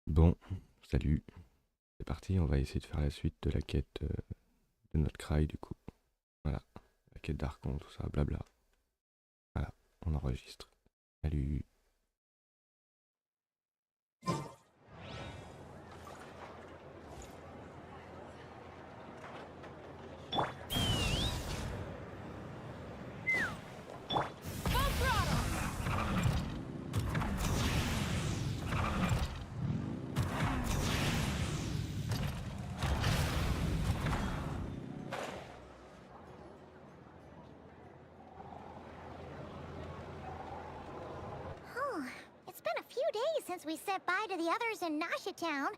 Bon, salut. C'est parti, on va essayer de faire la suite de la quête de notre Krai du coup. Voilà, la quête d'Archon, tout ça, blabla. Voilà, on enregistre. Salut. It's been a few days since we said bye to the others in Nasha Town.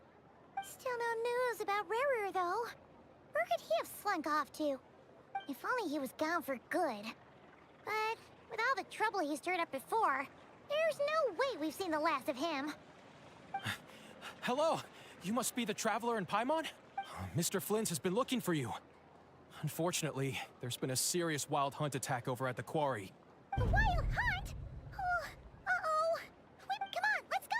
Still no news about Rarer, though. Where could he have slunk off to? If only he was gone for good. But with all the trouble he stirred up before, there's no way we've seen the last of him. Hello! You must be the traveler in Paimon? Mr. Flynn has been looking for you. Unfortunately, there's been a serious wild hunt attack over at the quarry. A wild hunt? Oh, uh-oh. Wait, come on, let's go!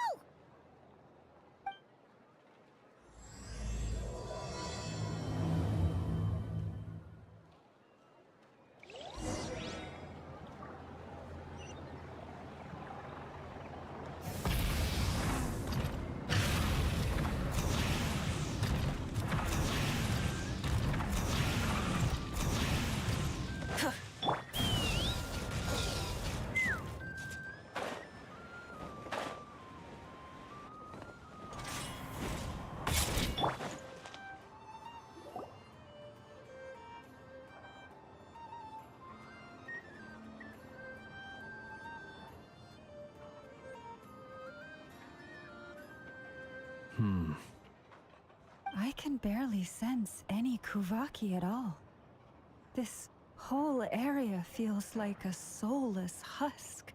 I can barely sense any Kuvaki at all. This whole area feels like a soulless husk.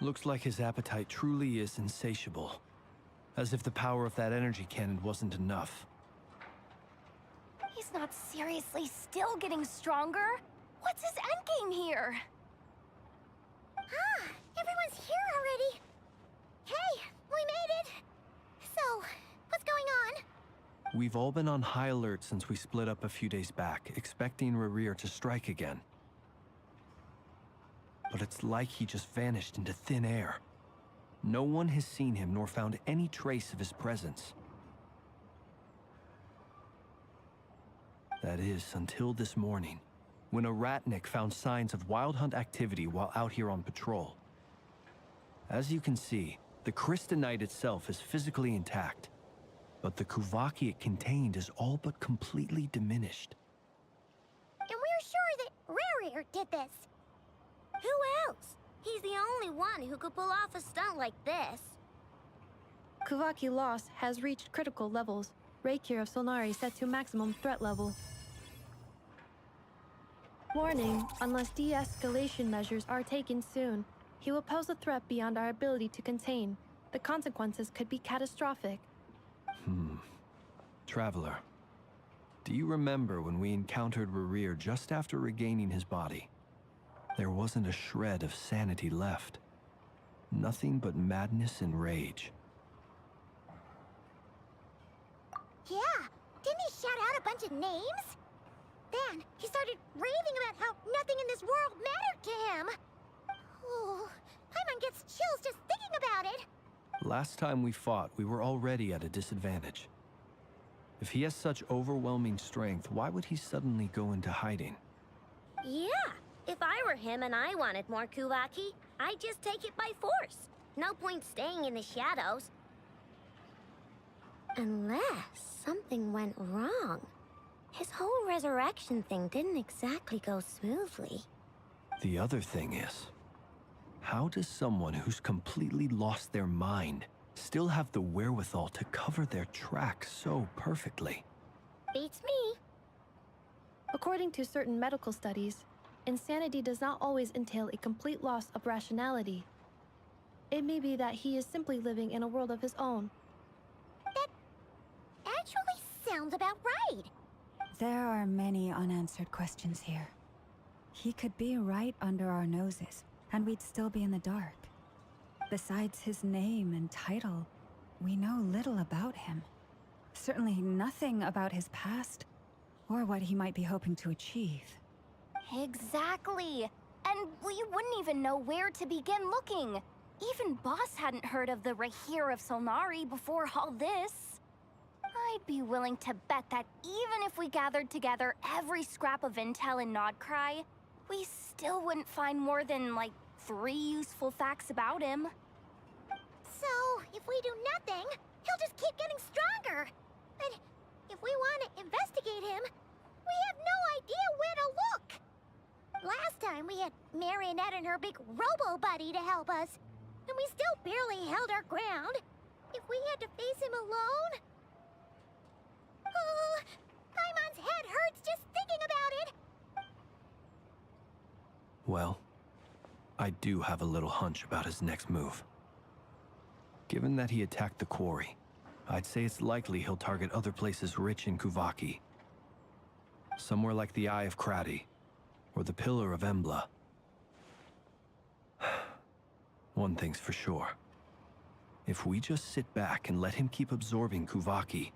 Looks like his appetite truly is insatiable. As if the power of that energy cannon wasn't enough. He's not seriously still getting stronger? What's his endgame here? Ah, everyone's here already. Hey, we made it. So, what's going on? We've all been on high alert since we split up a few days back, expecting Rarir to strike again. But it's like he just vanished into thin air. No one has seen him nor found any trace of his presence. That is, until this morning, when a ratnik found signs of wild hunt activity while out here on patrol. As you can see, the Crystonite itself is physically intact, but the Kuvaki it contained is all but completely diminished. And we're sure that Rarir did this. Who else? He's the only one who could pull off a stunt like this. Kuvaki loss has reached critical levels. Reiki of Solnari set to maximum threat level. Warning, unless de-escalation measures are taken soon, he will pose a threat beyond our ability to contain. The consequences could be catastrophic. Traveler, do you remember when we encountered Rarir just after regaining his body? There wasn't a shred of sanity left. Nothing but madness and rage. Yeah, didn't he shout out a bunch of names? Then he started raving about how nothing in this world mattered to him. Oh, Paimon gets chills just thinking about it. Last time we fought, we were already at a disadvantage. If he has such overwhelming strength, why would he suddenly go into hiding? Yeah, if I were him and I wanted more Kuvaki, I'd just take it by force. No point staying in the shadows. Unless something went wrong. His whole resurrection thing didn't exactly go smoothly. The other thing is, how does someone who's completely lost their mind still have the wherewithal to cover their tracks so perfectly? Beats me. According to certain medical studies, insanity does not always entail a complete loss of rationality. It may be that he is simply living in a world of his own. That actually sounds about right. There are many unanswered questions here. He could be right under our noses, and we'd still be in the dark. Besides his name and title, we know little about him. Certainly nothing about his past, or what he might be hoping to achieve. Exactly. And we wouldn't even know where to begin looking. Even Boss hadn't heard of the Rahir of Solnari before all this. I'd be willing to bet that even if we gathered together every scrap of intel in Krai, we still wouldn't find more than, like, 3 useful facts about him. So, if we do nothing, he'll just keep getting stronger. And if we want to investigate him, we have no idea where to look. Last time we had Marionette and her big robo-buddy to help us, and we still barely held our ground. If we had to face him alone... Oh, Paimon's head hurts just thinking about it. Well, I do have a little hunch about his next move. Given that he attacked the quarry, I'd say it's likely he'll target other places rich in Kuvaki. Somewhere like the Eye of Krai, or the Pillar of Embla. One thing's for sure. If we just sit back and let him keep absorbing Kuvaki,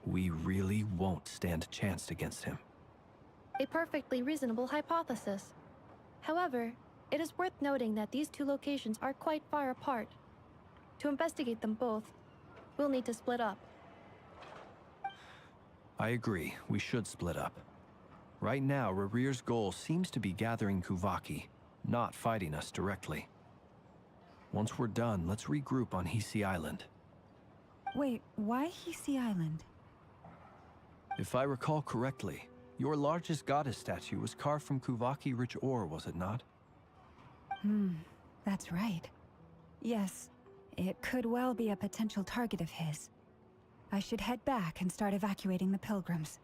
we really won't stand a chance against him. A perfectly reasonable hypothesis. However, it is worth noting that these two locations are quite far apart. To investigate them both, we'll need to split up. I agree, we should split up. Right now, Rarir's goal seems to be gathering Kuvaki, not fighting us directly. Once we're done, let's regroup on Hisi Island. Wait, why Hisi Island? If I recall correctly, your largest goddess statue was carved from Kuvaki-rich ore, was it not? That's right. Yes, it could well be a potential target of his. I should head back and start evacuating the pilgrims.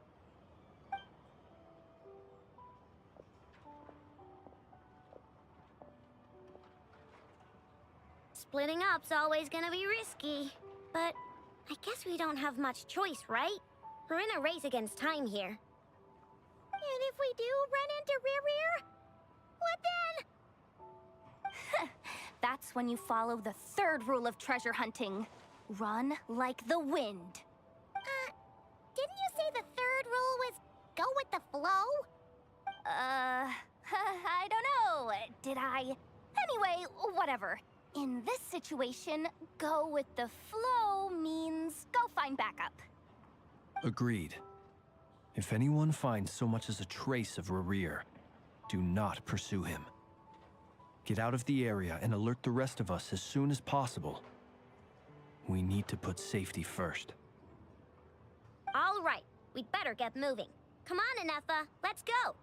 Splitting up's always gonna be risky. But I guess we don't have much choice, right? We're in a race against time here. And if we do run into Rarir, what then? That's when you follow the 3rd rule of treasure hunting. Run like the wind. Didn't you say the 3rd rule was go with the flow? I don't know. Did I? Anyway, whatever. In this situation, go with the flow means go find backup. Agreed. If anyone finds so much as a trace of Rarir, do not pursue him. Get out of the area and alert the rest of us as soon as possible. We need to put safety first. All right, we'd better get moving. Come on, Anefa, let's go.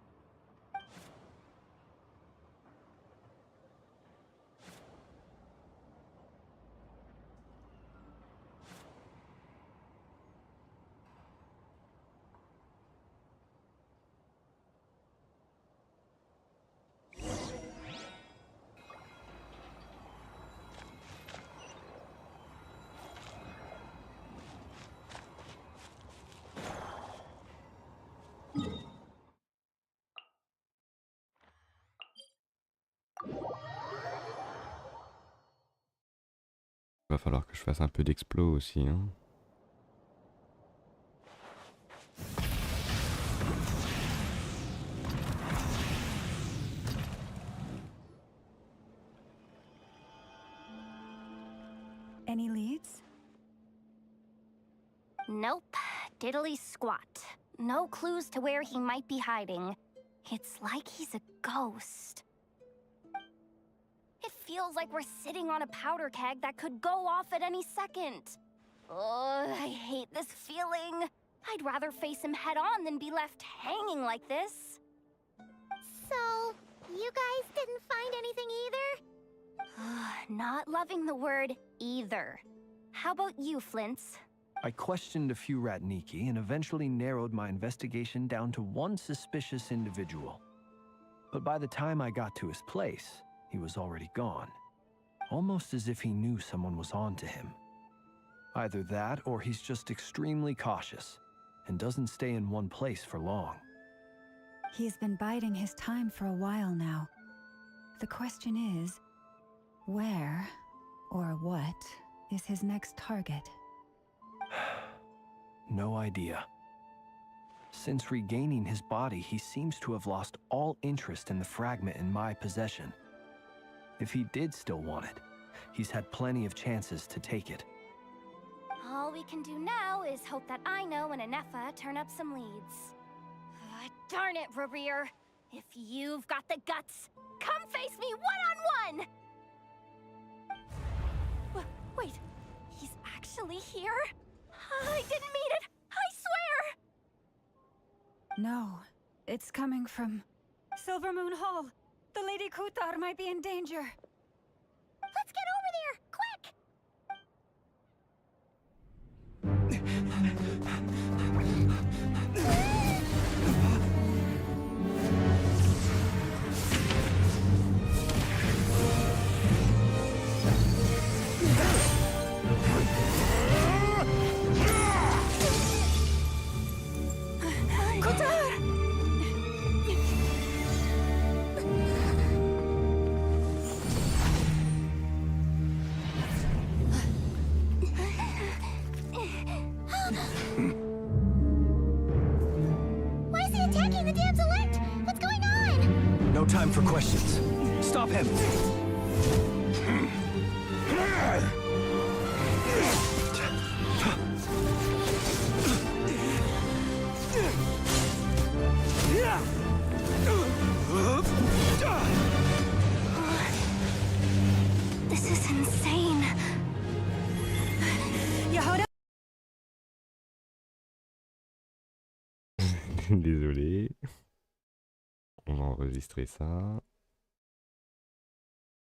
Va falloir que je fasse un peu d'explos aussi, hein. Any leads? Nope. Diddly squat. No clues to where he might be hiding. It's like he's a ghost. It feels like we're sitting on a powder keg that could go off at any second. Oh, I hate this feeling. I'd rather face him head on than be left hanging like this. So, you guys didn't find anything either? Not loving the word either. How about you, Flints? I questioned a few Ratniki and eventually narrowed my investigation down to one suspicious individual. But by the time I got to his place, he was already gone. almost as if he knew someone was on to him. Either that, or he's just extremely cautious and doesn't stay in one place for long. He's been biding his time for a while now. The question is, where or what is his next target? No idea. Since regaining his body, he seems to have lost all interest in the fragment in my possession. If he did still want it, he's had plenty of chances to take it. All we can do now is hope that Ino and Anefa turn up some leads. Darn it, Rereer. If you've got the guts, come face me one-on-one! Wait, he's actually here? I didn't mean it! I swear! No, it's coming from Silver Moon Hall. The Lady Kutar might be in danger. Let's get over there, quick! Why is he attacking the damselette? What's going on? No time for questions. Stop him! This is insane. Yehoda! Désolé. On va enregistrer ça.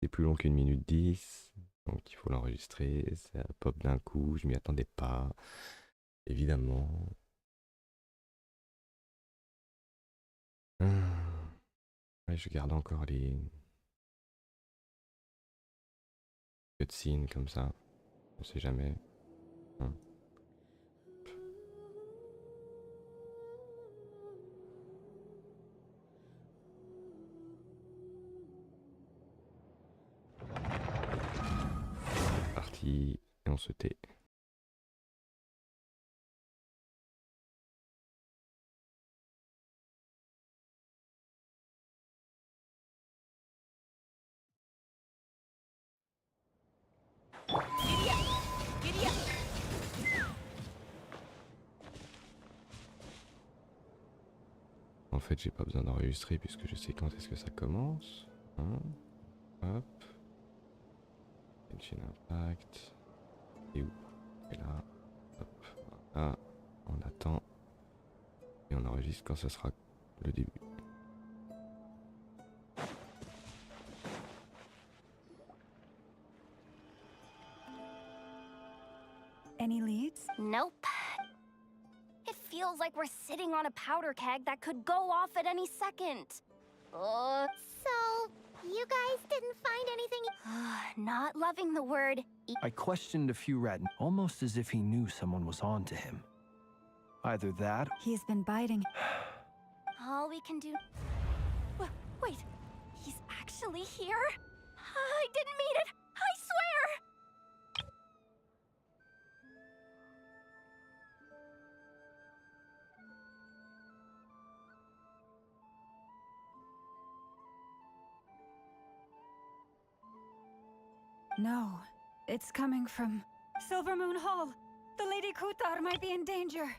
C'est plus long qu'1 minute 10. Donc il faut l'enregistrer. Ça pop d'un coup. Je m'y attendais pas. Évidemment. Ouais, je garde encore les cutscenes comme ça. On sait jamais. Hein. Parti et on se tait. En fait, j'ai pas besoin d'enregistrer puisque je sais quand est-ce que ça commence. Hein. Hop. Genshin Impact. Et où? Et là. Hop. Voilà. On attend. Et on enregistre quand ça sera le début. Any leads? Nope. It feels like we're sitting on a powder keg that could go off at any second. So, you guys didn't find anything? Not loving the word. I questioned a few rat, almost as if he knew someone was on to him. Either that, He's been biding. All we can do... Wait, he's actually here? I didn't mean it! I swear! No, it's coming from Silver Moon Hall. The Lady Kutar might be in danger.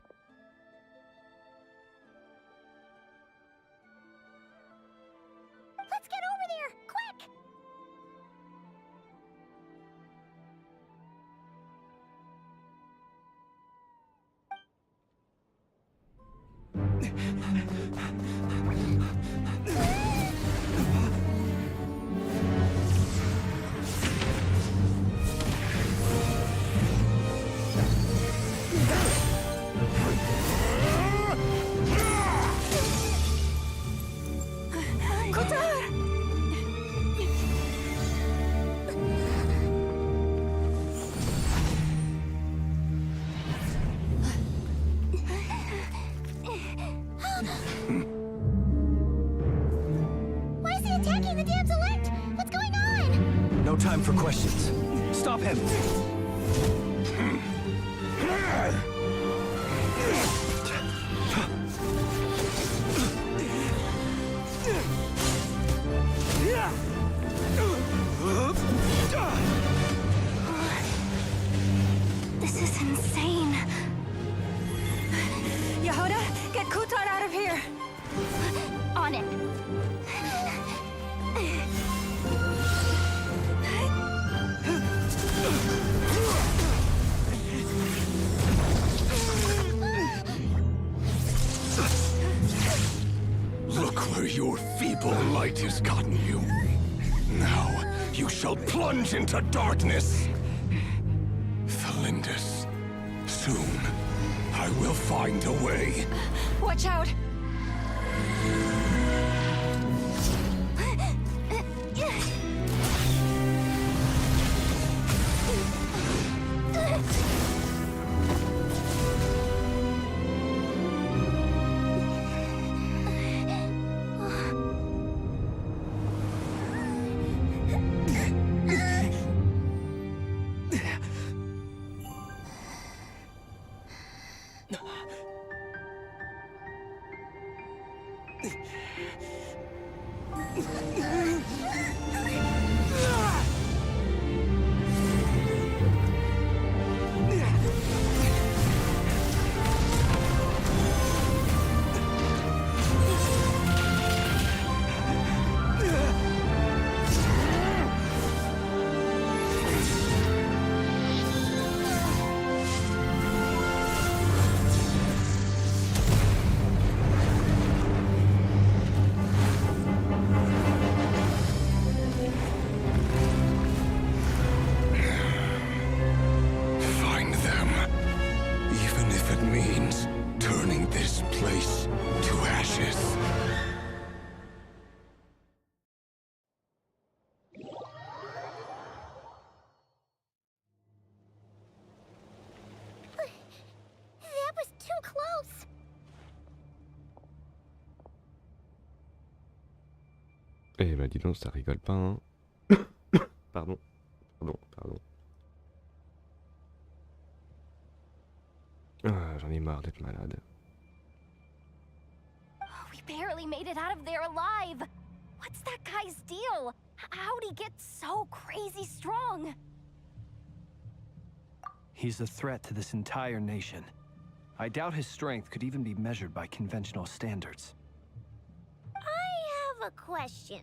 Let's get over there, quick! No time for questions. Stop him! This is insane. Yehuda, get Kutar out of here! On it. Look where your feeble light has gotten you. Now, you shall plunge into darkness. Felindus, soon, I will find a way. Watch out! Find them. Even if it means turning this place to ashes. That was too close. Eh bah dis donc, ça rigole pas, hein. Pardon. Ah, j'en ai marre d'être malade. We barely made it out of there alive. What's that guy's deal? How'd he get so crazy strong? He's a threat to this entire nation. I doubt his strength could even be measured by conventional standards. I have a question.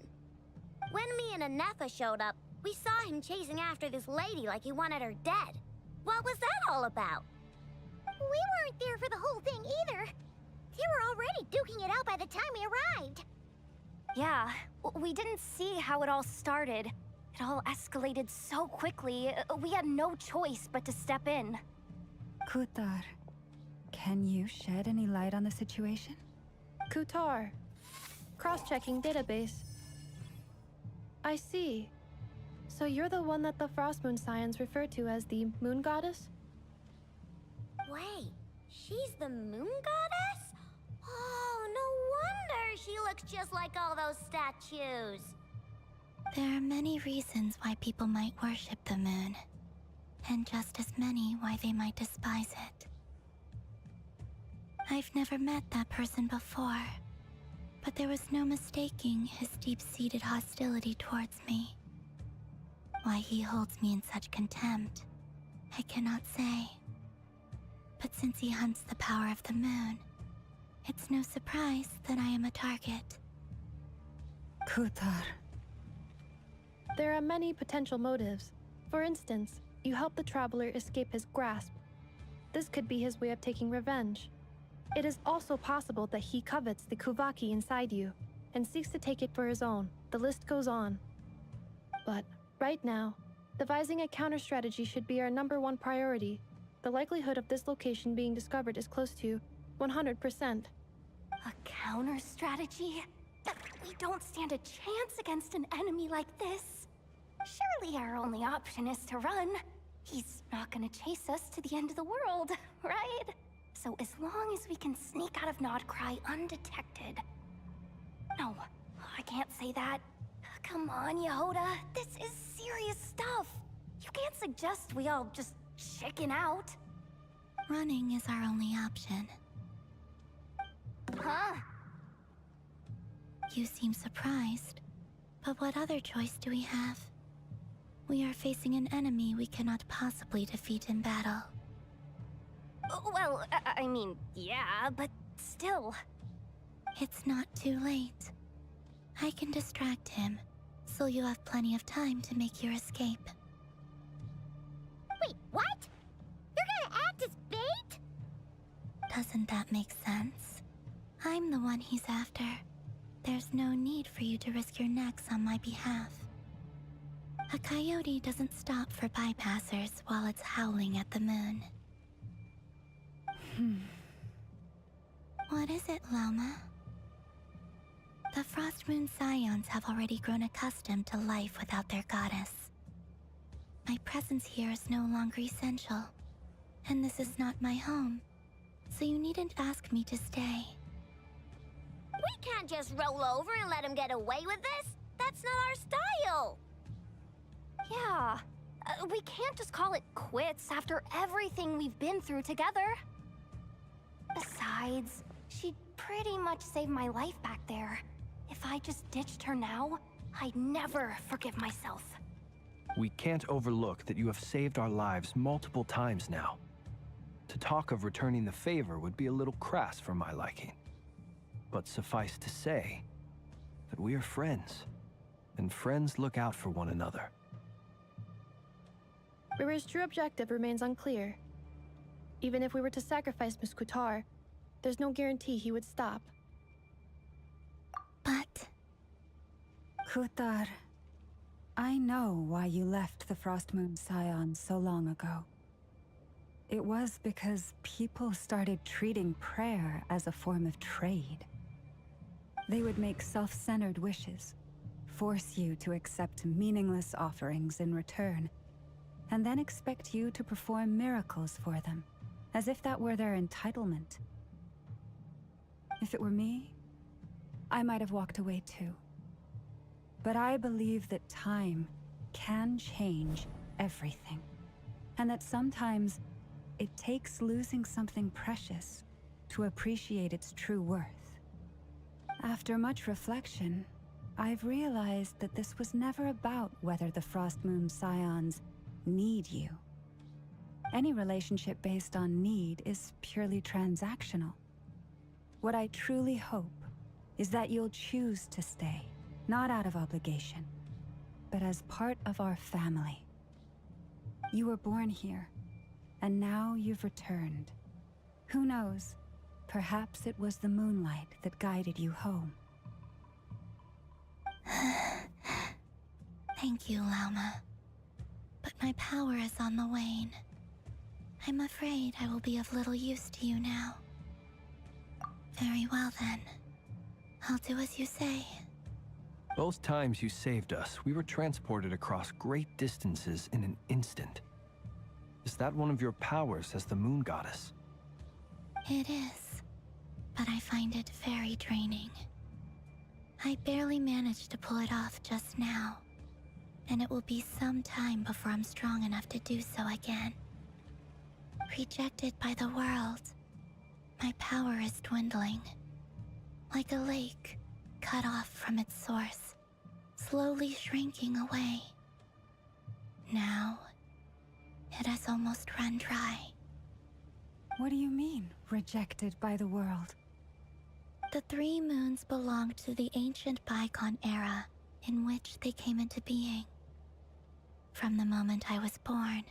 When me and Anefa showed up, we saw him chasing after this lady like he wanted her dead. What was that all about? We weren't there for the whole thing either. They were already duking it out by the time we arrived. Yeah, we didn't see how it all started. It all escalated so quickly, we had no choice but to step in. Kutar, can you shed any light on the situation? Kutar. Cross-checking database. I see. So you're the one that the Frost Moon Scions refer to as the Moon Goddess? Wait, she's the moon goddess? Oh, no wonder she looks just like all those statues. There are many reasons why people might worship the moon, and just as many why they might despise it. I've never met that person before, but there was no mistaking his deep-seated hostility towards me. Why he holds me in such contempt, I cannot say. But since he hunts the power of the moon, it's no surprise that I am a target. Kutar. There are many potential motives. For instance, you help the traveler escape his grasp. This could be his way of taking revenge. It is also possible that he covets the Kuvaki inside you, and seeks to take it for his own. The list goes on. But, right now, devising a counter-strategy should be our #1 priority. The likelihood of this location being discovered is close to 100%. A counter-strategy? We don't stand a chance against an enemy like this. Surely our only option is to run. He's not gonna chase us to the end of the world, right? So as long as we can sneak out of Krai undetected... No, I can't say that. Come on, Yehuda. This is serious can't suggest we all just chicken out. Running is our only option. Huh? You seem surprised. But what other choice do we have? We are facing an enemy we cannot possibly defeat in battle. Well, I mean, yeah, but still. It's not too late. I can distract him, so you have plenty of time to make your escape. Wait, what? You're gonna act as bait? Doesn't that make sense? I'm the one he's after. There's no need for you to risk your necks on my behalf. A coyote doesn't stop for bypassers while it's howling at the moon. What is it, Loma? The Frost Moon Scions have already grown accustomed to life without their goddess. My presence here is no longer essential, and this is not my home, so you needn't ask me to stay. We can't just roll over and let him get away with this. That's not our style. Yeah, we can't just call it quits after everything we've been through together. Besides, she'd pretty much saved my life back there. If I just ditched her now, I'd never forgive myself. We can't overlook that you have saved our lives multiple times now. To talk of returning the favor would be a little crass for my liking. But suffice to say that we are friends, and friends look out for one another. River's true objective remains unclear. Even if we were to sacrifice Miss Kutar, there's no guarantee he would stop. But Kutar, I know why you left the Frost Moon Scions so long ago. It was because people started treating prayer as a form of trade. They would make self-centered wishes, force you to accept meaningless offerings in return, and then expect you to perform miracles for them, as if that were their entitlement. If it were me, I might have walked away too. But I believe that time can change everything, and that sometimes it takes losing something precious to appreciate its true worth. After much reflection, I've realized that this was never about whether the Frost Moon Scions need you. Any relationship based on need is purely transactional. What I truly hope is that you'll choose to stay, not out of obligation, but as part of our family. You were born here, and now you've returned. Who knows? Perhaps it was the moonlight that guided you home. Thank you, Lauma. But my power is on the wane. I'm afraid I will be of little use to you now. Very well then. I'll do as you say. Both times you saved us, we were transported across great distances in an instant. Is that one of your powers as the Moon Goddess? It is, but I find it very draining. I barely managed to pull it off just now, and it will be some time before I'm strong enough to do so again. Rejected by the world, my power is dwindling. Like a lake, cut off from its source, slowly shrinking away. Now, it has almost run dry. What do you mean, rejected by the world? The 3 moons belonged to the ancient bygone era in which they came into being. From the moment I was born,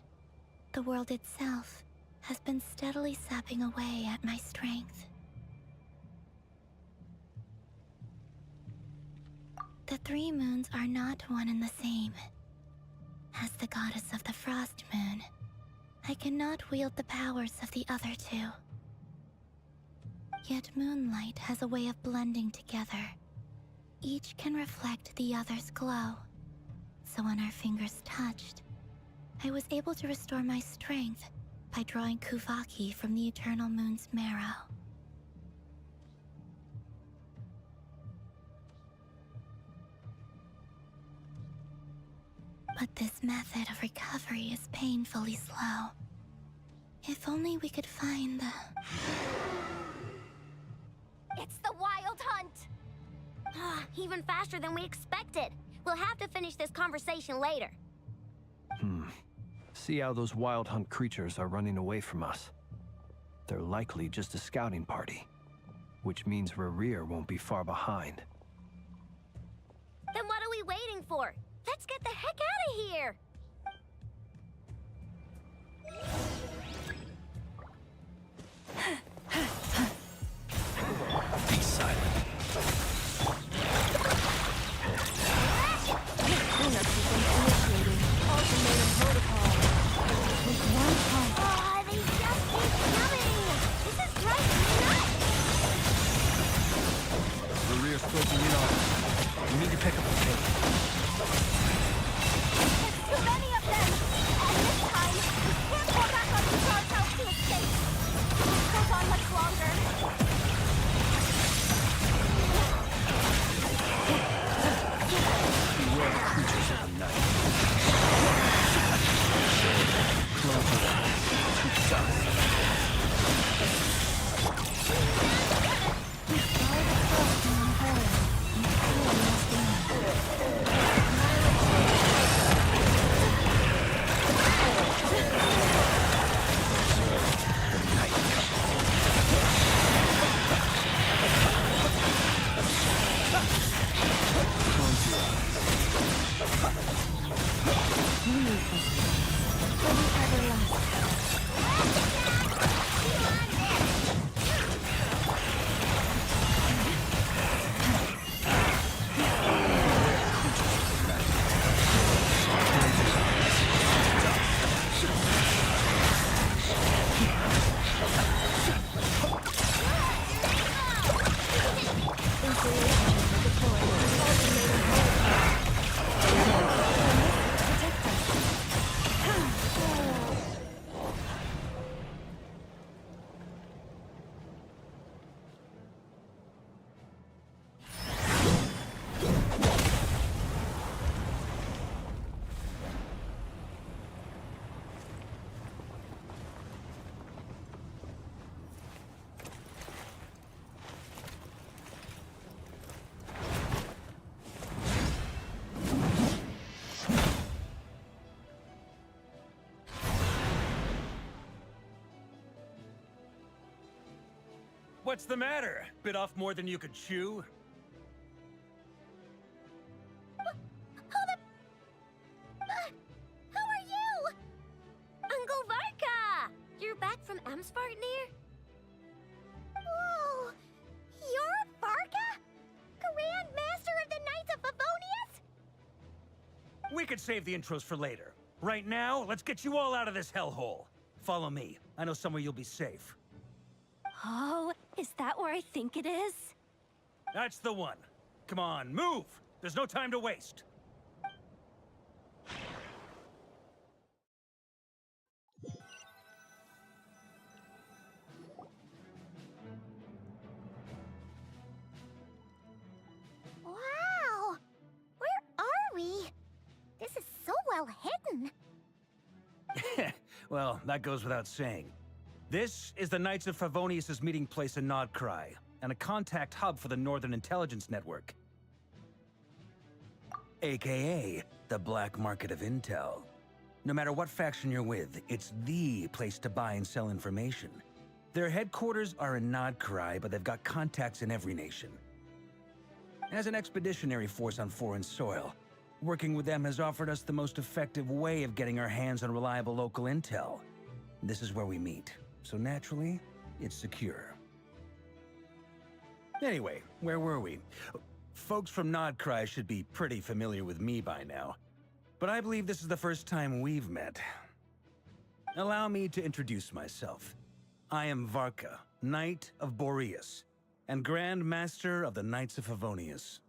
the world itself has been steadily sapping away at my strength. The 3 moons are not one and the same. As the goddess of the Frost Moon, I cannot wield the powers of the other 2. Yet moonlight has a way of blending together. Each can reflect the other's glow. So when our fingers touched, I was able to restore my strength by drawing Kuvaki from the eternal moon's marrow. But this method of recovery is painfully slow. If only we could find the... It's the Wild Hunt! Even faster than we expected. We'll have to finish this conversation later. See how those Wild Hunt creatures are running away from us. They're likely just a scouting party, which means Rerir won't be far behind. Then what are we waiting for? Let's get the heck out of here! Be silent. They just keep coming! This is driving me nuts! Rerir's closing in on us. We need to pick up the pace. There's too many of them! And this time, we can't fall back on the car's house to escape! This goes on much longer. Beware the creatures of the night. Close your eyes to dust. What's the matter? Bit off more than you could chew? Who are you? Uncle Varka! You're back from Amsvartnir? Whoa! You're Varka? Grand Master of the Knights of Favonius? We could save the intros for later. Right now, let's get you all out of this hellhole. Follow me. I know somewhere you'll be safe. Oh, is that where I think it is? That's the one. Come on, move! There's no time to waste. Wow! Where are we? This is so well hidden. Well, that goes without saying. This is the Knights of Favonius' meeting place in Krai, and a contact hub for the Northern Intelligence Network. AKA, the black market of intel. No matter what faction you're with, it's the place to buy and sell information. Their headquarters are in Krai, but they've got contacts in every nation. As an expeditionary force on foreign soil, working with them has offered us the most effective way of getting our hands on reliable local intel. This is where we meet. So naturally, it's secure. Anyway, where were we? Folks from Krai should be pretty familiar with me by now. But I believe this is the first time we've met. Allow me to introduce myself. I am Varka, Knight of Boreas, and Grand Master of the Knights of Favonius.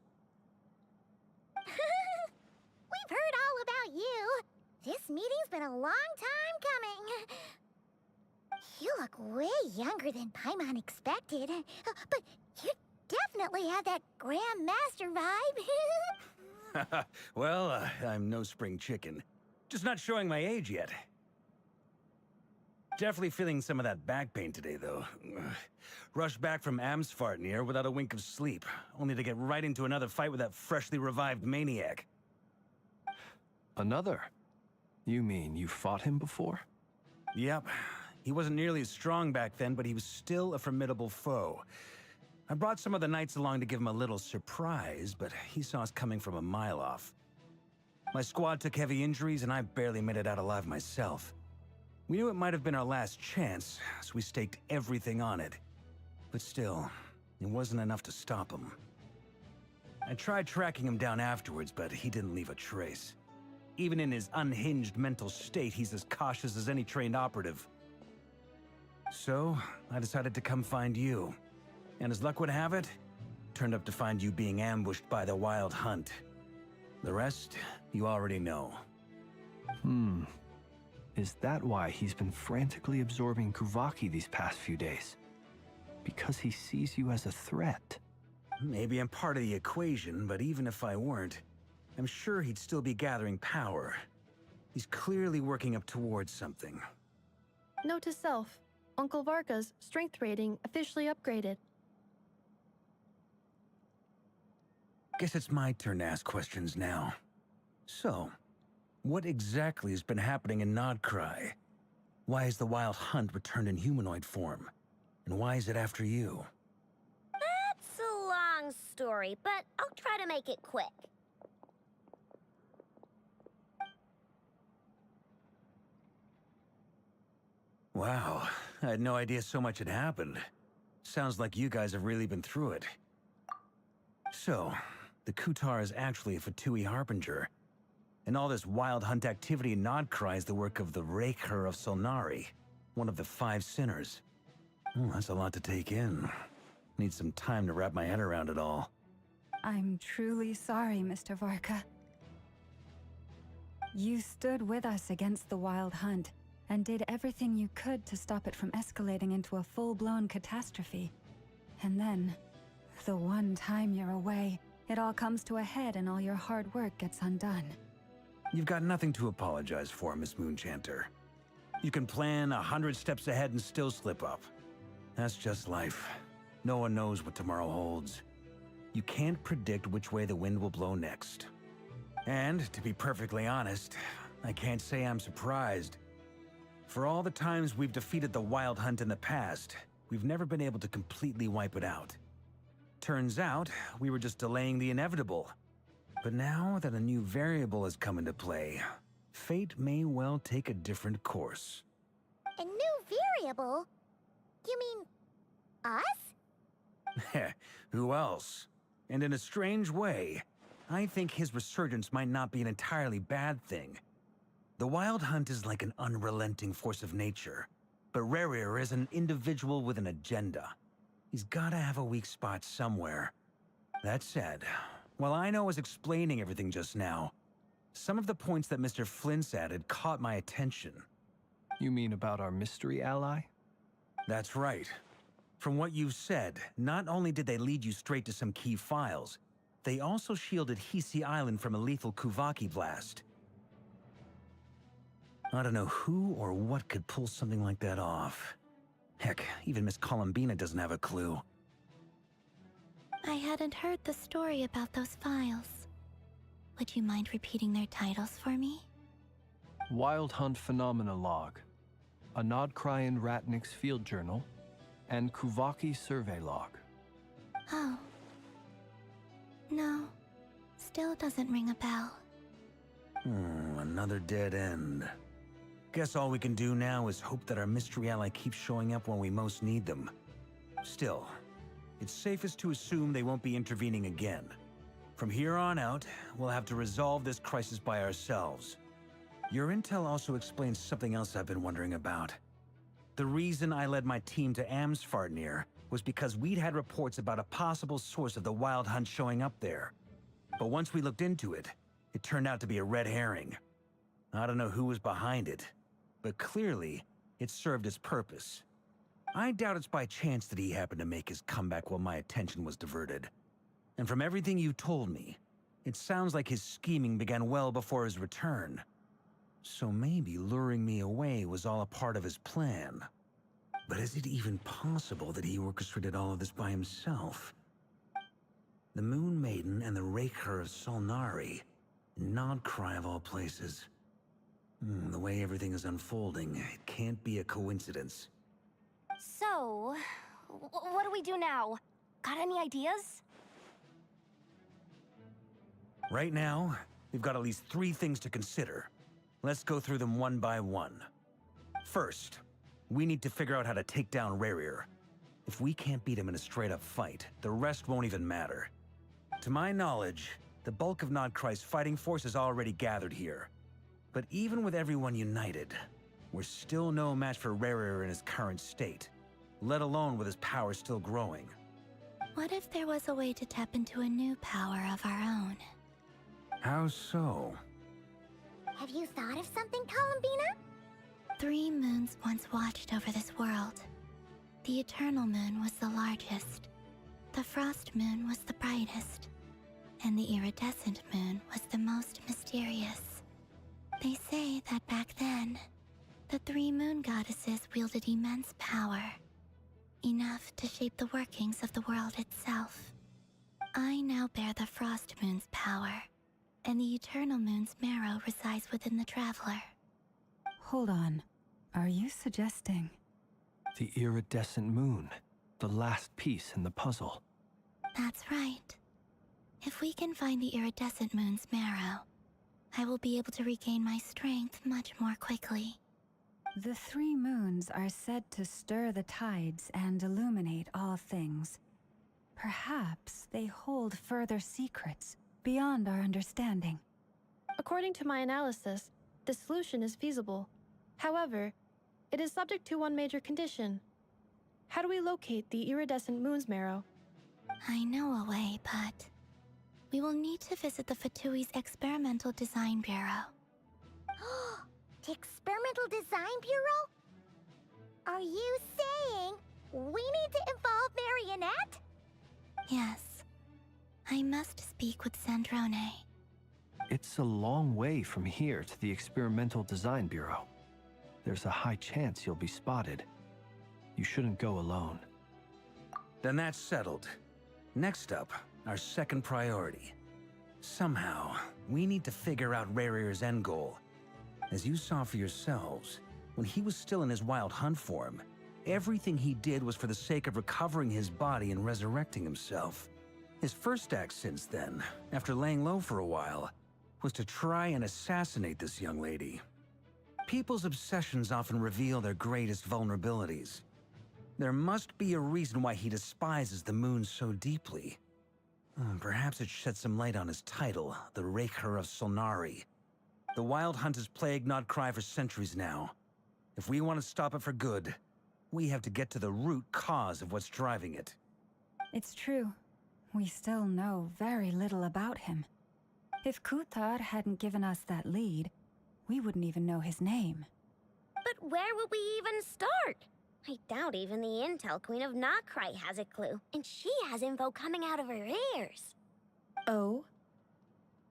We've heard all about you. This meeting's been a long time coming. You look way younger than Paimon expected. But you definitely have that Grand Master vibe. Well, I'm no spring chicken. Just not showing my age yet. Definitely feeling some of that back pain today, though. Rushed back from Amsfartnir without a wink of sleep, only to get right into another fight with that freshly revived maniac. Another? You mean you fought him before? Yep. He wasn't nearly as strong back then, but he was still a formidable foe. I brought some of the knights along to give him a little surprise, but he saw us coming from a mile off. My squad took heavy injuries, and I barely made it out alive myself. We knew it might have been our last chance, so we staked everything on it. But still, it wasn't enough to stop him. I tried tracking him down afterwards, but he didn't leave a trace. Even in his unhinged mental state, he's as cautious as any trained operative. So, I decided to come find you. And as luck would have it, turned up to find you being ambushed by the Wild Hunt. The rest, you already know. Is that why he's been frantically absorbing Kuvaki these past few days? Because he sees you as a threat? Maybe I'm part of the equation, but even if I weren't, I'm sure he'd still be gathering power. He's clearly working up towards something. Note to self, Uncle Varka's strength rating officially upgraded. Guess it's my turn to ask questions now. So, what exactly has been happening in Krai? Why has the Wild Hunt returned in humanoid form? And why is it after you? That's a long story, but I'll try to make it quick. Wow, I had no idea so much had happened. Sounds like you guys have really been through it. So, the Kutar is actually a Fatui Harbinger. And all this Wild Hunt activity in Krai is the work of the Raker of Solnari, one of the 5 sinners. That's a lot to take in. Need some time to wrap my head around it all. I'm truly sorry, Mr. Varka. You stood with us against the Wild Hunt, and did everything you could to stop it from escalating into a full-blown catastrophe. And then, the one time you're away, it all comes to a head and all your hard work gets undone. You've got nothing to apologize for, Miss Moonchanter. You can plan 100 steps ahead and still slip up. That's just life. No one knows what tomorrow holds. You can't predict which way the wind will blow next. And, to be perfectly honest, I can't say I'm surprised. For all the times we've defeated the Wild Hunt in the past, we've never been able to completely wipe it out. Turns out, we were just delaying the inevitable. But now that a new variable has come into play, fate may well take a different course. A new variable? You mean us? Who else? And in a strange way, I think his resurgence might not be an entirely bad thing. The Wild Hunt is like an unrelenting force of nature, but Rerir is an individual with an agenda. He's gotta have a weak spot somewhere. That said, while I know I was explaining everything just now, some of the points that Mr. Flint's added caught my attention. You mean about our mystery ally? That's right. From what you've said, not only did they lead you straight to some key files, they also shielded Hisi Island from a lethal Kuvaki blast. I don't know who or what could pull something like that off. Heck, even Miss Columbina doesn't have a clue. I hadn't heard the story about those files. Would you mind repeating their titles for me? Wild Hunt Phenomena Log, a Nodkrayan Ratnik's Field Journal, and Kuvaki Survey Log. Oh. No. Still doesn't ring a bell. Another dead end. Guess all we can do now is hope that our mystery ally keeps showing up when we most need them. Still, it's safest to assume they won't be intervening again. From here on out, we'll have to resolve this crisis by ourselves. Your intel also explains something else I've been wondering about. The reason I led my team to Amsfartnir was because we'd had reports about a possible source of the Wild Hunt showing up there. But once we looked into it, it turned out to be a red herring. I don't know who was behind it, but clearly, it served its purpose. I doubt it's by chance that he happened to make his comeback while my attention was diverted. And from everything you told me, It sounds like his scheming began well before his return. So maybe luring me away was all a part of his plan. But is it even possible that he orchestrated all of this by himself? The Moon Maiden and the Raker of Solnari. Not Krai of all places. The way everything is unfolding, it can't be a coincidence. So, what do we do now? Got any ideas? Right now, we've got at least 3 things to consider. Let's go through them one by one. First, we need to figure out how to take down Rerir. If we can't beat him in a straight-up fight, the rest won't even matter. To my knowledge, the bulk of Nodkrai's fighting force is already gathered here. But even with everyone united, we're still no match for Rerir in his current state, let alone with his power still growing. What if there was a way to tap into a new power of our own? How so? Have you thought of something, Columbina? 3 moons once watched over this world. The Eternal Moon was the largest. The Frost Moon was the brightest. And the Iridescent Moon was the most mysterious. They say that back then, the 3 moon goddesses wielded immense power. Enough to shape the workings of the world itself. I now bear the Frost Moon's power, and the Eternal Moon's marrow resides within the Traveler. Hold on. Are you suggesting? The iridescent moon, the last piece in the puzzle. That's right. If we can find the Iridescent Moon's marrow, I will be able to regain my strength much more quickly. The 3 moons are said to stir the tides and illuminate all things. Perhaps they hold further secrets beyond our understanding. According to my analysis, the solution is feasible. However, it is subject to one major condition. How do we locate the iridescent moon's marrow? I know a way, but we will need to visit the Fatui's Experimental Design Bureau. The Experimental Design Bureau? Are you saying we need to involve Marionette? Yes. I must speak with Sandrone. It's a long way from here to the Experimental Design Bureau. There's a high chance you'll be spotted. You shouldn't go alone. Then that's settled. Next up, our second priority. Somehow, we need to figure out Rerir's end goal. As you saw for yourselves, when he was still in his wild hunt form, everything he did was for the sake of recovering his body and resurrecting himself. His first act since then, after laying low for a while, was to try and assassinate this young lady. People's obsessions often reveal their greatest vulnerabilities. There must be a reason why he despises the moon so deeply. Perhaps it sheds some light on his title, the Raker of Solnari. The Wild Hunt has plagued Krai for centuries now. If we want to stop it for good, we have to get to the root cause of what's driving it. It's true. We still know very little about him. If Kuthar hadn't given us that lead, we wouldn't even know his name. But where would we even start? I doubt even the Intel Queen of Krai has a clue, and she has info coming out of her ears. Oh?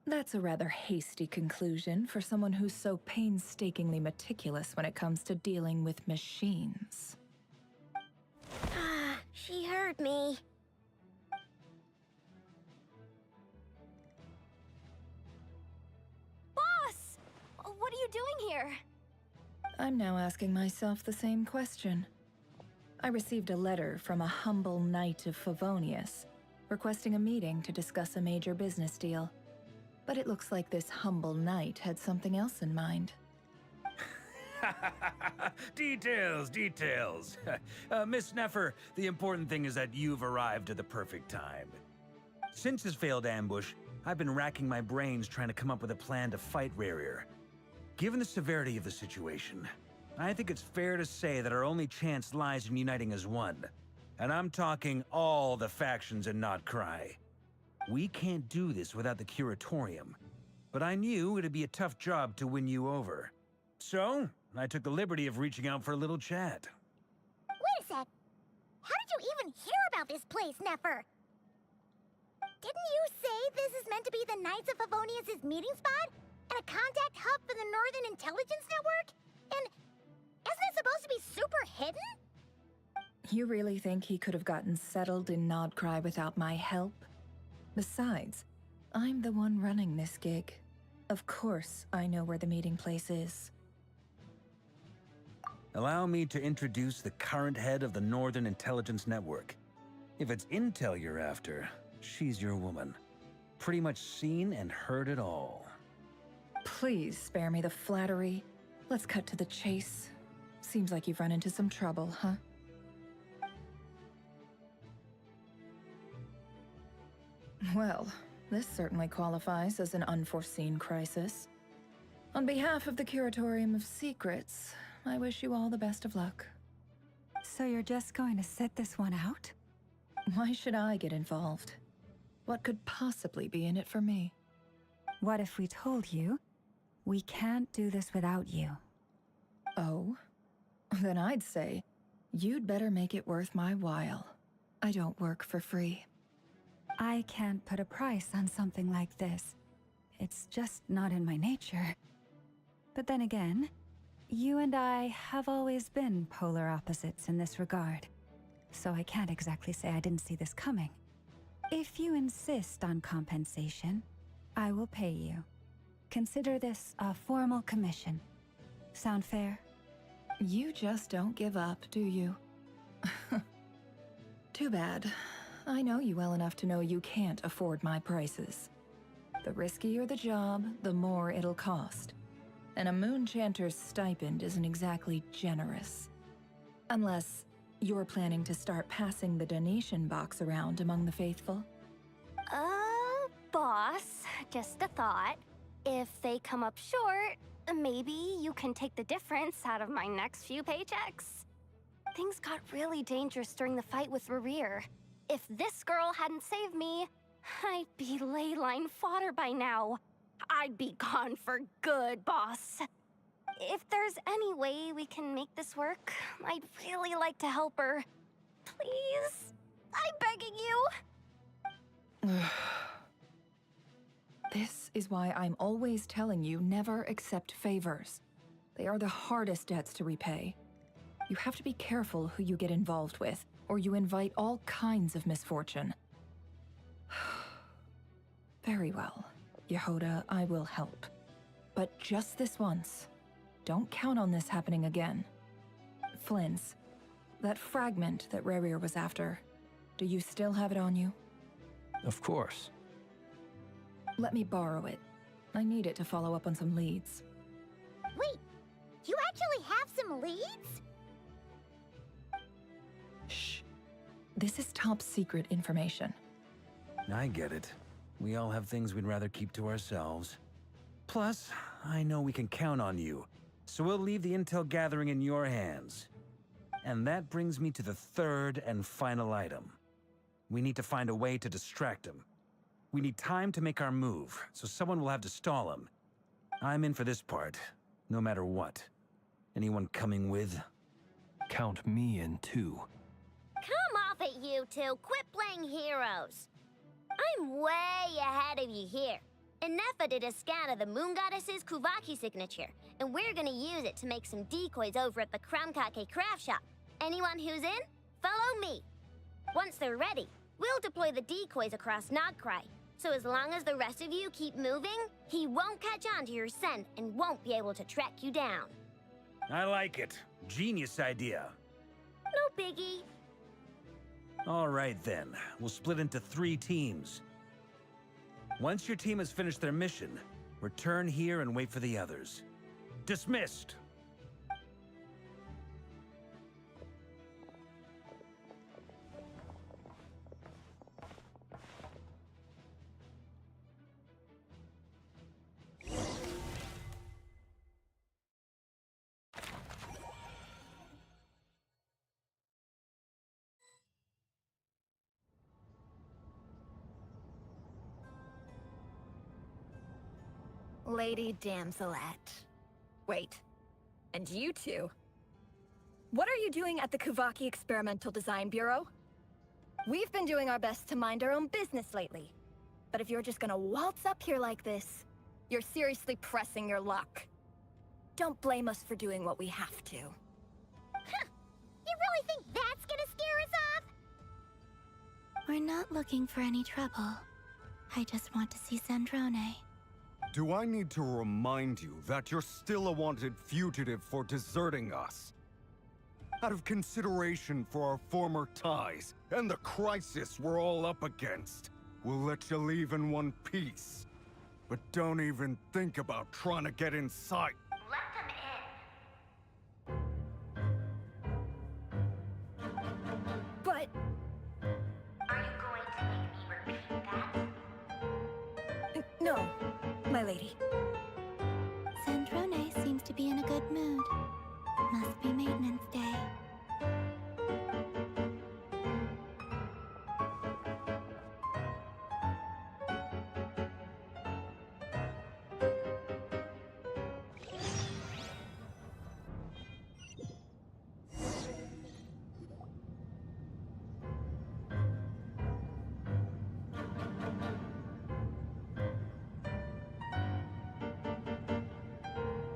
That's a rather hasty conclusion for someone who's so painstakingly meticulous when it comes to dealing with machines. She heard me. Boss! What are you doing here? I'm now asking myself the same question. I received a letter from a humble knight of Favonius, requesting a meeting to discuss a major business deal. But it looks like this humble knight had something else in mind. Details. Miss Nefer, the important thing is that you've arrived at the perfect time. Since his failed ambush, I've been racking my brains trying to come up with a plan to fight Rerir. Given the severity of the situation, I think it's fair to say that our only chance lies in uniting as one. And I'm talking all the factions in Krai. We can't do this without the Curatorium, but I knew it'd be a tough job to win you over. So, I took the liberty of reaching out for a little chat. Wait a sec. How did you even hear about this place, Nefer? Didn't you say this is meant to be the Knights of Favonius' meeting spot? And a contact hub for the Northern Intelligence Network? And isn't it supposed to be super hidden? You really think he could have gotten settled in Krai without my help? Besides, I'm the one running this gig. Of course I know where the meeting place is. Allow me to introduce the current head of the Northern Intelligence Network. If it's intel you're after, she's your woman. Pretty much seen and heard it all. Please spare me the flattery. Let's cut to the chase. Seems like you've run into some trouble, huh? Well, this certainly qualifies as an unforeseen crisis. On behalf of the Curatorium of Secrets, I wish you all the best of luck. So you're just going to sit this one out? Why should I get involved? What could possibly be in it for me? What if we told you we can't do this without you? Oh? Then I'd say you'd better make it worth my while. I don't work for free. I can't put a price on something like this. It's just not in my nature. But then again, you and I have always been polar opposites in this regard. So I can't exactly say I didn't see this coming. If you insist on compensation, I will pay you. Consider this a formal commission. Sound fair? You just don't give up, do you? Too bad. I know you well enough to know you can't afford my prices. The riskier the job, the more it'll cost. And a moon chanter's stipend isn't exactly generous. Unless you're planning to start passing the donation box around among the faithful. Boss, just a thought. If they come up short, maybe you can take the difference out of my next few paychecks. Things got really dangerous during the fight with Rerir. If this girl hadn't saved me, I'd be ley line fodder by now. I'd be gone for good, boss. If there's any way we can make this work, I'd really like to help her. Please? I'm begging you. This is why I'm always telling you never accept favors. They are the hardest debts to repay. You have to be careful who you get involved with, or you invite all kinds of misfortune. Very well, Yehoda, I will help. But just this once. Don't count on this happening again. Flynn's, that fragment that Rerir was after, do you still have it on you? Of course. Let me borrow it. I need it to follow up on some leads. Wait, you actually have some leads? Shh. This is top secret information. I get it. We all have things we'd rather keep to ourselves. Plus, I know we can count on you, so we'll leave the intel gathering in your hands. And that brings me to the third and final item. We need to find a way to distract him. We need time to make our move, so someone will have to stall him. I'm in for this part, no matter what. Anyone coming with? Count me in too. Come off it, you two. Quit playing heroes. I'm way ahead of you here. Nefa did a scan of the Moon Goddess's Kuvaki signature, and we're gonna use it to make some decoys over at the Kramkake craft shop. Anyone who's in, follow me. Once they're ready, we'll deploy the decoys across Krai. So as long as the rest of you keep moving, he won't catch on to your scent and won't be able to track you down. I like it. Genius idea. No biggie. All right then, we'll split into 3 teams. Once your team has finished their mission, return here and wait for the others. Dismissed! Lady Damselette. Wait, and you two? What are you doing at the Kuvaki Experimental Design Bureau? We've been doing our best to mind our own business lately. But if you're just gonna waltz up here like this, you're seriously pressing your luck. Don't blame us for doing what we have to. Huh. You really think that's gonna scare us off? We're not looking for any trouble. I just want to see Sandrone. Do I need to remind you that you're still a wanted fugitive for deserting us? Out of consideration for our former ties and the crisis we're all up against, we'll let you leave in one piece. But don't even think about trying to get inside. Let them in. But... Are you going to make me repeat that? No, my lady. Sandrone seems to be in a good mood. Must be maintenance day.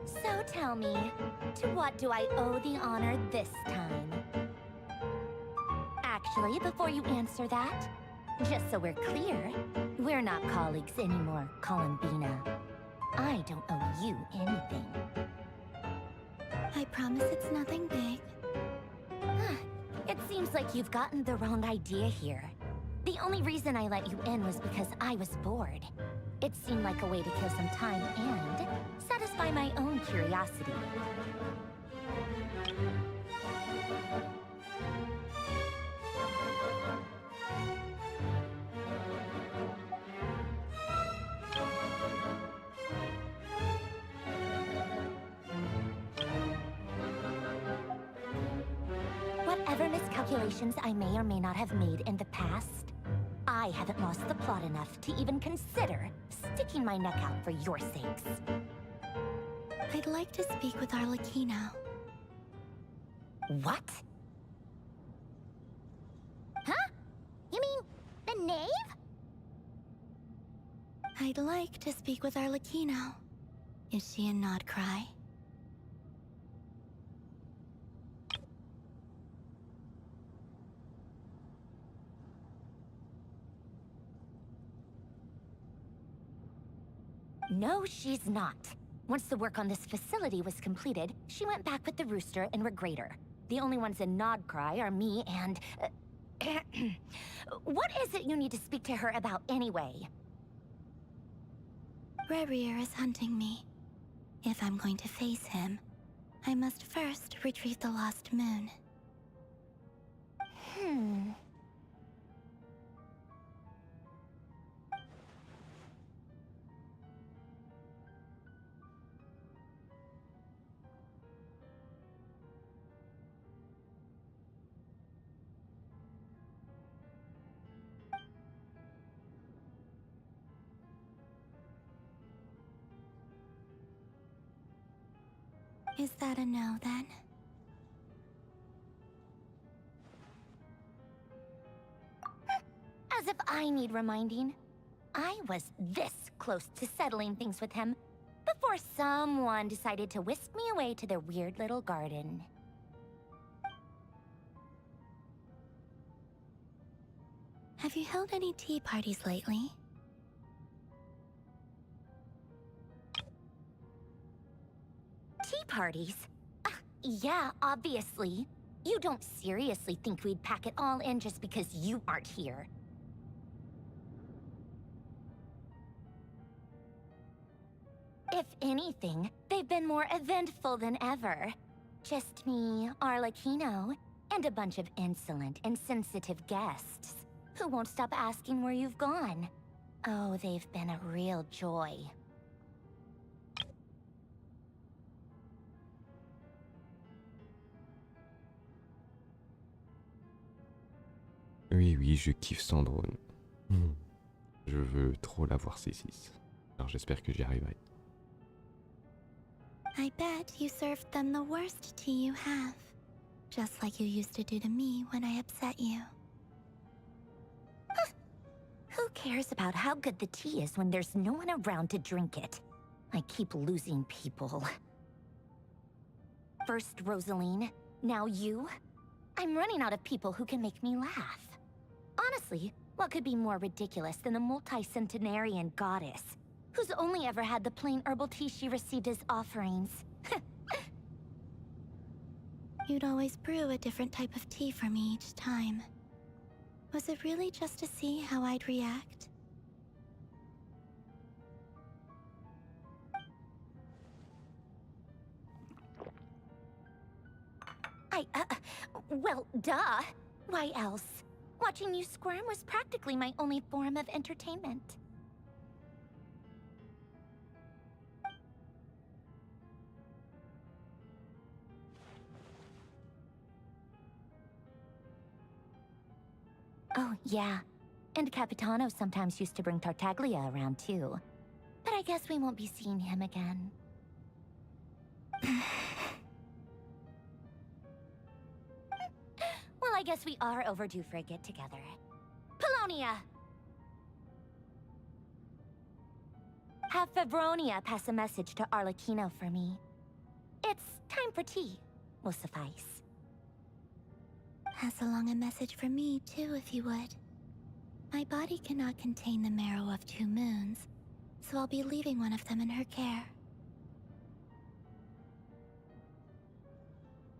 So tell me, to what do I owe the honor this time? Actually, before you answer that, just so we're clear, we're not colleagues anymore, Columbina. I don't owe you anything. I promise it's nothing big. It seems like you've gotten the wrong idea here. The only reason I let you in was because I was bored. It seemed like a way to kill some time and satisfy my own curiosity. Whatever miscalculations I may or may not have made in the past, I haven't lost the plot enough to even consider sticking my neck out for your sakes. I'd like to speak with Arlecchino. What? Huh? You mean the knave? I'd like to speak with Arlecchino. Is she in Krai? No, she's not. Once the work on this facility was completed, she went back with the Rooster and Regrator. The only ones in Krai are me and... What is it you need to speak to her about anyway? Rerir is hunting me. If I'm going to face him, I must first retrieve the lost moon. Is that a no, then? As if I need reminding. I was this close to settling things with him before someone decided to whisk me away to their weird little garden. Have you held any tea parties lately? Tea parties? Yeah, obviously. You don't seriously think we'd pack it all in just because you aren't here. If anything, they've been more eventful than ever. Just me, Arlecchino, and a bunch of insolent, insensitive guests who won't stop asking where you've gone. Oh, they've been a real joy. Oui, oui, je kiffe Sandrone. Je veux trop la voir C6. Alors j'espère que j'y arriverai. I bet you served them the worst tea you have. Just like you used to do to me when I upset you. Who cares about how good the tea is when there's no one around to drink it? I keep losing people. First Rosaline, now you? I'm running out of people who can make me laugh. Honestly, what could be more ridiculous than a multi-centenarian goddess, who's only ever had the plain herbal tea she received as offerings? You'd always brew a different type of tea for me each time. Was it really just to see how I'd react? Well, duh. Why else? Watching you squirm was practically my only form of entertainment. Oh, yeah. And Capitano sometimes used to bring Tartaglia around, too. But I guess we won't be seeing him again. Well, I guess we are overdue for a get-together. Polonia! Have Fevronia pass a message to Arlecchino for me. It's time for tea. Will suffice. Pass along a message from me, too, if you would. My body cannot contain the marrow of 2 moons, so I'll be leaving one of them in her care.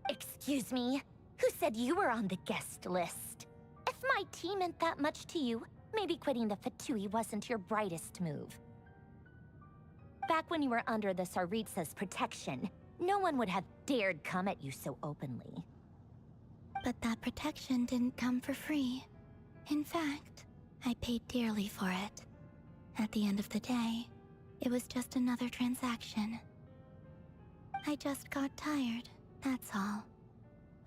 Excuse me? Who said you were on the guest list? If my tea meant that much to you, maybe quitting the Fatui wasn't your brightest move. Back when you were under the Tsaritsa's protection, no one would have dared come at you so openly. But that protection didn't come for free. In fact, I paid dearly for it. At the end of the day, it was just another transaction. I just got tired, that's all.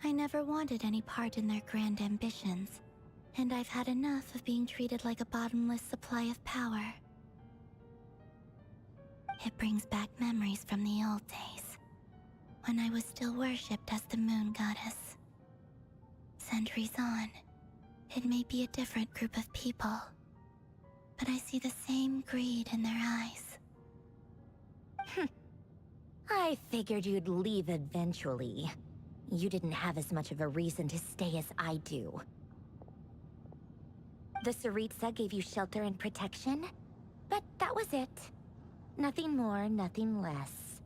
I never wanted any part in their grand ambitions, and I've had enough of being treated like a bottomless supply of power. It brings back memories from the old days, when I was still worshipped as the moon goddess. Centuries on, it may be a different group of people, but I see the same greed in their eyes. I figured you'd leave eventually. You didn't have as much of a reason to stay as I do. The Tsaritsa gave you shelter and protection, but that was it. Nothing more, nothing less.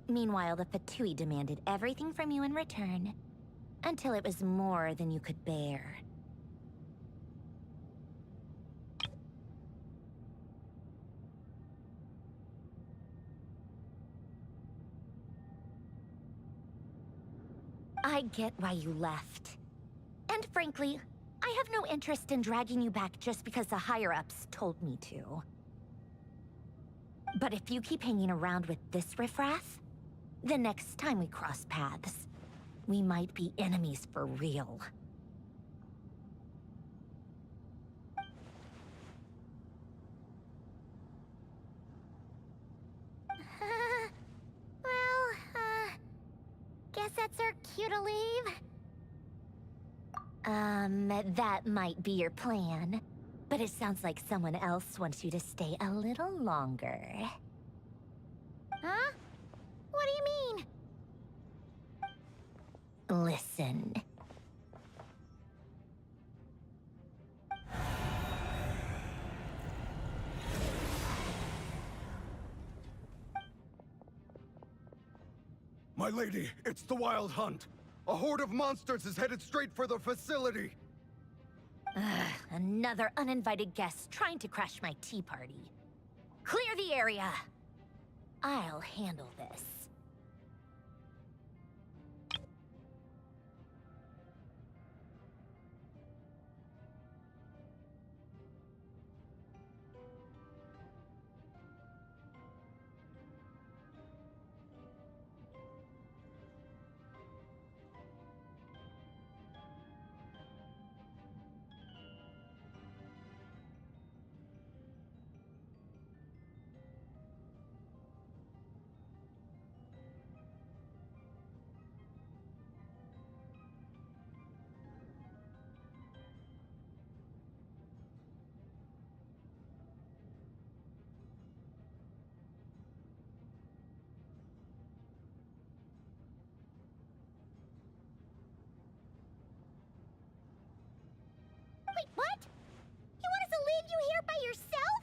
Meanwhile, the Fatui demanded everything from you in return, until it was more than you could bear. I get why you left. And frankly, I have no interest in dragging you back just because the higher-ups told me to. But if you keep hanging around with this riffraff, the next time we cross paths, we might be enemies for real. Guess that's our cue to leave. That might be your plan. But it sounds like someone else wants you to stay a little longer. Huh? What do you mean? Listen. My lady, it's the Wild Hunt. A horde of monsters is headed straight for the facility. Another uninvited guest trying to crash my tea party. Clear the area! I'll handle this. Wait, what? You want us to leave you here by yourself?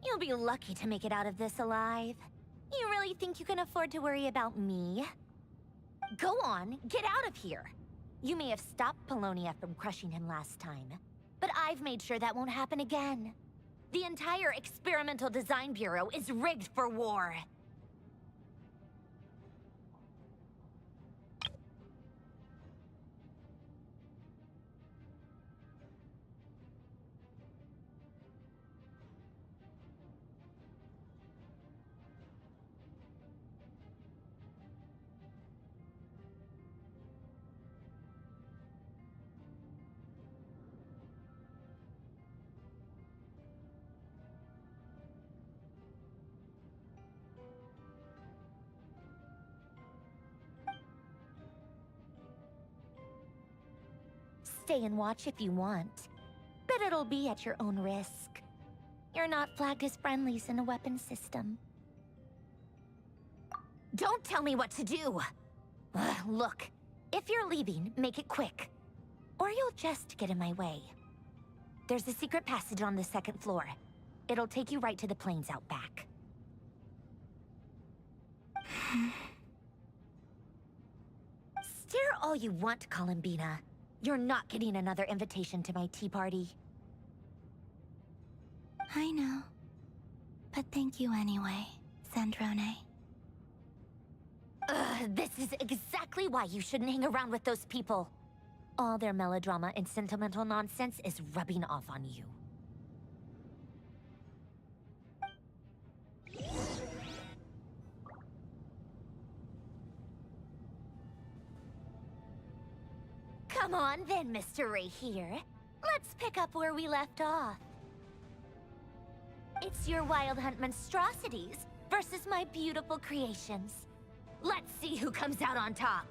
You'll be lucky to make it out of this alive. You really think you can afford to worry about me? Go on, get out of here. You may have stopped Polonia from crushing him last time, but I've made sure that won't happen again. The entire Experimental Design Bureau is rigged for war. Stay and watch if you want, but it'll be at your own risk. You're not flagged as friendlies in the weapon system. Don't tell me what to do! Look, if you're leaving, make it quick. Or you'll just get in my way. There's a secret passage on the second floor. It'll take you right to the plains out back. Stare all you want, Columbina. You're not getting another invitation to my tea party. I know. But thank you anyway, Sandrone. This is exactly why you shouldn't hang around with those people. All their melodrama and sentimental nonsense is rubbing off on you. Come on then, Mr. Ray here. Let's pick up where we left off. It's your Wild Hunt monstrosities versus my beautiful creations. Let's see who comes out on top.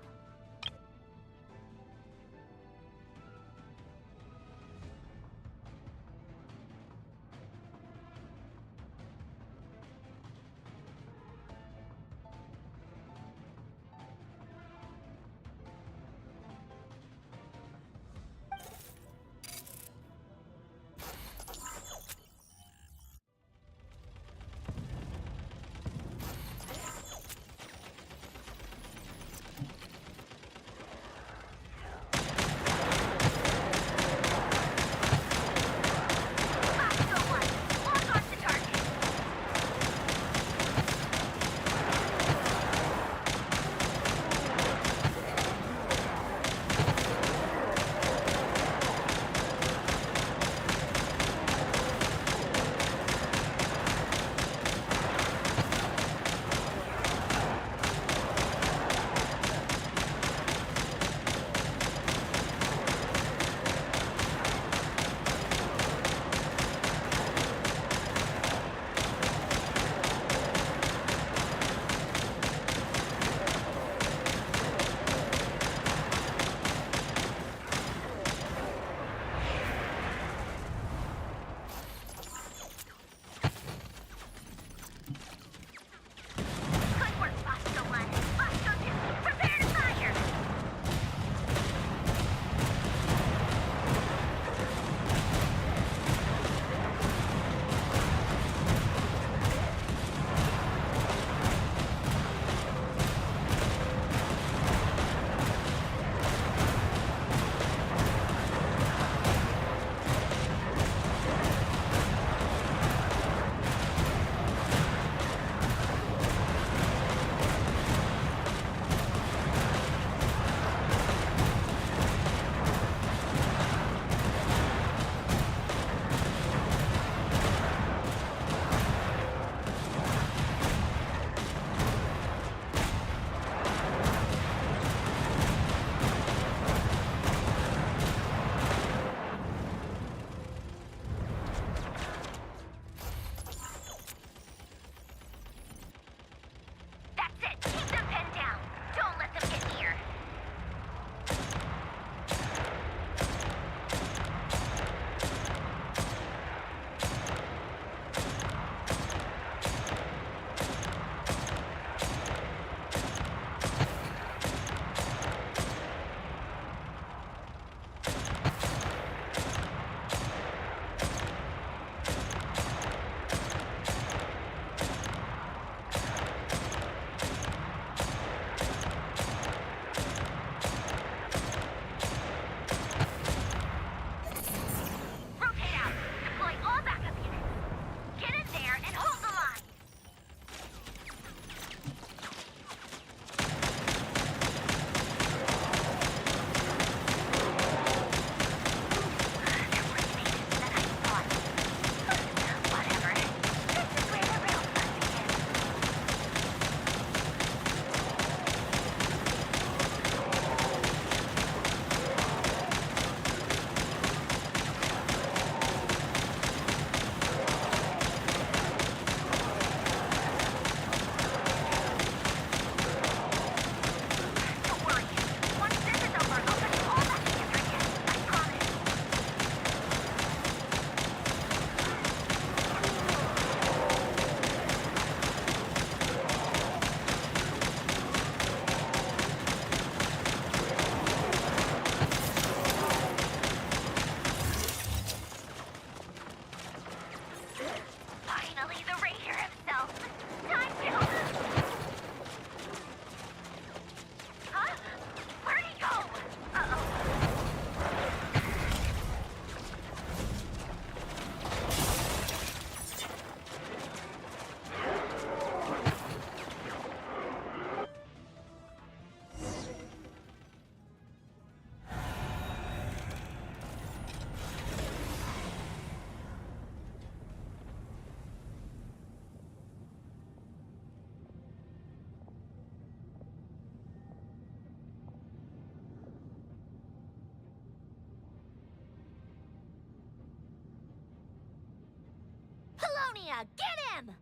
Yeah, get him!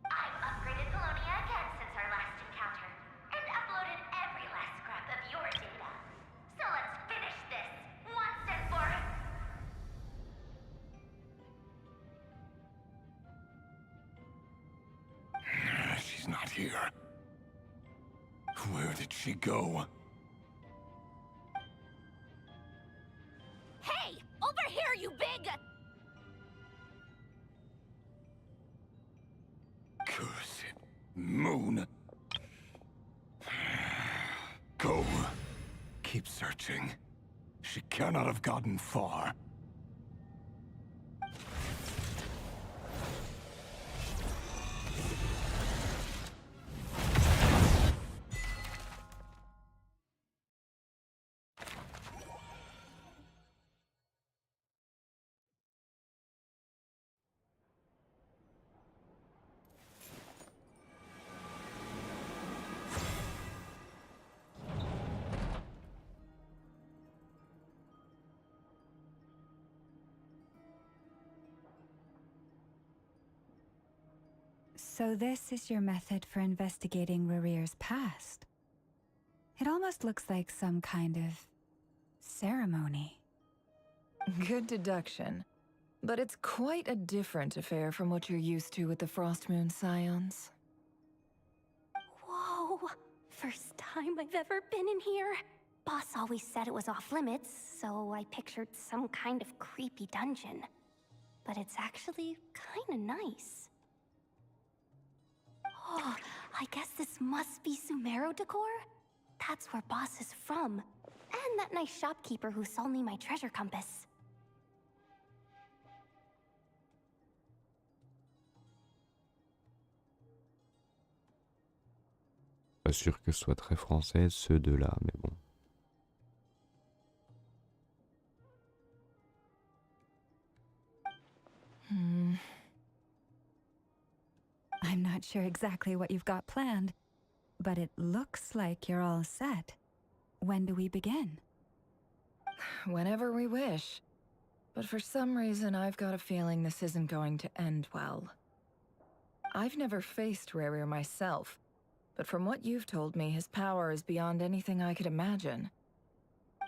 I've upgraded Colonia again since our last encounter, and uploaded every last scrap of your data. So let's finish this, once and for... She's not here. Where did she go? Hey! Over here, you big... Cursed moon. Go. Keep searching. She cannot have gotten far. So this is your method for investigating Rarir's past. It almost looks like some kind of ceremony. Good deduction. But it's quite a different affair from what you're used to with the Frostmoon Scions. Whoa! First time I've ever been in here. Boss always said it was off limits, so I pictured some kind of creepy dungeon. But it's actually kinda nice. Oh, I guess this must be Sumero decor? That's where Boss is from. And that nice shopkeeper who sold me my treasure compass. Pas sûr que ce soit très française, ceux deux-là, mais bon. I'm not sure exactly what you've got planned, but it looks like you're all set. When do we begin? Whenever we wish. But for some reason, I've got a feeling this isn't going to end well. I've never faced Rarir myself, but from what you've told me, his power is beyond anything I could imagine.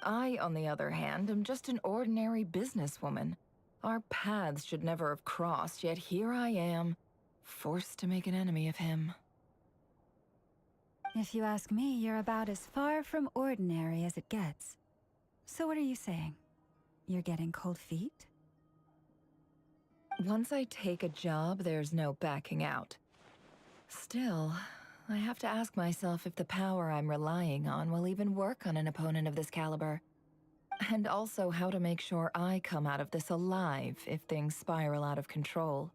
I, on the other hand, am just an ordinary businesswoman. Our paths should never have crossed, yet here I am, forced to make an enemy of him. If you ask me, you're about as far from ordinary as it gets. So what are you saying? You're getting cold feet? Once I take a job, there's no backing out. Still, I have to ask myself if the power I'm relying on will even work on an opponent of this caliber. And also how to make sure I come out of this alive if things spiral out of control.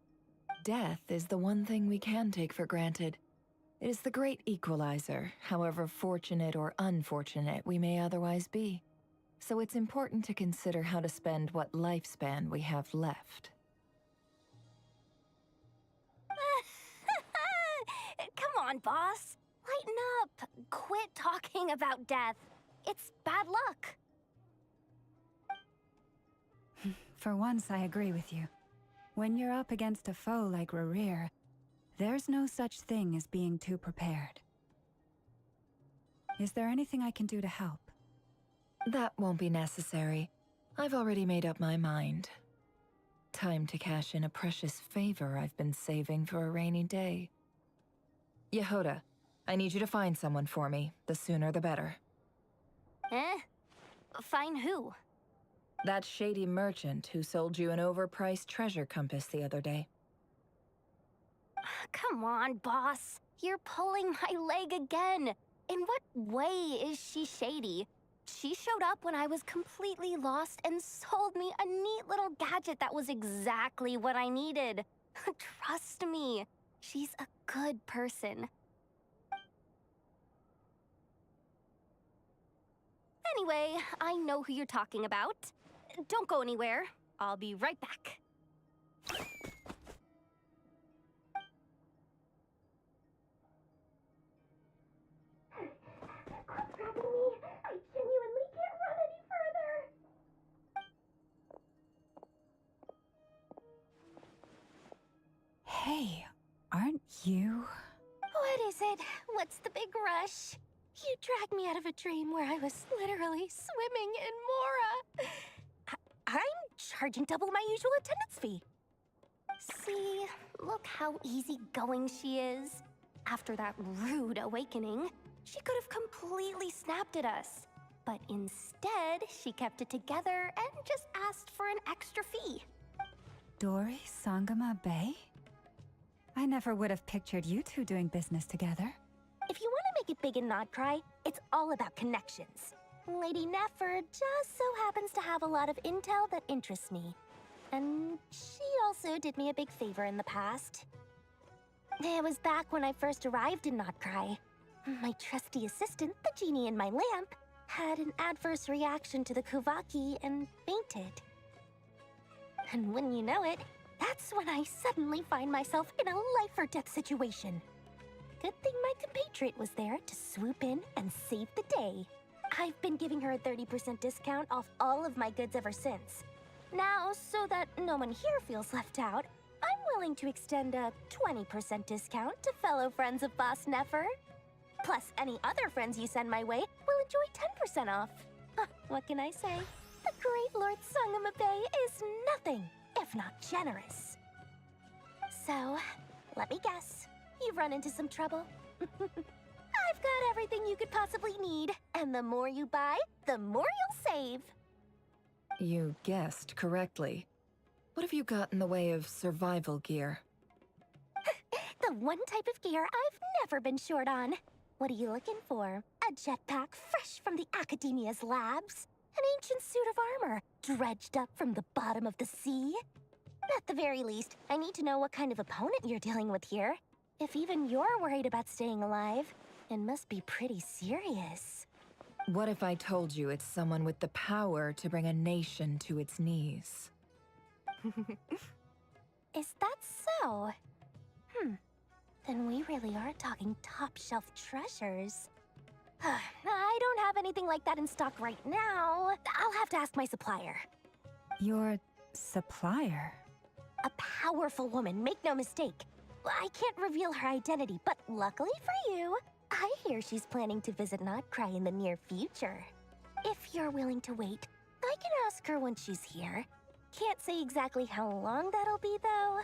Death is the one thing we can take for granted. It is the great equalizer, however fortunate or unfortunate we may otherwise be. So it's important to consider how to spend what lifespan we have left. Come on, boss. Lighten up. Quit talking about death. It's bad luck. For once, I agree with you. When you're up against a foe like Rarir, there's no such thing as being too prepared. Is there anything I can do to help? That won't be necessary. I've already made up my mind. Time to cash in a precious favor I've been saving for a rainy day. Yehoda, I need you to find someone for me. The sooner the better. Eh? Find who? That shady merchant who sold you an overpriced treasure compass the other day. Come on, boss. You're pulling my leg again. In what way is she shady? She showed up when I was completely lost and sold me a neat little gadget that was exactly what I needed. Trust me, she's a good person. Anyway, I know who you're talking about. Don't go anywhere. I'll be right back. You? What is it? What's the big rush? You dragged me out of a dream where I was literally swimming in Mora. I'm charging double my usual attendance fee. See, look how easygoing she is. After that rude awakening, she could have completely snapped at us. But instead, she kept it together and just asked for an extra fee. Dori Sangama Bay? I never would have pictured you two doing business together. If you want to make it big and not cry, it's all about connections. Lady Nefer just so happens to have a lot of intel that interests me. And she also did me a big favor in the past. It was back when I first arrived in Notcry. My trusty assistant, the genie in my lamp, had an adverse reaction to the Kuvaki and fainted. And wouldn't you know it, that's when I suddenly find myself in a life-or-death situation. Good thing my compatriot was there to swoop in and save the day. I've been giving her a 30% discount off all of my goods ever since. Now, so that no one here feels left out, I'm willing to extend a 20% discount to fellow friends of Boss Nefer. Plus, any other friends you send my way will enjoy 10% off. What can I say? The great Lord Sangamabe is nothing if not generous. So, let me guess. You've run into some trouble. I've got everything you could possibly need, and the more you buy, the more you'll save. You guessed correctly. What have you got in the way of survival gear? The one type of gear I've never been short on. What are you looking for? A jetpack fresh from the Academia's labs? An ancient suit of armor dredged up from the bottom of the sea? At the very least, I need to know what kind of opponent you're dealing with here. If even you're worried about staying alive, it must be pretty serious. What if I told you it's someone with the power to bring a nation to its knees? Is that so? Then we really are talking top-shelf treasures. I don't have anything like that in stock right now. I'll have to ask my supplier. Your supplier? A powerful woman, make no mistake. I can't reveal her identity, but luckily for you, I hear she's planning to visit Notcry in the near future. If you're willing to wait, I can ask her when she's here. Can't say exactly how long that'll be, though.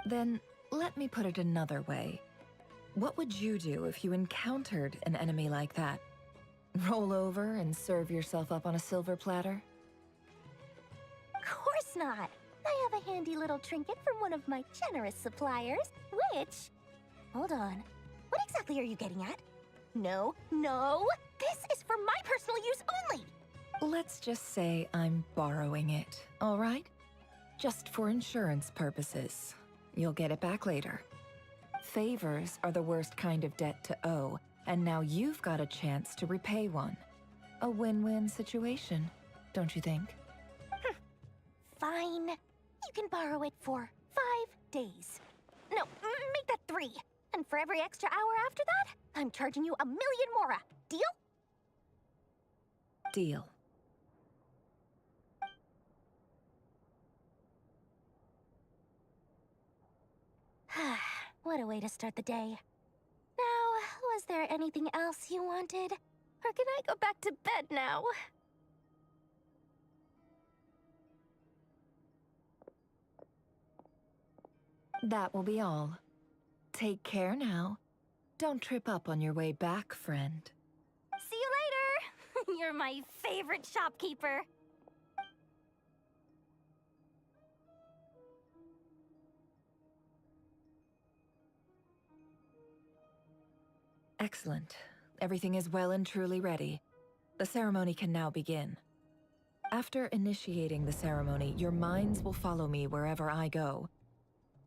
Then, let me put it another way. What would you do if you encountered an enemy like that? Roll over and serve yourself up on a silver platter? Of course not! I have a handy little trinket from one of my generous suppliers, which... Hold on. What exactly are you getting at? No, no! This is for my personal use only! Let's just say I'm borrowing it, all right? Just for insurance purposes. You'll get it back later. Favors are the worst kind of debt to owe, and now you've got a chance to repay one. A win-win situation, don't you think? Fine. You can borrow it for 5 days. No, make that 3. And for every extra hour after that, I'm charging you 1,000,000 mora. Deal? Deal. What a way to start the day. Now, was there anything else you wanted? Or can I go back to bed now? That will be all. Take care now. Don't trip up on your way back, friend. See you later! You're my favorite shopkeeper. Excellent. Everything is well and truly ready. The ceremony can now begin. After initiating the ceremony, your minds will follow me wherever I go.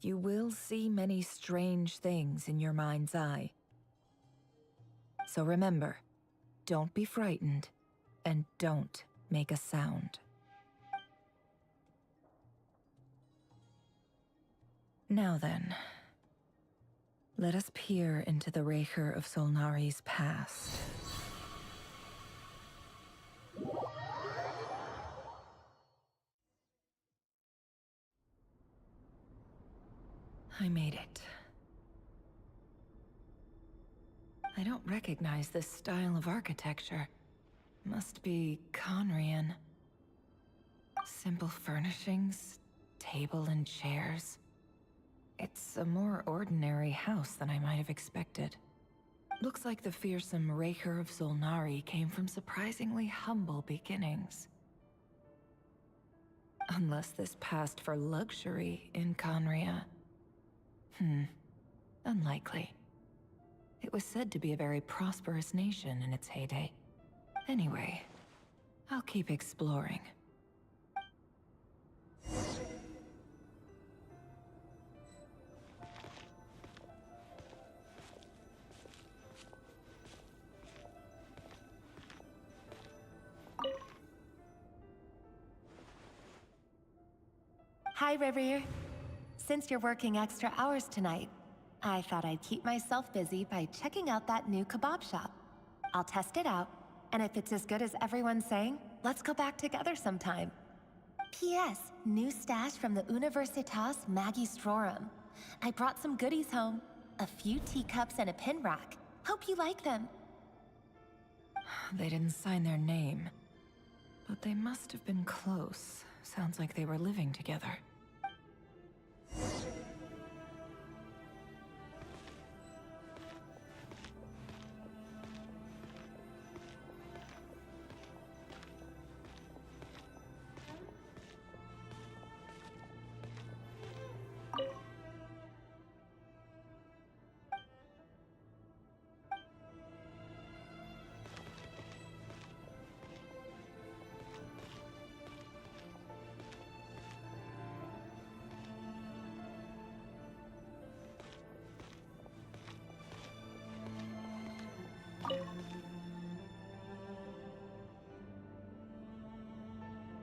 You will see many strange things in your mind's eye. So remember, don't be frightened, and don't make a sound. Now then, let us peer into the Raker of Solnari's past. I made it. I don't recognize this style of architecture. Must be Conrian. Simple furnishings, table and chairs. It's a more ordinary house than I might have expected. Looks like the fearsome Raker of Zolnari came from surprisingly humble beginnings. Unless this passed for luxury in Conria. Unlikely. It was said to be a very prosperous nation in its heyday. Anyway, I'll keep exploring. Hi, River. Since you're working extra hours tonight, I thought I'd keep myself busy by checking out that new kebab shop. I'll test it out, and if it's as good as everyone's saying, let's go back together sometime. P.S. New stash from the Universitas Magistrorum. I brought some goodies home. A few teacups and a pin rack. Hope you like them. They didn't sign their name, but they must have been close. Sounds like they were living together.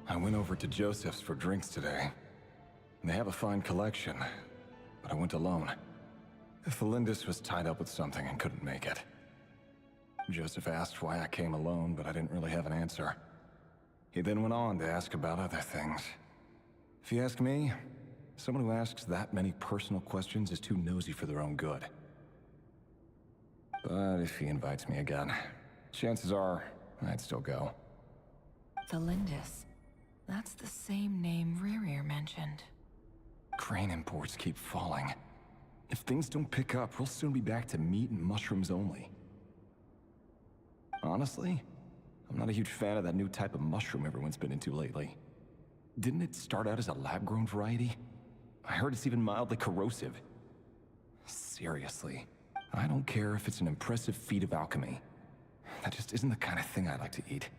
I went over to Joseph's for drinks today. They have a fine collection, but I went alone. Felindis was tied up with something and couldn't make it. Joseph asked why I came alone, but I didn't really have an answer. He then went on to ask about other things. If you ask me, someone who asks that many personal questions is too nosy for their own good. But if he invites me again, chances are I'd still go. Felindis. That's the same name Rerir mentioned. Crane imports keep falling. If things don't pick up, we'll soon be back to meat and mushrooms only. Honestly, I'm not a huge fan of that new type of mushroom everyone's been into lately. Didn't it start out as a lab-grown variety? I heard it's even mildly corrosive. Seriously, I don't care if it's an impressive feat of alchemy. That just isn't the kind of thing I like to eat.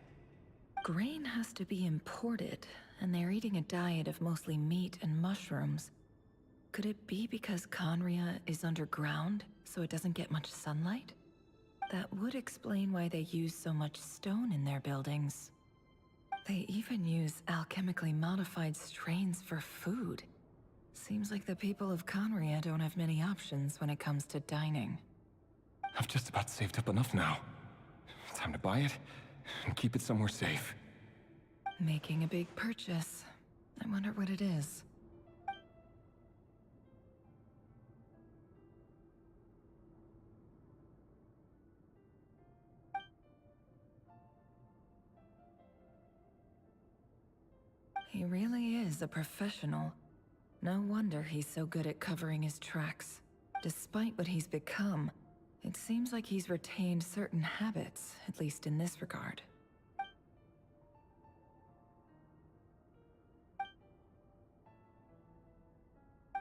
Grain has to be imported, and they're eating a diet of mostly meat and mushrooms. Could it be because Conria is underground, so it doesn't get much sunlight? That would explain why they use so much stone in their buildings. They even use alchemically modified strains for food. Seems like the people of Conria don't have many options when it comes to dining. I've just about saved up enough now. Time to buy it and keep it somewhere safe. Making a big purchase. I wonder what it is. He really is a professional. No wonder he's so good at covering his tracks. Despite what he's become, it seems like he's retained certain habits, at least in this regard.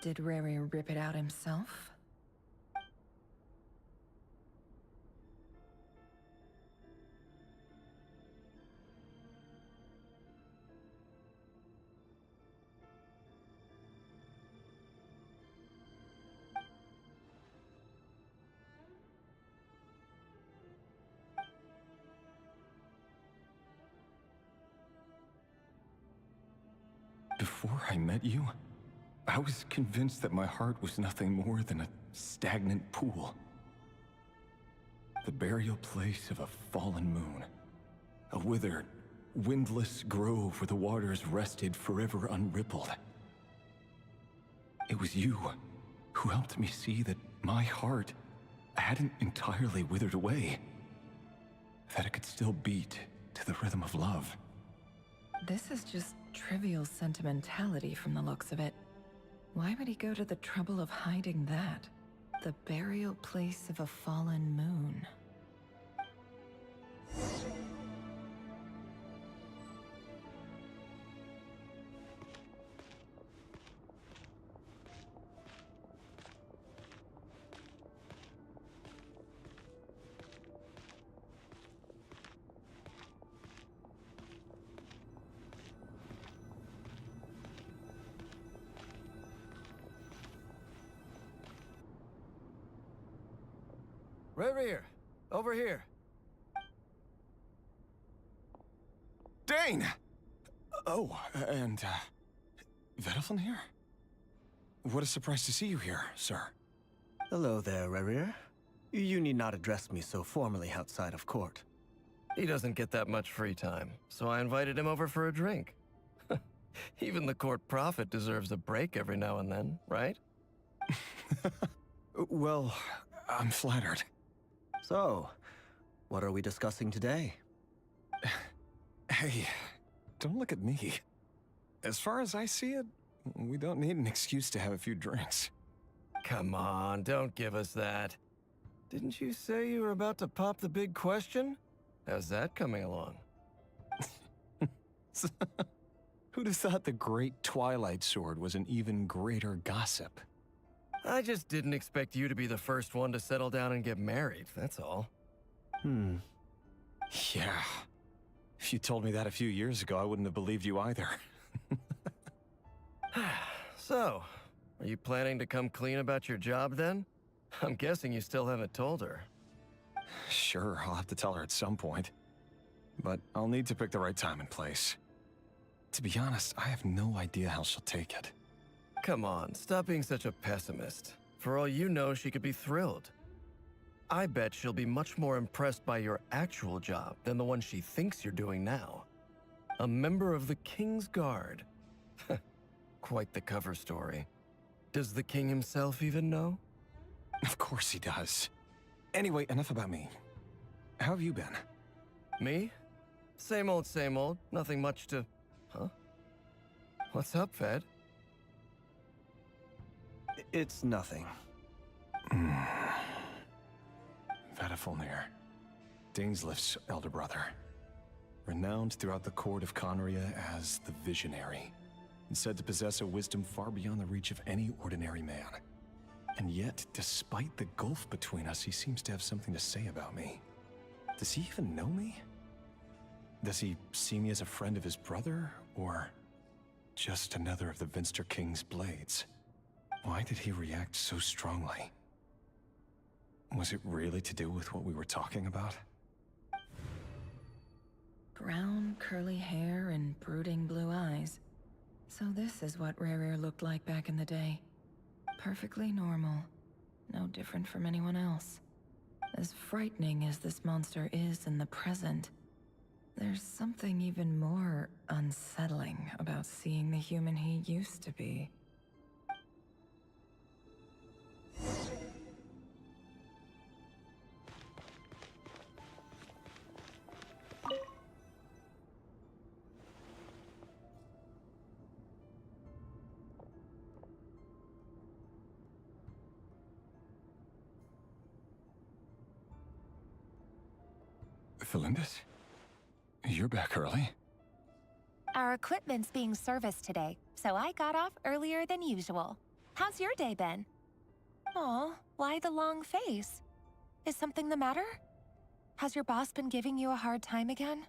Did Rary rip it out himself? Before I met you, I was convinced that my heart was nothing more than a stagnant pool. The burial place of a fallen moon. A withered, windless grove where the waters rested forever unrippled. It was you who helped me see that my heart hadn't entirely withered away. That it could still beat to the rhythm of love. This is just trivial sentimentality from the looks of it. Why would he go to the trouble of hiding that? The burial place of a fallen moon. Rear, over here. Dane! Oh, and, Vediflin here? What a surprise to see you here, sir. Hello there, Rerir. You need not address me so formally outside of court. He doesn't get that much free time, so I invited him over for a drink. Even the court prophet deserves a break every now and then, right? Well, I'm flattered. So, what are we discussing today? Hey, don't look at me. As far as I see it, we don't need an excuse to have a few drinks. Come on, don't give us that. Didn't you say you were about to pop the big question? How's that coming along? Who'd have thought the great Twilight Sword was an even greater gossip? I just didn't expect you to be the first one to settle down and get married, that's all. Yeah. If you told me that a few years ago, I wouldn't have believed you either. So, are you planning to come clean about your job then? I'm guessing you still haven't told her. Sure, I'll have to tell her at some point. But I'll need to pick the right time and place. To be honest, I have no idea how she'll take it. Come on, stop being such a pessimist. For all you know, she could be thrilled. I bet she'll be much more impressed by your actual job than the one she thinks you're doing now. A member of the King's Guard. Quite the cover story. Does the king himself even know? Of course he does. Anyway, enough about me. How have you been? Me? Same old, same old. Nothing much to... Huh? What's up, Fed? It's nothing. Vediflin, Dainslift's elder brother. Renowned throughout the court of Conria as the Visionary, and said to possess a wisdom far beyond the reach of any ordinary man. And yet, despite the gulf between us, he seems to have something to say about me. Does he even know me? Does he see me as a friend of his brother, or just another of the Vinster King's blades? Why did he react so strongly? Was it really to do with what we were talking about? Brown, curly hair and brooding blue eyes. So this is what Rerir looked like back in the day. Perfectly normal. No different from anyone else. As frightening as this monster is in the present, there's something even more unsettling about seeing the human he used to be. Felindis? You're back early? Our equipment's being serviced today, so I got off earlier than usual. How's your day been? Aw, why the long face? Is something the matter? Has your boss been giving you a hard time again?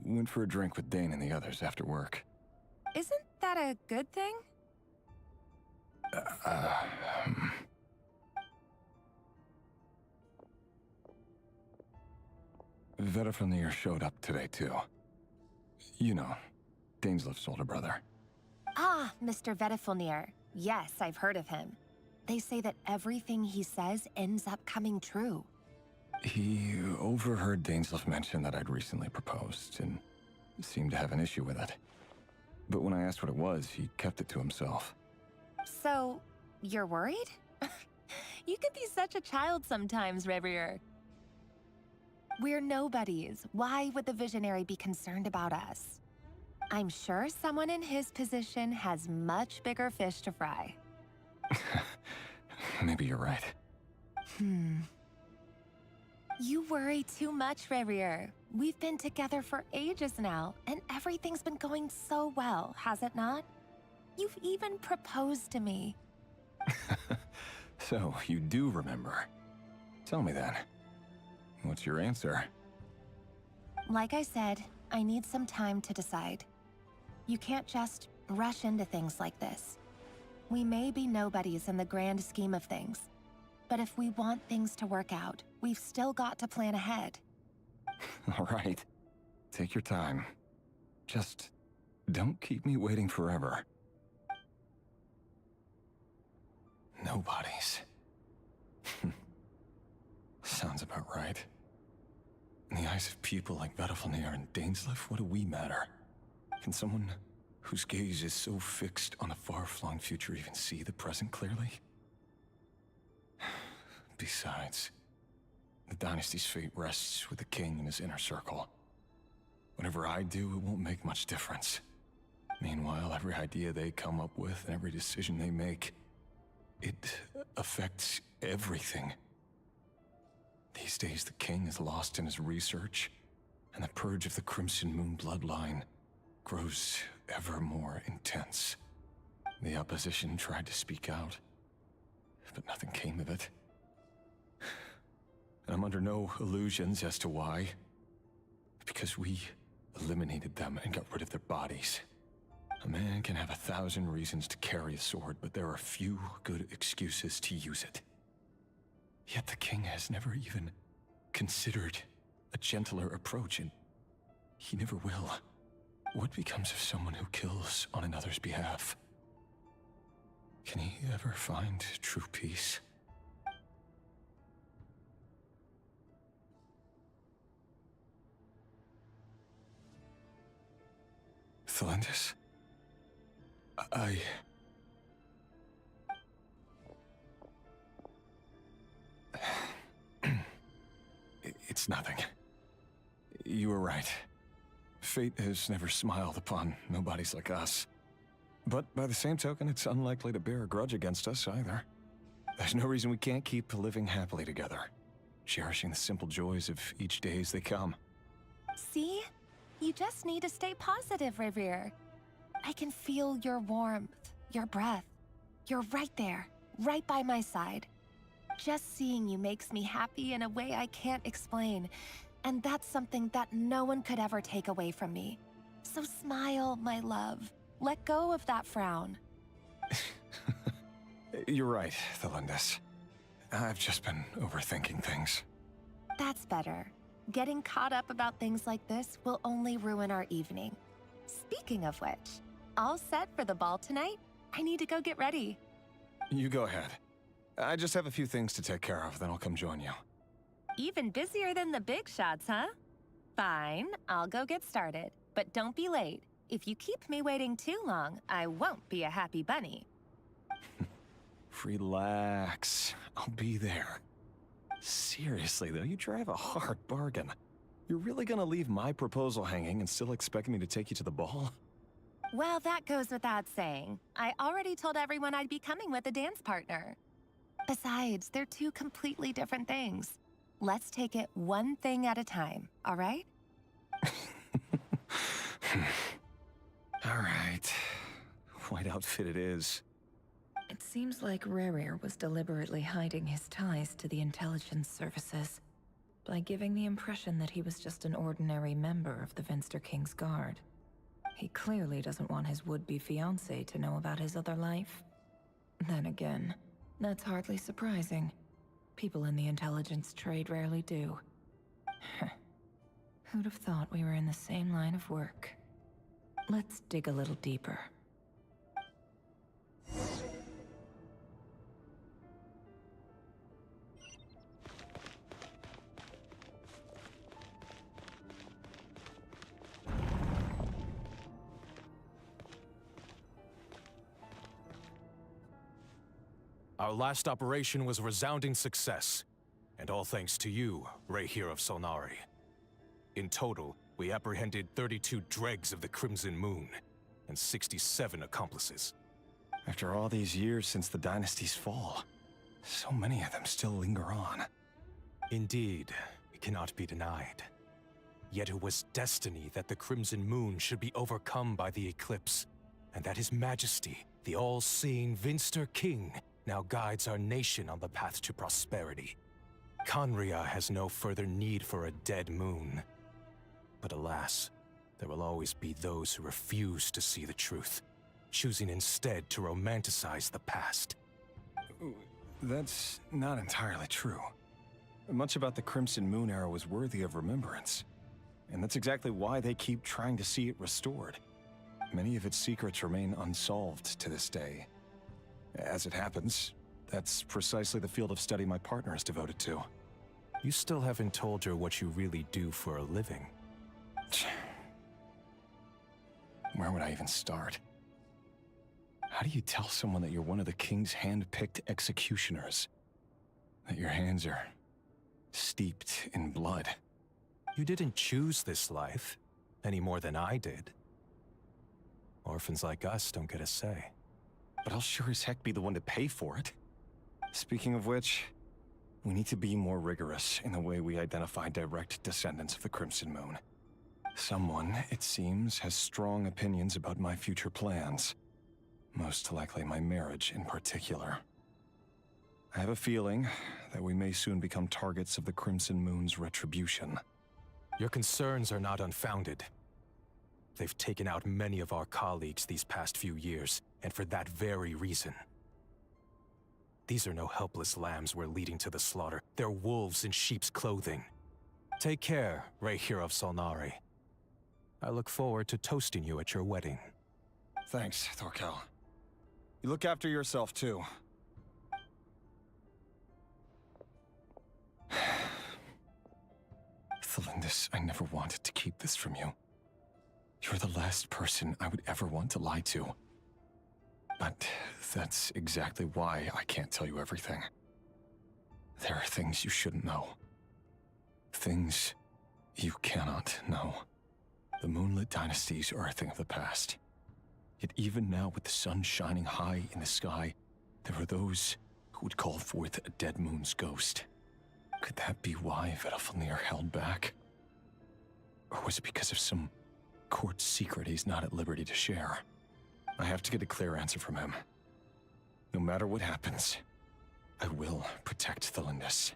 Went for a drink with Dane and the others after work. Isn't that a good thing? Vediflin showed up today, too. You know, Dainslift's older brother. Ah, Mr. Vediflin. Yes, I've heard of him. They say that everything he says ends up coming true. He overheard Dainslift mention that I'd recently proposed, and seemed to have an issue with it. But when I asked what it was, he kept it to himself. So, You're worried? You could be such a child sometimes, Reverie. We're nobodies. Why would the Visionary be concerned about us? I'm sure someone in his position has much bigger fish to fry. Maybe you're right. You worry too much, Reverie. We've been together for ages now, and everything's been going so well, has it not? You've even proposed to me. So, you do remember. Tell me then. What's your answer? Like I said, I need some time to decide. You can't just rush into things like this. We may be nobodies in the grand scheme of things, but if we want things to work out, we've still got to plan ahead. All right. Take your time. Just don't keep me waiting forever. Nobodies. Sounds about right. In the eyes of people like Vedalfnir and Dainsleif, what do we matter? Can someone whose gaze is so fixed on a far-flung future even see the present clearly? Besides, the dynasty's fate rests with the king and his inner circle. Whatever I do, it won't make much difference. Meanwhile, every idea they come up with and every decision they make, it affects everything. These days, the king is lost in his research, and the purge of the Crimson Moon bloodline grows ever more intense. The opposition tried to speak out, but nothing came of it. And I'm under no illusions as to why. Because we eliminated them and got rid of their bodies. A man can have 1,000 reasons to carry a sword, but there are few good excuses to use it. Yet the king has never even considered a gentler approach, and he never will. What becomes of someone who kills on another's behalf? Can he ever find true peace? Thelindis? It's nothing. You were right. Fate has never smiled upon nobodies like us. But by the same token, it's unlikely to bear a grudge against us either. There's no reason we can't keep living happily together, cherishing the simple joys of each day as they come. See? You just need to stay positive, Reverie. I can feel your warmth, your breath. You're right there, right by my side. Just seeing you makes me happy in a way I can't explain, and that's something that no one could ever take away from me. So smile, my love. Let go of that frown. You're right, Thelindis. I've just been overthinking things. That's better. Getting caught up about things like this will only ruin our evening. Speaking of which, all set for the ball tonight? I need to go get ready. You go ahead. I just have a few things to take care of, then I'll come join you. Even busier than the big shots, huh? Fine, I'll go get started. But don't be late. If you keep me waiting too long, I won't be a happy bunny. Relax. I'll be there. Seriously, though, you drive a hard bargain. You're really gonna leave my proposal hanging and still expect me to take you to the ball? Well, that goes without saying. I already told everyone I'd be coming with a dance partner. Besides, they're two completely different things. Let's take it one thing at a time, all right? All right. White outfit it is. It seems like Rerir was deliberately hiding his ties to the intelligence services by giving the impression that he was just an ordinary member of the Venster King's Guard. He clearly doesn't want his would-be fiancée to know about his other life. Then again, that's hardly surprising. People in the intelligence trade rarely do. Who'd have thought we were in the same line of work? Let's dig a little deeper. Our last operation was a resounding success, and all thanks to you, Ray here of Solnari. In total, we apprehended 32 dregs of the Crimson Moon, and 67 accomplices. After all these years since the dynasty's fall, so many of them still linger on. Indeed, it cannot be denied. Yet it was destiny that the Crimson Moon should be overcome by the eclipse, and that His Majesty, the all-seeing Vinster King, now guides our nation on the path to prosperity. Conria has no further need for a dead moon. But alas, there will always be those who refuse to see the truth, choosing instead to romanticize the past. That's not entirely true. Much about the Crimson Moon era was worthy of remembrance. And that's exactly why they keep trying to see it restored. Many of its secrets remain unsolved to this day. As it happens, that's precisely the field of study my partner is devoted to. You still haven't told her what you really do for a living. Where would I even start? How do you tell someone that you're one of the king's hand-picked executioners? That your hands are steeped in blood? You didn't choose this life, any more than I did. Orphans like us don't get a say. But I'll sure as heck be the one to pay for it. Speaking of which, we need to be more rigorous in the way we identify direct descendants of the Crimson Moon. Someone, it seems, has strong opinions about my future plans. Most likely my marriage in particular. I have a feeling that we may soon become targets of the Crimson Moon's retribution. Your concerns are not unfounded. They've taken out many of our colleagues these past few years, and for that very reason. These are no helpless lambs we're leading to the slaughter. They're wolves in sheep's clothing. Take care, Ray here of Solnari. I look forward to toasting you at your wedding. Thanks, Thorkel. You look after yourself, too. Thelindis, I never wanted to keep this from you. You're the last person I would ever want to lie to. But that's exactly why I can't tell you everything. There are things you shouldn't know. Things you cannot know. The moonlit dynasties are a thing of the past. Yet even now, with the sun shining high in the sky, there are those who would call forth a dead moon's ghost. Could that be why Vedalfnir held back? Or was it because of some court secret he's not at liberty to share? I have to get a clear answer from him. No matter what happens, I will protect Thelindis.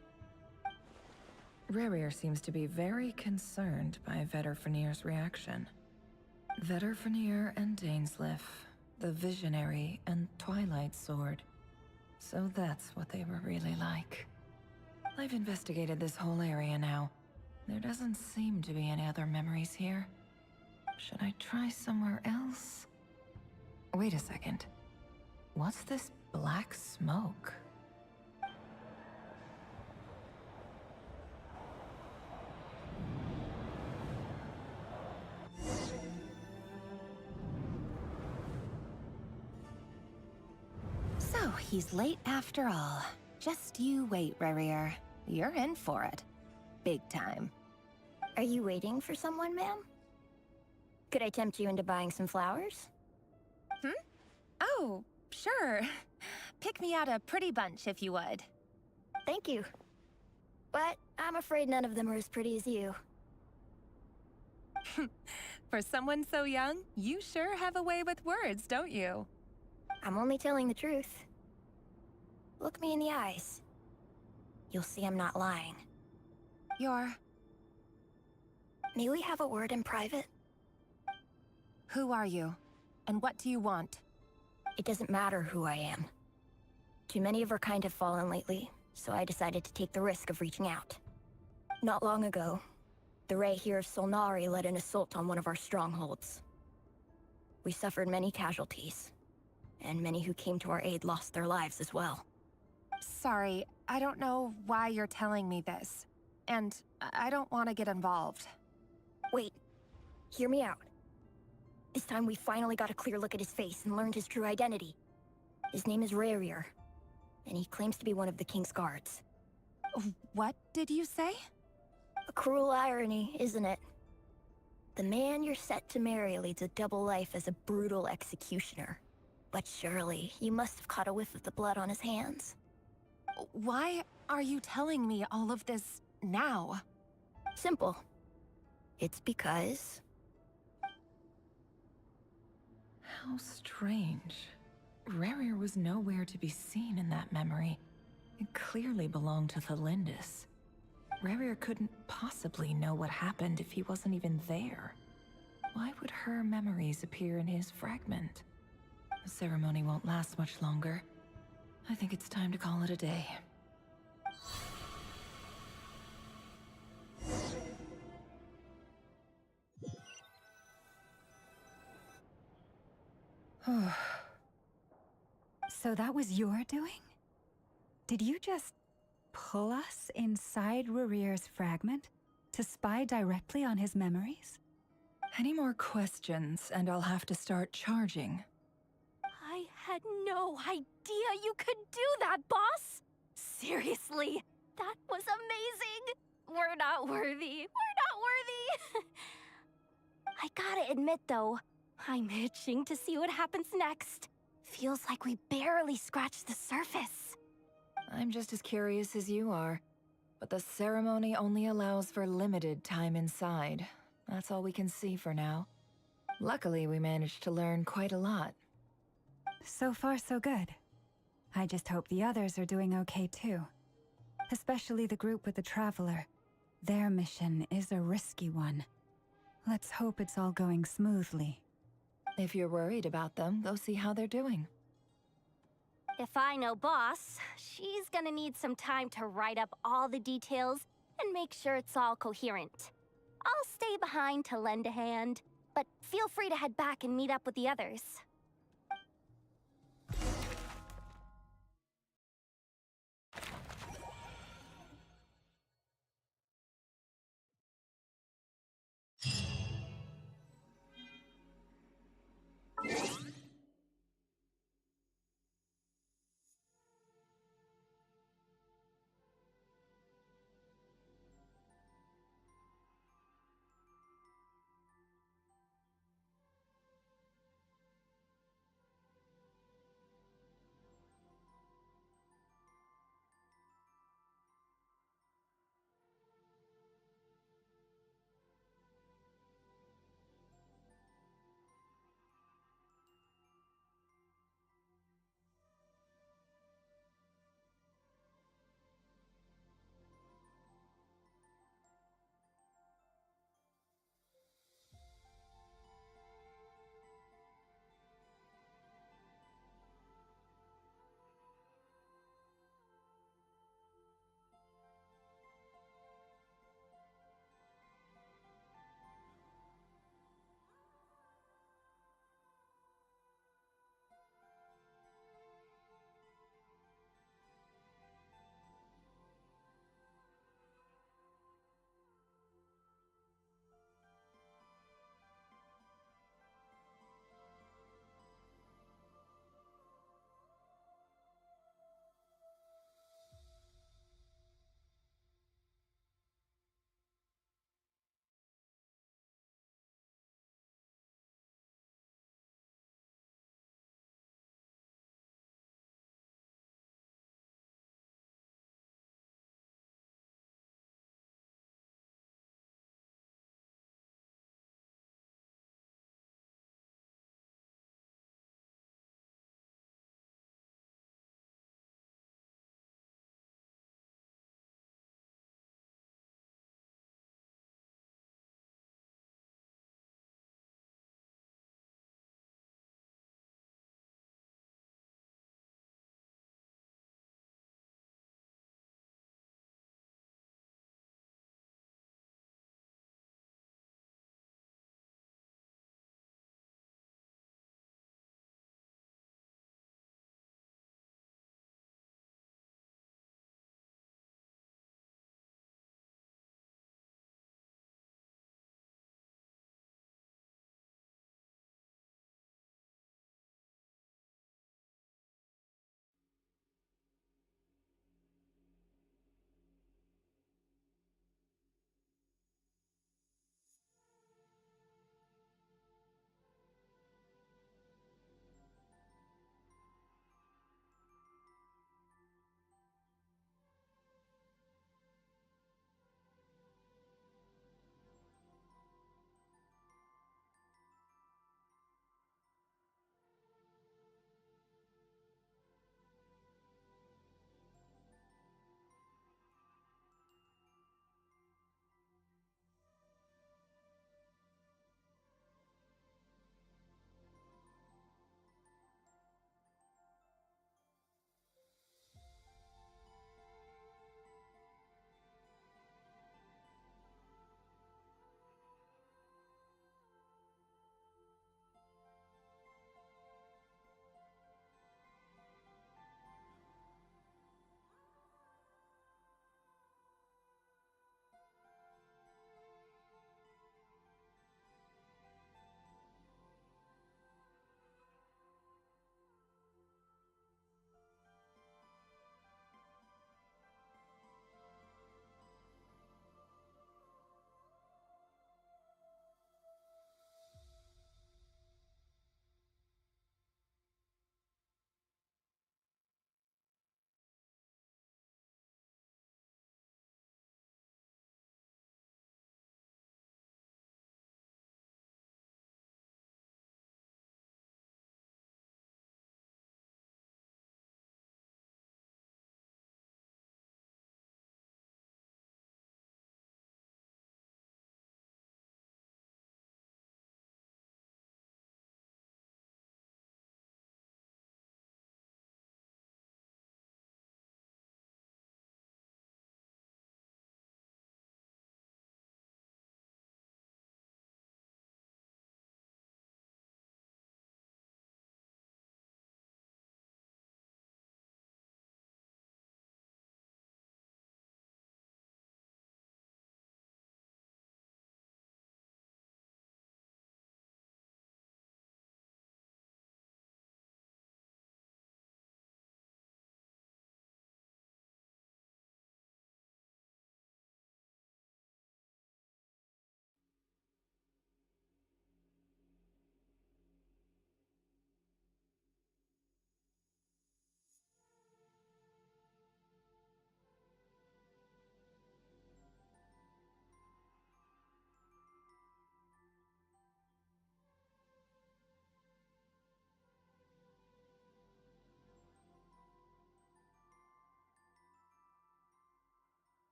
Rerir seems to be very concerned by Vedalfnir's reaction. Vedalfnir and Dainsleif, the Visionary and Twilight Sword. So that's what they were really like. I've investigated this whole area now. There doesn't seem to be any other memories here. Should I try somewhere else? Wait a second. What's this black smoke? So, he's late after all. Just you wait, Rerir. You're in for it. Big time. Are you waiting for someone, ma'am? Could I tempt you into buying some flowers? Oh, sure. Pick me out a pretty bunch if you would. Thank you. But I'm afraid none of them are as pretty as you. For someone so young, you sure have a way with words, don't you? I'm only telling the truth. Look me in the eyes. You'll see I'm not lying. May we have a word in private? Who are you? And what do you want? It doesn't matter who I am. Too many of our kind have fallen lately, so I decided to take the risk of reaching out. Not long ago, the Ray here of Solnari led an assault on one of our strongholds. We suffered many casualties, and many who came to our aid lost their lives as well. Sorry, I don't know why you're telling me this. And I don't want to get involved. Wait, hear me out. This time we finally got a clear look at his face and learned his true identity. His name is Rerir. and he claims to be one of the king's guards. What did you say? A cruel irony, isn't it? The man you're set to marry leads a double life as a brutal executioner. But surely, you must have caught a whiff of the blood on his hands. Why are you telling me all of this now? Simple. It's because... How strange. Rerir was nowhere to be seen in that memory. It clearly belonged to Thelindis. Rerir couldn't possibly know what happened if he wasn't even there. Why would her memories appear in his fragment? The ceremony won't last much longer. I think it's time to call it a day. So that was your doing? Did you just pull us inside Rerir's fragment to spy directly on his memories? Any more questions, and I'll have to start charging. I had no idea you could do that, boss! Seriously, that was amazing! We're not worthy. We're not worthy! I gotta admit, though, I'm itching to see what happens next. Feels like we barely scratched the surface. I'm just as curious as you are, but the ceremony only allows for limited time inside. That's all we can see for now. Luckily, we managed to learn quite a lot. So far, so good. I just hope the others are doing okay too. Especially the group with the Traveler. Their mission is a risky one. Let's hope it's all going smoothly. If you're worried about them, go see how they're doing. If I know Boss, she's gonna need some time to write up all the details and make sure it's all coherent. I'll stay behind to lend a hand, but feel free to head back and meet up with the others.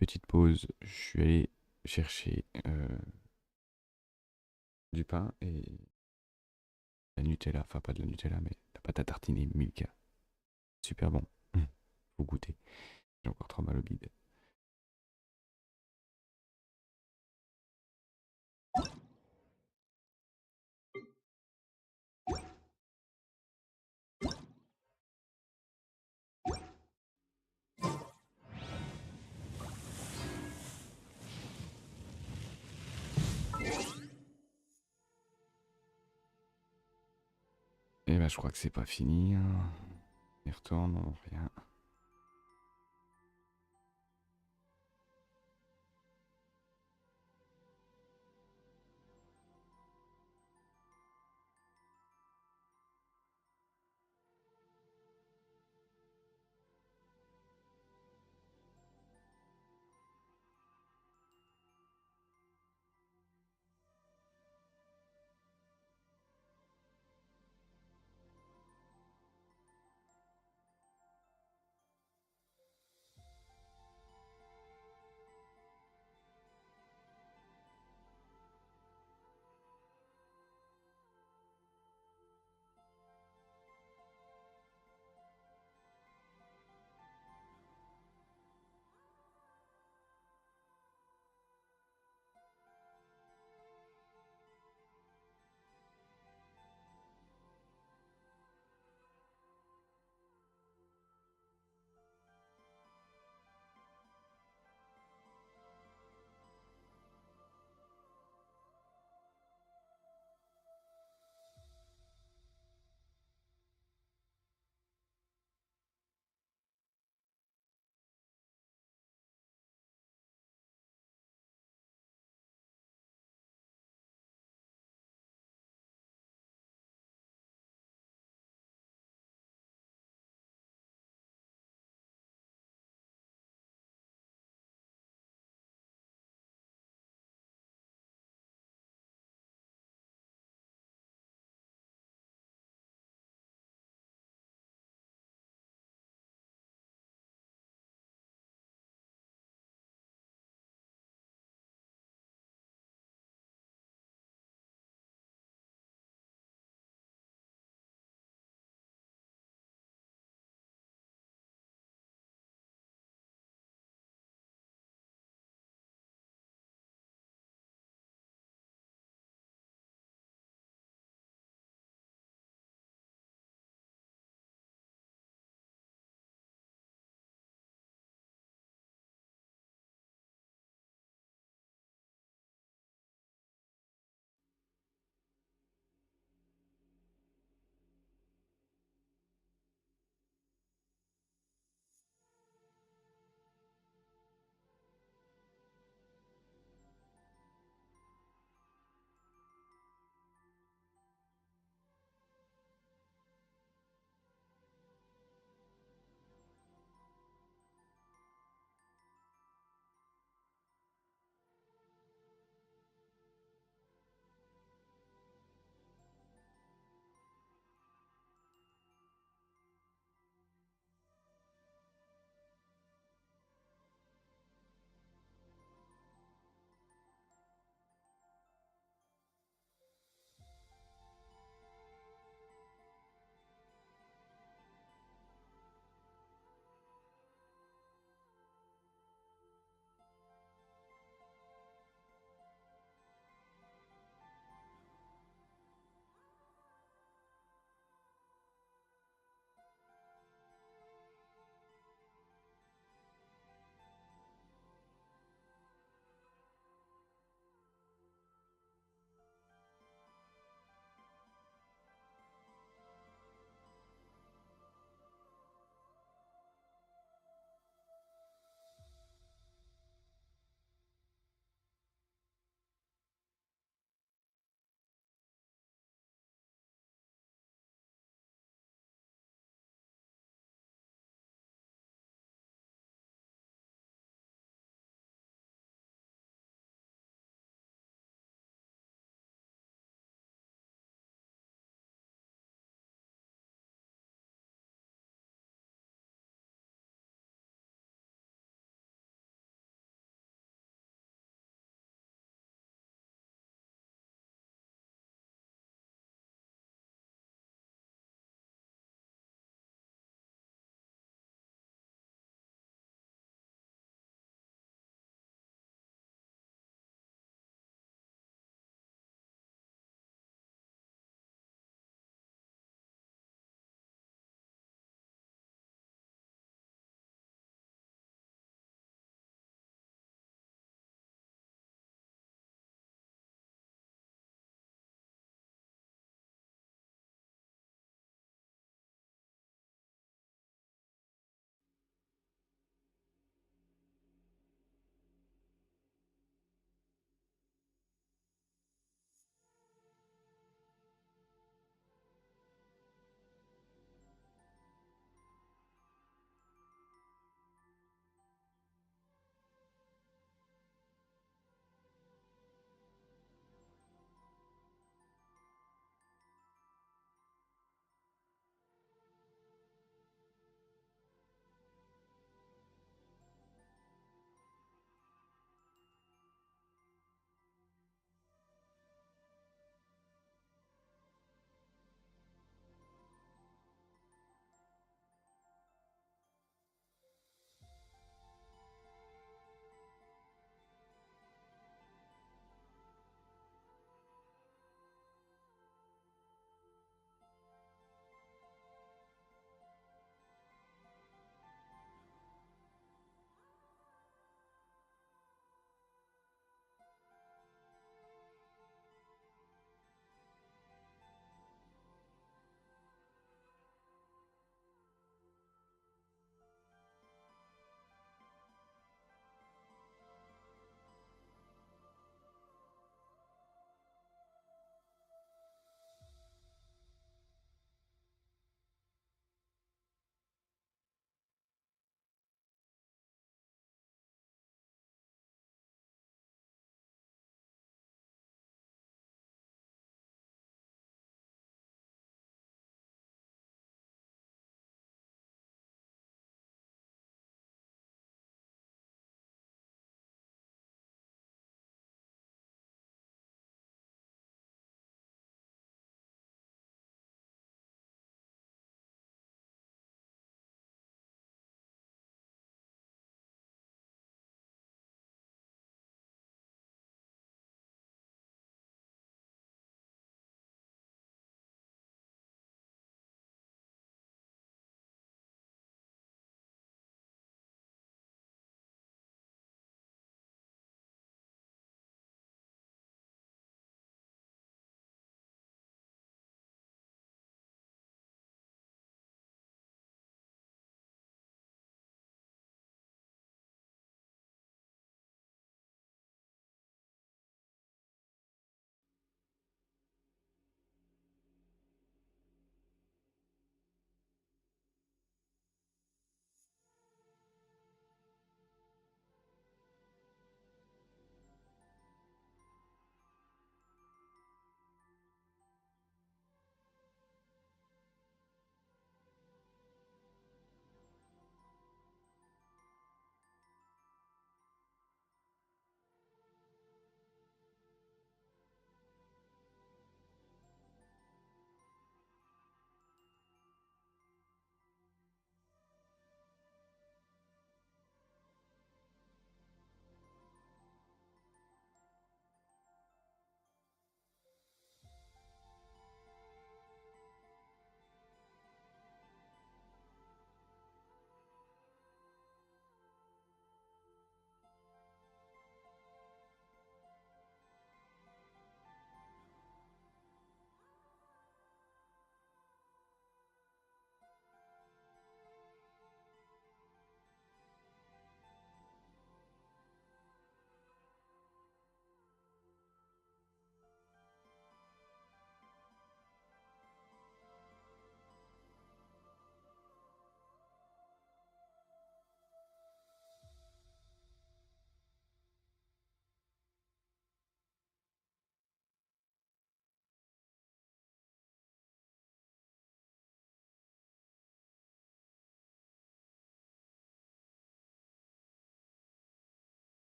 petite pause, je suis allé chercher du pain et la Nutella, enfin pas de la Nutella, mais la pâte à tartiner Milka. Super bon. Faut goûter. J'ai encore trop mal au bide. Et bah je crois que c'est pas fini. Hein. On y retourne, on rien.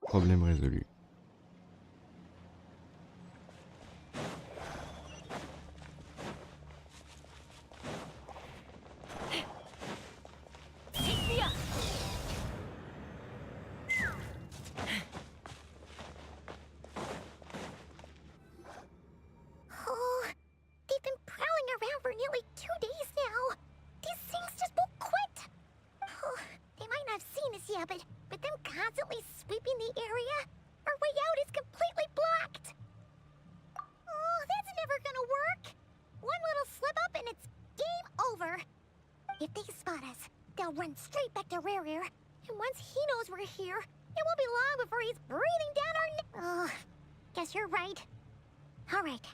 Problème résolu. Oh, they've been prowling around for nearly 2 days now. These things just won't quit. Oh, they might not have seen us yet, but them constantly sweeping the area, our way out is completely blocked. Oh, that's never gonna work. One little slip up and it's game over. If they spot us, they'll run straight back to Rare. And once he knows we're here, it won't be long before he's breathing down our neck. Oh, guess you're right. All right.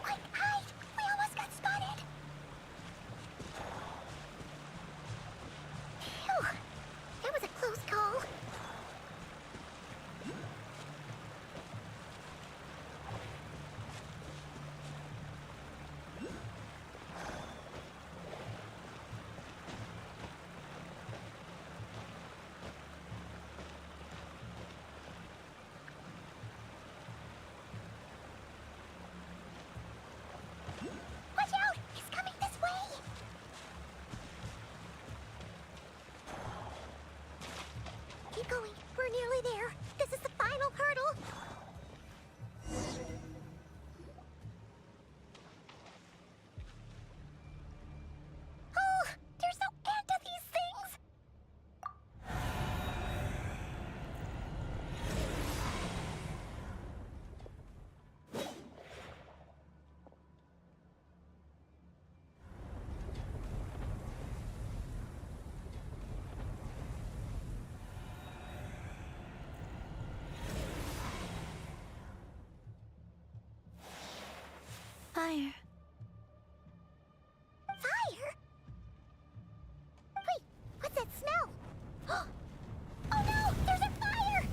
Quick, hide! We almost got spotted. Phew. That was a close call. Watch out! He's coming this way! Keep going. We're nearly there. This is the final hurdle. Oh, there's no end to these things! Fire. Fire? Wait, what's that smell? Oh no, there's a fire!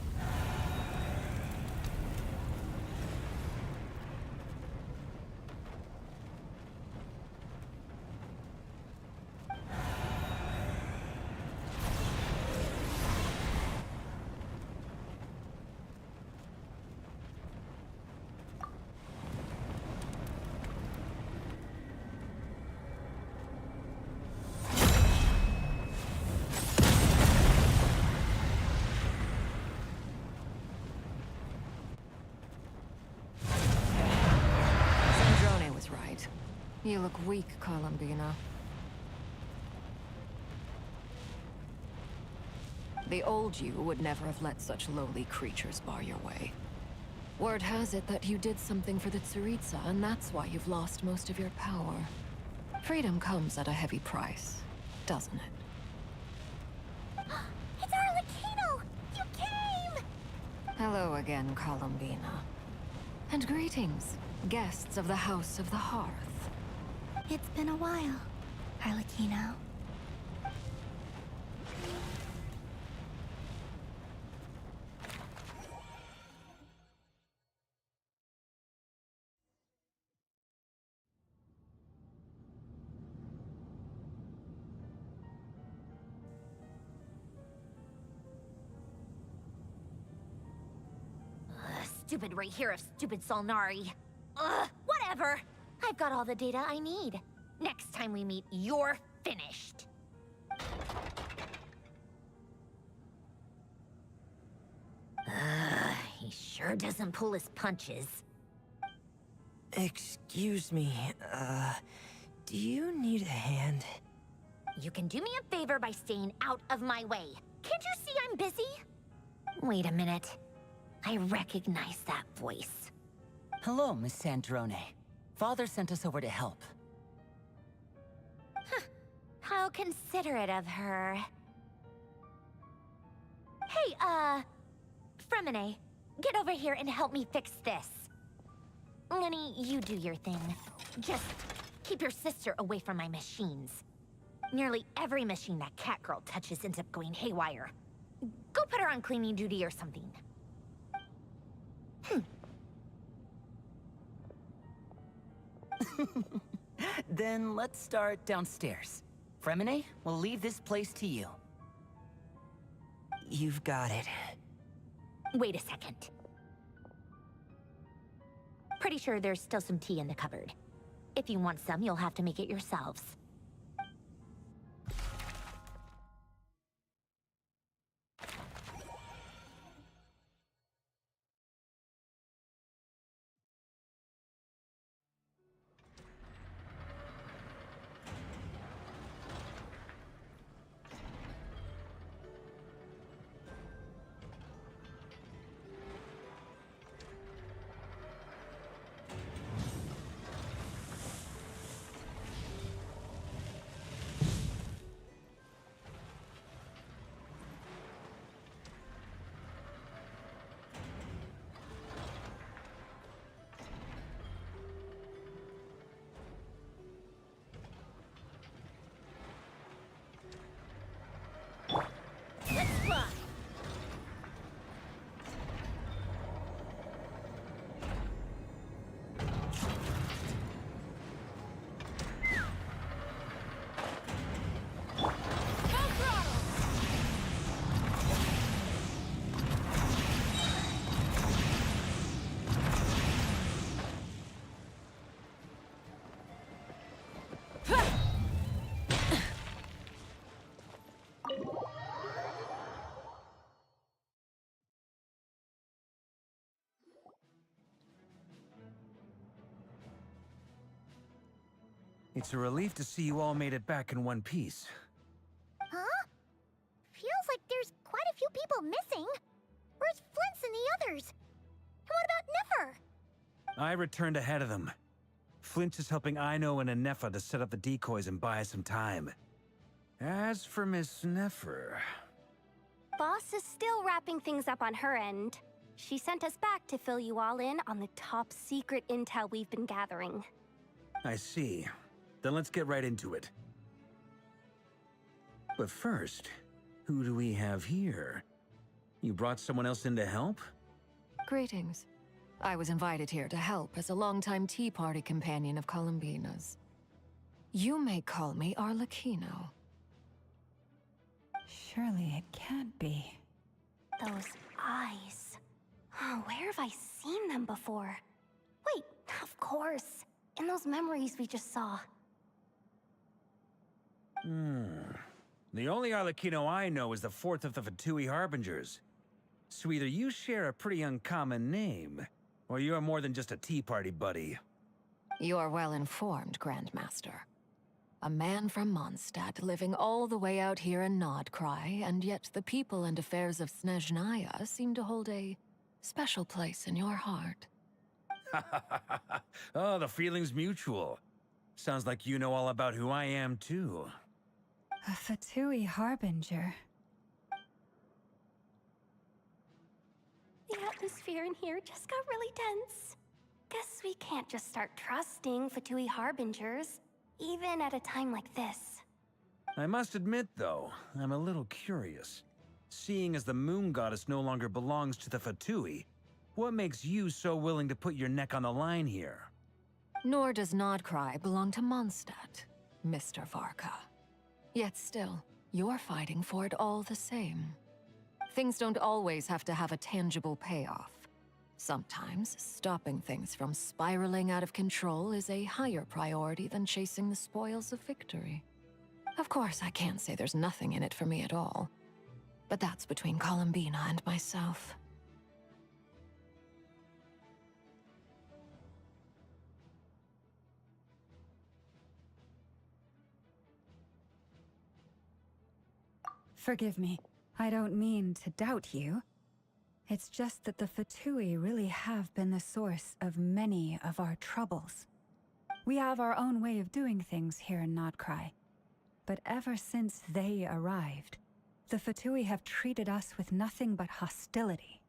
Sandrone was right. You look weak, Columbina. The old you would never have let such lowly creatures bar your way. Word has it that you did something for the Tsaritsa, and that's why you've lost most of your power. Freedom comes at a heavy price, doesn't it? It's Arlecchino! You came! Hello again, Columbina. And greetings, guests of the House of the Hearth. It's been a while, Arlecchino. Stupid right here of stupid Solnari. Ugh, whatever. I've got all the data I need. Next time we meet, you're finished. He sure doesn't pull his punches. Excuse me, do you need a hand? You can do me a favor by staying out of my way. Can't you see I'm busy? Wait a minute. I recognize that voice. Hello, Miss Sandrone. Father sent us over to help. Huh. How considerate of her. Hey, Fremine, get over here and help me fix this. Lenny, you do your thing. Just keep your sister away from my machines. Nearly every machine that cat girl touches ends up going haywire. Go put her on cleaning duty or something. Then let's start downstairs. Fremine, we'll leave this place to you. You've got it. Wait a second. Pretty sure there's still some tea in the cupboard. If you want some, you'll have to make it yourselves. It's a relief to see you all made it back in one piece. Huh? Feels like there's quite a few people missing. Where's Flint's and the others? And what about Nefer? I returned ahead of them. Flint is helping Aino and Anefa to set up the decoys and buy us some time. As for Miss Nefer... Boss is still wrapping things up on her end. She sent us back to fill you all in on the top secret intel we've been gathering. I see. Then let's get right into it. But first, who do we have here? You brought someone else in to help? Greetings. I was invited here to help as a longtime Tea Party companion of Columbina's. You may call me Arlecchino. Surely it can't be. Those eyes. Oh, where have I seen them before? Wait, of course. In those memories we just saw. The only Arlecchino I know is the fourth of the Fatui Harbingers. So either you share a pretty uncommon name, or you're more than just a Tea Party buddy. You're well informed, Grandmaster. A man from Mondstadt living all the way out here in Krai, and yet the people and affairs of Snezhnaya seem to hold a special place in your heart. Oh, the feeling's mutual. Sounds like you know all about who I am, too. A Fatui Harbinger. The atmosphere in here just got really tense. Guess we can't just start trusting Fatui Harbingers, even at a time like this. I must admit, though, I'm a little curious. Seeing as the moon goddess no longer belongs to the Fatui, what makes you so willing to put your neck on the line here? Nor does Krai belong to Mondstadt, Mr. Varka. Yet still, you're fighting for it all the same. Things don't always have to have a tangible payoff. Sometimes, stopping things from spiraling out of control is a higher priority than chasing the spoils of victory. Of course, I can't say there's nothing in it for me at all. But that's between Columbina and myself. Forgive me. I don't mean to doubt you. It's just that the Fatui really have been the source of many of our troubles. We have our own way of doing things here in Krai. But ever since they arrived, the Fatui have treated us with nothing but hostility.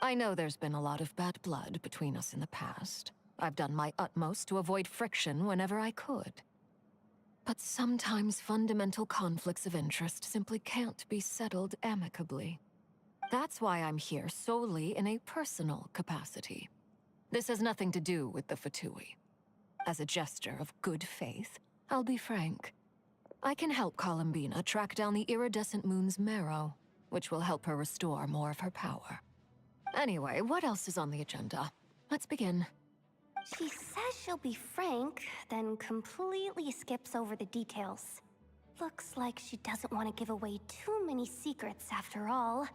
I know there's been a lot of bad blood between us in the past. I've done my utmost to avoid friction whenever I could. But sometimes fundamental conflicts of interest simply can't be settled amicably. That's why I'm here solely in a personal capacity. This has nothing to do with the Fatui. As a gesture of good faith, I'll be frank. I can help Columbina track down the iridescent moon's marrow, which will help her restore more of her power. Anyway, what else is on the agenda? Let's begin. She says she'll be frank, then completely skips over the details. Looks like she doesn't want to give away too many secrets after all.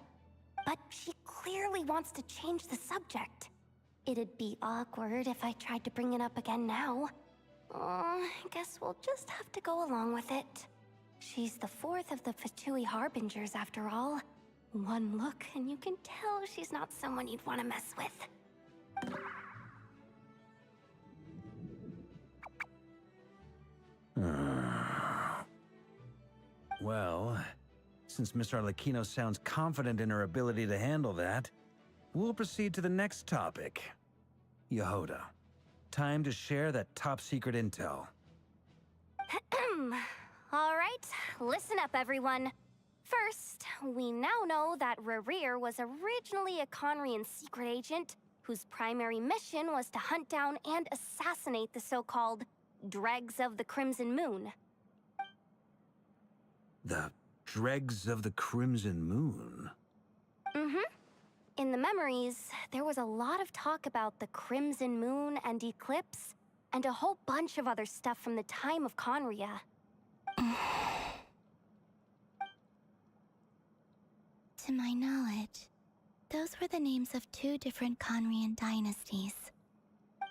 But she clearly wants to change the subject. It'd be awkward if I tried to bring it up again now. I guess we'll just have to go along with it. She's the fourth of the Fatui Harbingers after all. One look and you can tell she's not someone you'd want to mess with. Well, since Miss Arlecchino sounds confident in her ability to handle that, we'll proceed to the next topic. Yehoda, time to share that top-secret intel. All right, listen up, everyone. First, we now know that Rerir was originally a Conrian secret agent whose primary mission was to hunt down and assassinate the so-called Dregs of the Crimson Moon. The Dregs of the Crimson Moon? In the memories, there was a lot of talk about the Crimson Moon and Eclipse, and a whole bunch of other stuff from the time of Conria. To my knowledge, those were the names of two different Conrian dynasties.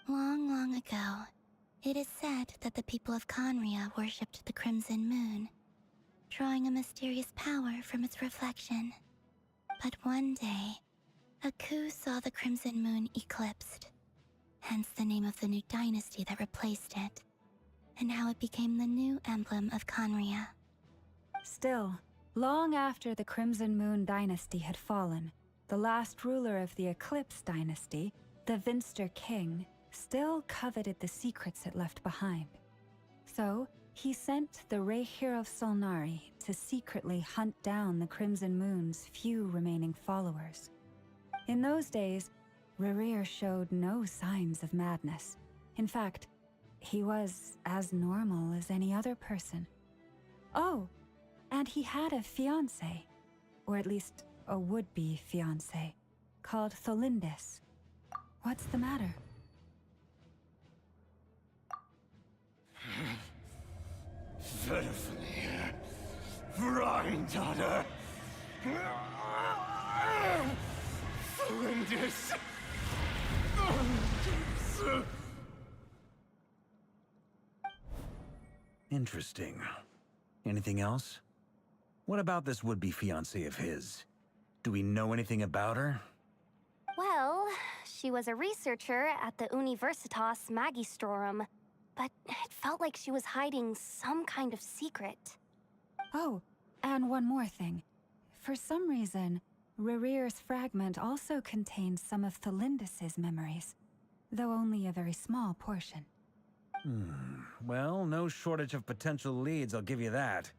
Long, long ago, it is said that the people of Conria worshipped the Crimson Moon, drawing a mysterious power from its reflection. But one day, a coup saw the Crimson Moon eclipsed, hence the name of the new dynasty that replaced it, and how it became the new emblem of Conria. Still, long after the Crimson Moon dynasty had fallen, the last ruler of the Eclipse dynasty, the Vinster King, still coveted the secrets it left behind. So, he sent the Rehir of Solnari to secretly hunt down the Crimson Moon's few remaining followers. In those days, Rerir showed no signs of madness. In fact, he was as normal as any other person. Oh, and he had a fiancé, or at least a would-be fiancé, called Tholindis. What's the matter? Verfnir, Vrindaughter, Flinders. Interesting. Anything else? What about this would-be fiancé of his? Do we know anything about her? Well, she was a researcher at the Universitas Magistrorum, but it felt like she was hiding some kind of secret. Oh, and one more thing. For some reason, Rerir's fragment also contains some of Tholindis' memories, though only a very small portion. Well, no shortage of potential leads, I'll give you that.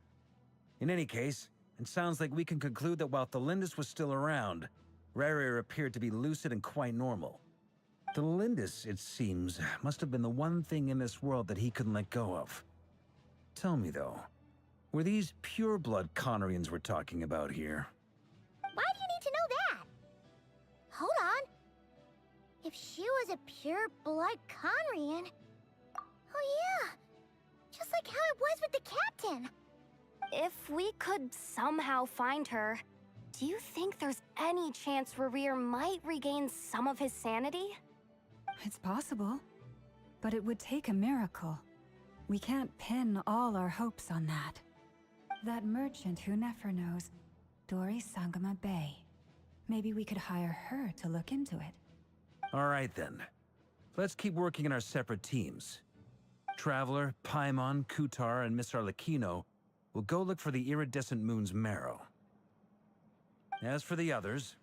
In any case, it sounds like we can conclude that while Tholindis was still around, Rerir appeared to be lucid and quite normal. Tholindis, it seems, must have been the one thing in this world that he couldn't let go of. Tell me, though, were these pure-blood Conrians we're talking about here? Why do you need to know that? Hold on. If she was a pure-blood Conrian... Oh yeah, just like how it was with the captain. If we could somehow find her, do you think there's any chance Rerir might regain some of his sanity? It's possible, but it would take a miracle. We can't pin all our hopes on that. That merchant who Nefer knows, Dori Sangama Bay. Maybe we could hire her to look into it. All right, then. Let's keep working in our separate teams. Traveler, Paimon, Kutar, and Miss Arlecchino will go look for the iridescent moon's marrow. As for the others...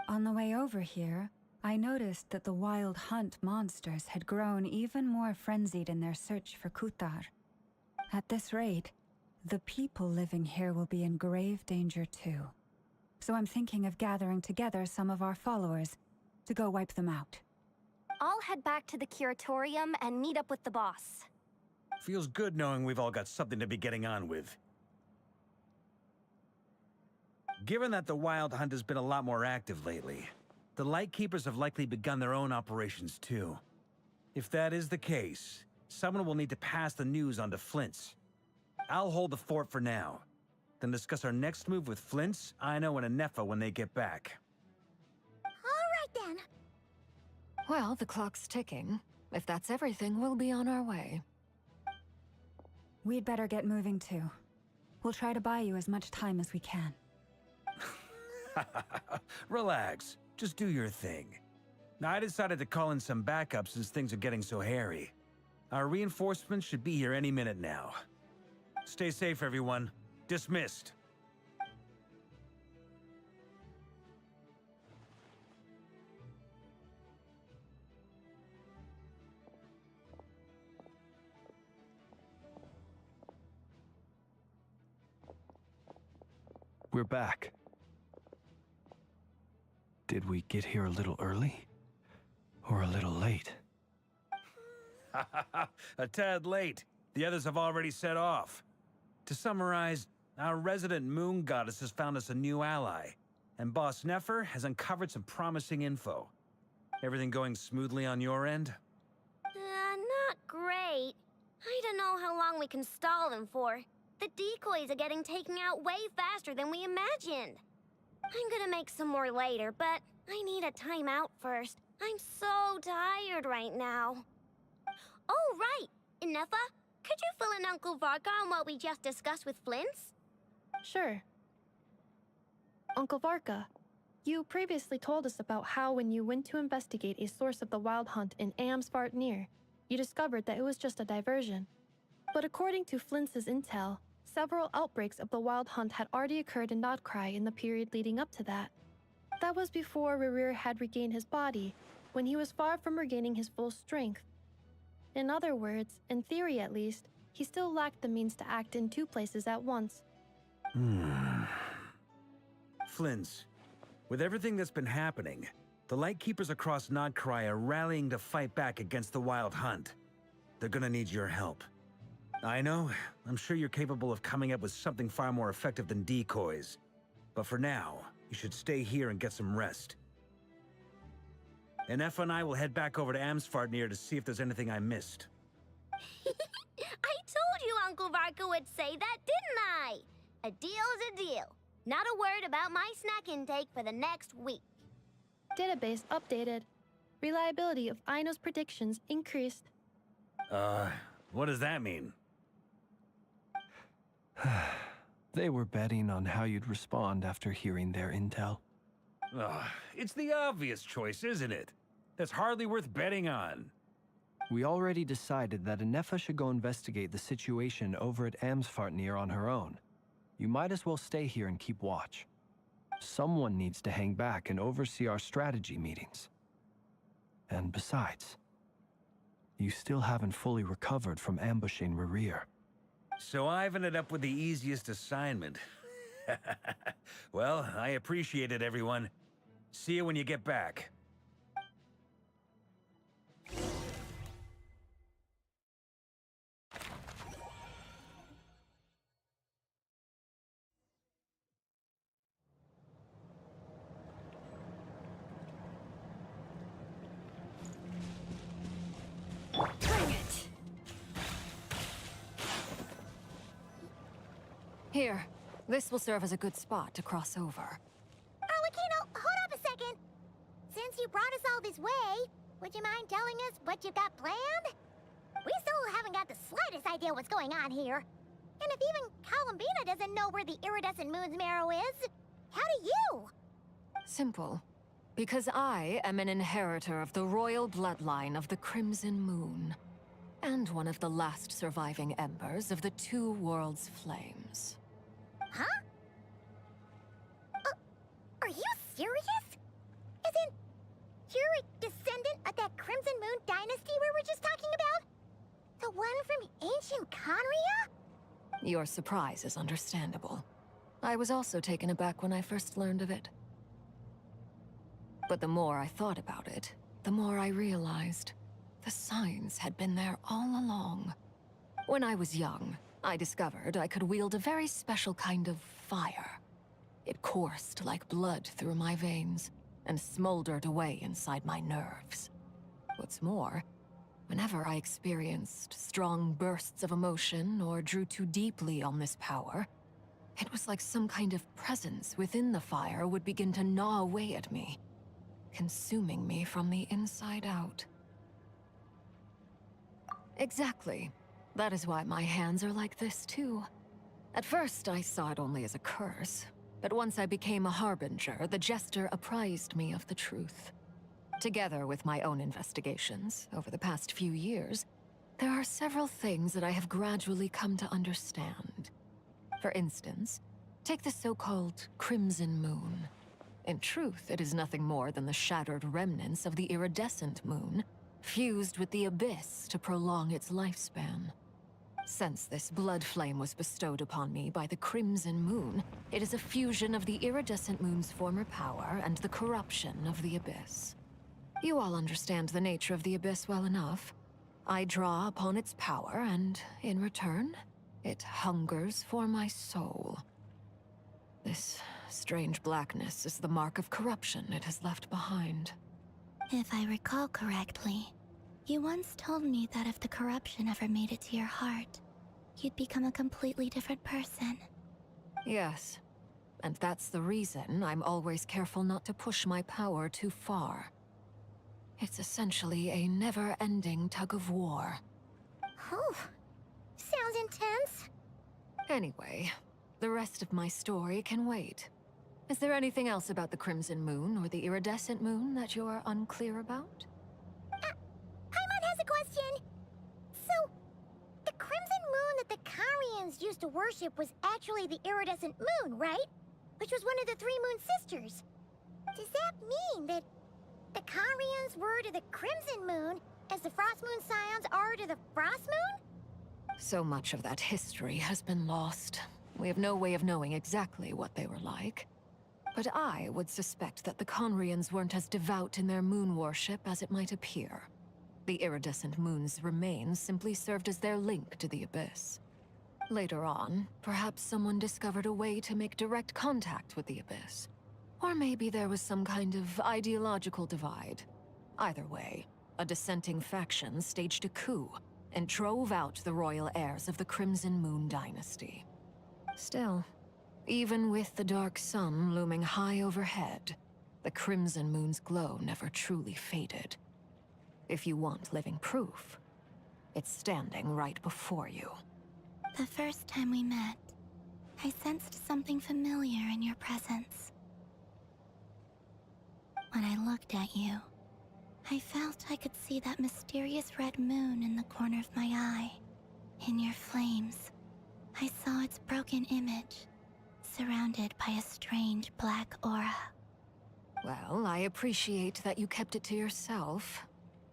On the way over here, I noticed that the Wild Hunt monsters had grown even more frenzied in their search for Kutar. At this rate, the people living here will be in grave danger too. So I'm thinking of gathering together some of our followers to go wipe them out. I'll head back to the curatorium and meet up with the boss. Feels good knowing we've all got something to be getting on with. Given that the Wild Hunt has been a lot more active lately, the Lightkeepers have likely begun their own operations too. If that is the case, someone will need to pass the news on to Flint's. I'll hold the fort for now, then discuss our next move with Flint's, Ino, and Anefa when they get back. All right then. Well, the clock's ticking. If that's everything, we'll be on our way. We'd better get moving too. We'll try to buy you as much time as we can. Relax. Just do your thing. Now, I decided to call in some backup since things are getting so hairy. Our reinforcements should be here any minute now. Stay safe, everyone. Dismissed. We're back. Did we get here a little early? Or a little late? A tad late. The others have already set off. To summarize, our resident moon goddess has found us a new ally, and Boss Nefer has uncovered some promising info. Everything going smoothly on your end? Not great. I don't know how long we can stall them for. The decoys are getting taken out way faster than we imagined. I'm gonna make some more later, but I need a timeout first. I'm so tired right now. Oh, right! Anefa, could you fill in Uncle Varka on what we just discussed with Flint's? Sure. Uncle Varka, you previously told us about how when you went to investigate a source of the Wild Hunt in Amsvartnir, you discovered that it was just a diversion. But according to Flint's intel, several outbreaks of the Wild Hunt had already occurred in Krai in the period leading up to that. That was before Rerir had regained his body, when he was far from regaining his full strength. In other words, in theory at least, he still lacked the means to act in two places at once. Flint's, with everything that's been happening, the Lightkeepers across Krai are rallying to fight back against the Wild Hunt. They're gonna need your help. I know, I'm sure you're capable of coming up with something far more effective than decoys. But for now, you should stay here and get some rest. Anefa and I will head back over to Amsvartnir to see if there's anything I missed. I told you Uncle Varka would say that, didn't I? A deal's a deal. Not a word about my snack intake for the next week. Database updated. Reliability of Ino's predictions increased. What does that mean? They were betting on how you'd respond after hearing their intel. It's the obvious choice, isn't it? That's hardly worth betting on. We already decided that Anefa should go investigate the situation over at Amsvartnir on her own. You might as well stay here and keep watch. Someone needs to hang back and oversee our strategy meetings. And besides, you still haven't fully recovered from ambushing Rerir. So I've ended up with the easiest assignment. Well, I appreciate it, everyone. See you when you get back. Here, this will serve as a good spot to cross over. Arlecchino, hold up a second. Since you brought us all this way, would you mind telling us what you've got planned? We still haven't got the slightest idea what's going on here. And if even Columbina doesn't know where the iridescent moon's marrow is, how do you? Simple. Because I am an inheritor of the royal bloodline of the Crimson Moon, and one of the last surviving embers of the Two Worlds' flames. Huh? Are you serious? As in, you're a descendant of that Crimson Moon dynasty we were just talking about? The one from ancient Conria? Your surprise is understandable. I was also taken aback when I first learned of it. But the more I thought about it, the more I realized the signs had been there all along. When I was young, I discovered I could wield a very special kind of fire. It coursed like blood through my veins and smoldered away inside my nerves. What's more, whenever I experienced strong bursts of emotion or drew too deeply on this power, it was like some kind of presence within the fire would begin to gnaw away at me, consuming me from the inside out. Exactly. That is why my hands are like this too. At first, I saw it only as a curse, but once I became a harbinger, the Jester apprised me of the truth. Together with my own investigations over the past few years, there are several things that I have gradually come to understand. For instance, take the so-called Crimson Moon. In truth, it is nothing more than the shattered remnants of the iridescent moon, fused with the abyss to prolong its lifespan. Since this blood flame was bestowed upon me by the Crimson Moon, it is a fusion of the iridescent moon's former power and the corruption of the abyss. You all understand the nature of the abyss well enough. I draw upon its power, and in return, it hungers for my soul. This strange blackness is the mark of corruption it has left behind. If I recall correctly, you once told me that if the corruption ever made it to your heart, you'd become a completely different person. Yes, and that's the reason I'm always careful not to push my power too far. It's essentially a never-ending tug-of-war. Oh, sounds intense. Anyway, the rest of my story can wait. Is there anything else about the Crimson Moon or the Iridescent Moon that you're unclear about? Paimon has a question. So, the Crimson Moon that the Karians used to worship was actually the Iridescent Moon, right? Which was one of the three Moon Sisters. Does that mean that the Karians were to the Crimson Moon as the Frost Moon Scions are to the Frost Moon? So much of that history has been lost. We have no way of knowing exactly what they were like. But I would suspect that the Conrians weren't as devout in their moon worship as it might appear. The iridescent moon's remains simply served as their link to the abyss. Later on, perhaps someone discovered a way to make direct contact with the abyss. Or maybe there was some kind of ideological divide. Either way, a dissenting faction staged a coup and drove out the royal heirs of the Crimson Moon dynasty. Still, even with the dark sun looming high overhead, the Crimson Moon's glow never truly faded. If you want living proof, it's standing right before you. The first time we met, I sensed something familiar in your presence. When I looked at you, I felt I could see that mysterious red moon in the corner of my eye. In your flames, I saw its broken image, surrounded by a strange black aura. Well, I appreciate that you kept it to yourself.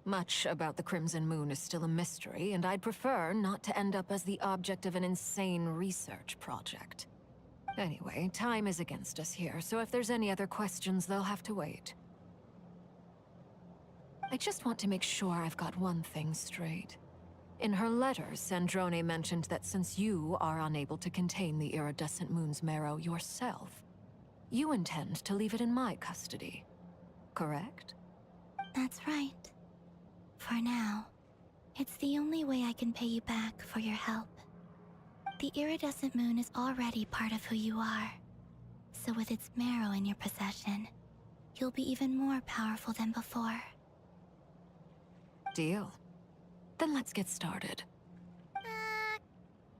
Much about the Crimson Moon is still a mystery, and I'd prefer not to end up as the object of an insane research project. Anyway, time is against us here, so if there's any other questions, they'll have to wait. I just want to make sure I've got one thing straight. In her letters, Sandrone mentioned that since you are unable to contain the iridescent moon's marrow yourself, you intend to leave it in my custody, correct? That's right. For now, it's the only way I can pay you back for your help. The iridescent moon is already part of who you are, so with its marrow in your possession, you'll be even more powerful than before. Deal. Then let's get started.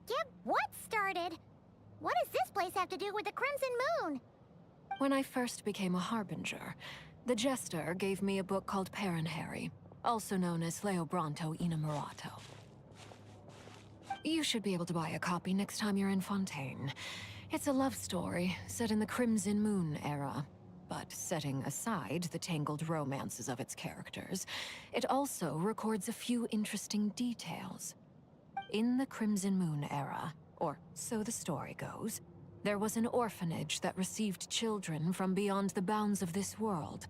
Get what started? What does this place have to do with the Crimson Moon? When I first became a harbinger, the Jester gave me a book called Parenheri, also known as Leobranto Inamorato. You should be able to buy a copy next time you're in Fontaine. It's a love story set in the Crimson Moon era. But setting aside the tangled romances of its characters, it also records a few interesting details. In the Crimson Moon era, or so the story goes, there was an orphanage that received children from beyond the bounds of this world.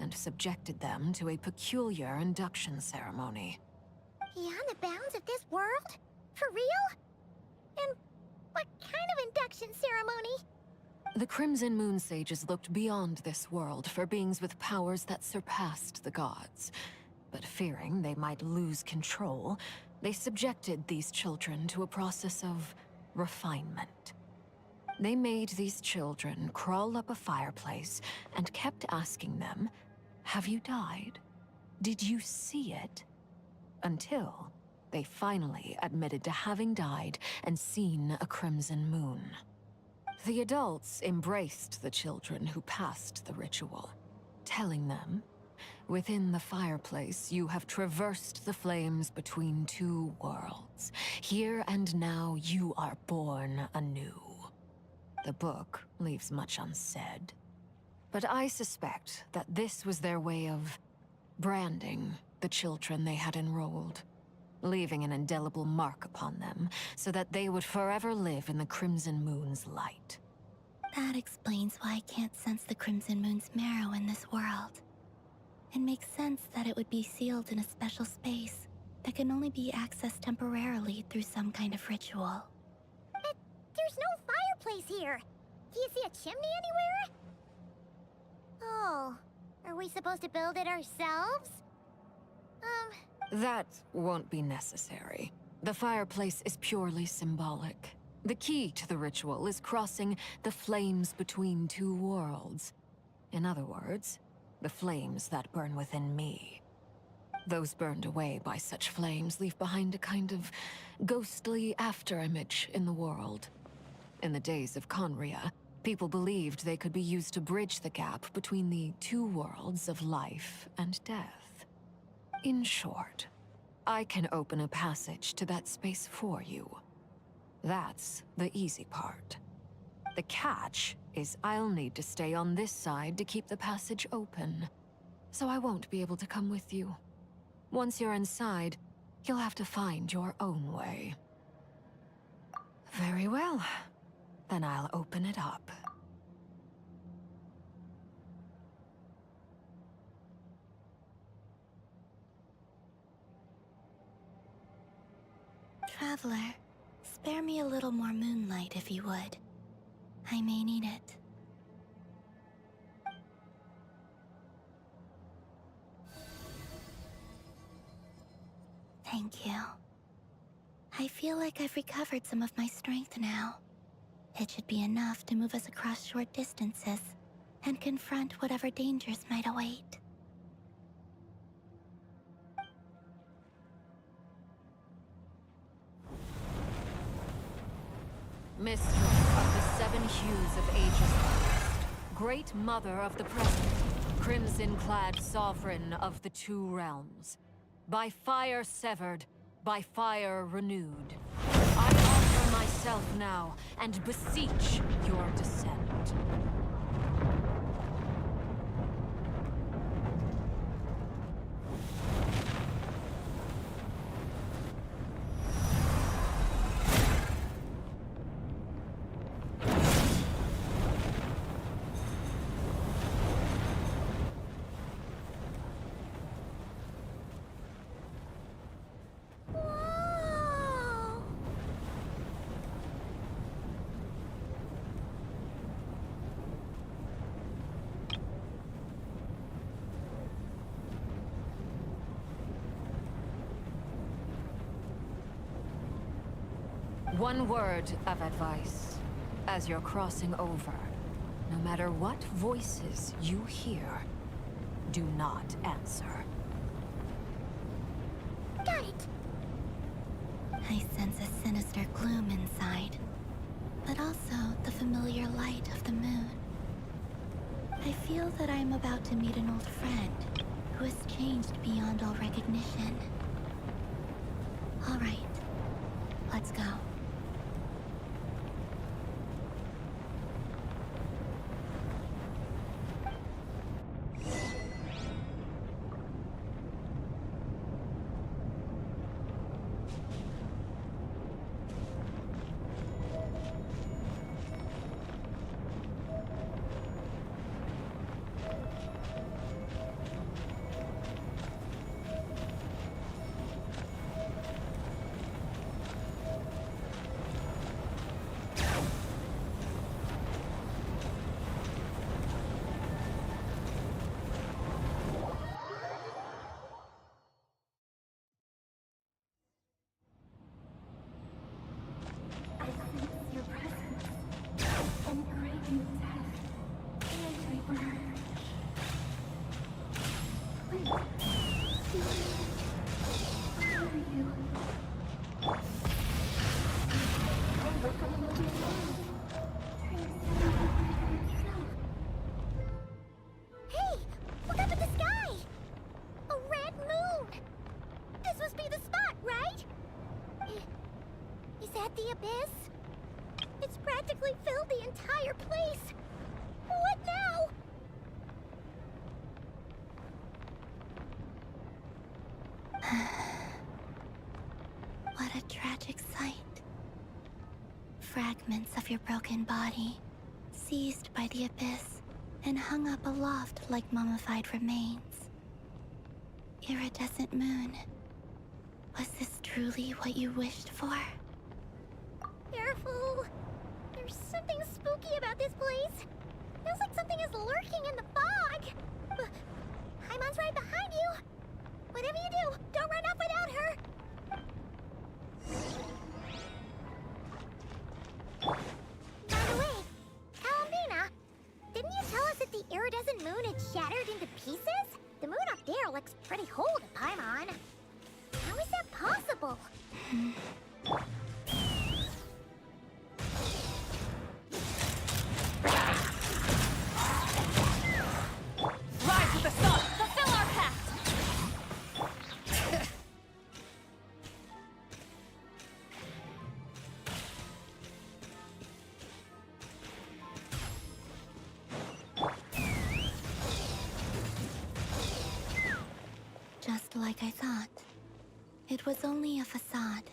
and subjected them to a peculiar induction ceremony. Beyond the bounds of this world? For real? And what kind of induction ceremony? The Crimson Moon Sages looked beyond this world for beings with powers that surpassed the gods. But fearing they might lose control, they subjected these children to a process of refinement. They made these children crawl up a fireplace and kept asking them, "Have you died? Did you see it?" Until they finally admitted to having died and seen a crimson moon. The adults embraced the children who passed the ritual, telling them, "Within the fireplace, you have traversed the flames between two worlds. Here and now, you are born anew." The book leaves much unsaid, but I suspect that this was their way of branding the children they had enrolled, leaving an indelible mark upon them so that they would forever live in the Crimson Moon's light. That explains why I can't sense the Crimson Moon's marrow in this world. It makes sense that it would be sealed in a special space that can only be accessed temporarily through some kind of ritual. But there's no fireplace here. Do you see a chimney anywhere? Oh, are we supposed to build it ourselves? That won't be necessary. The fireplace is purely symbolic. The key to the ritual is crossing the flames between two worlds. In other words, the flames that burn within me. Those burned away by such flames leave behind a kind of ghostly afterimage in the world. In the days of Conria, people believed they could be used to bridge the gap between the two worlds of life and death. In short, I can open a passage to that space for you. That's the easy part. The catch is I'll need to stay on this side to keep the passage open, so I won't be able to come with you. Once you're inside, you'll have to find your own way. Very well. Then I'll open it up. Traveler, spare me a little more moonlight if you would. I may need it. Thank you. I feel like I've recovered some of my strength now. It should be enough to move us across short distances and confront whatever dangers might await. Mistress of the seven hues of ages past, Great Mother of the present, crimson-clad sovereign of the two realms, by fire severed, by fire renewed, I offer myself now and beseech your descent. One word of advice. As you're crossing over, no matter what voices you hear, do not answer. Got it! I sense a sinister gloom inside, but also the familiar light of the moon. I feel that I am about to meet an old friend who has changed beyond all recognition. All right, let's go. Is that the abyss? It's practically filled the entire place. What now? What a tragic sight. Fragments of your broken body, seized by the abyss, and hung up aloft like mummified remains. Iridescent moon. Was this truly what you wished for? Careful. There's something spooky about this place. Feels like something is lurking in the fog. Paimon's right behind you. Whatever you do, don't run off without her. By the way, Alambina, didn't you tell us that the iridescent moon had shattered into pieces? The moon up there looks pretty whole to Paimon. How is that possible? Rise with the sun! Fulfill our pact! Just like I thought. It was only a facade.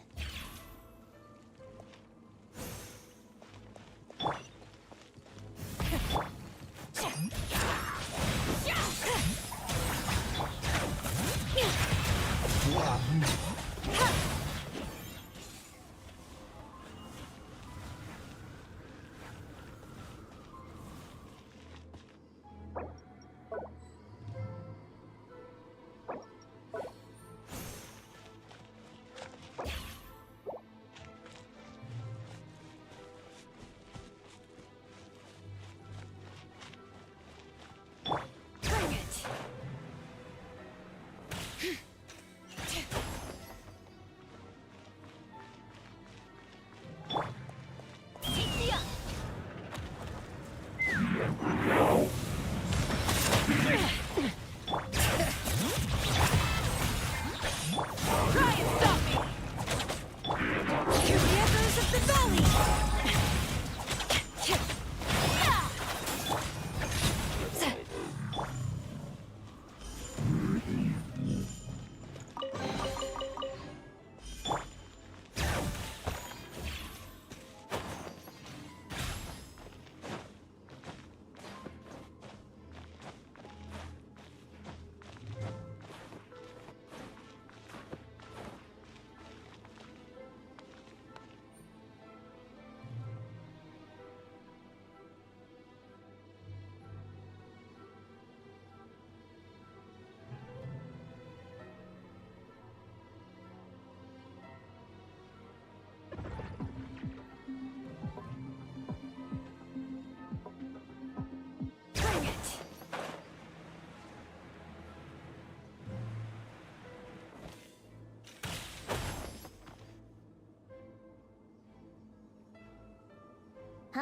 Huh?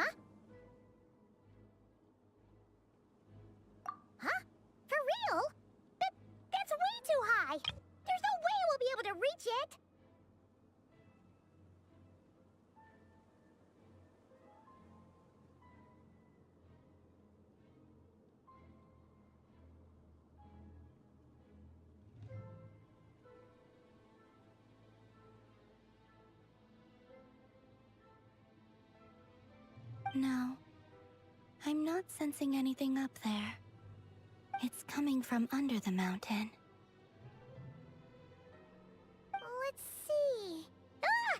Huh? For real? That's way too high! There's no way we'll be able to reach it! No. I'm not sensing anything up there. It's coming from under the mountain. Let's see... Ah!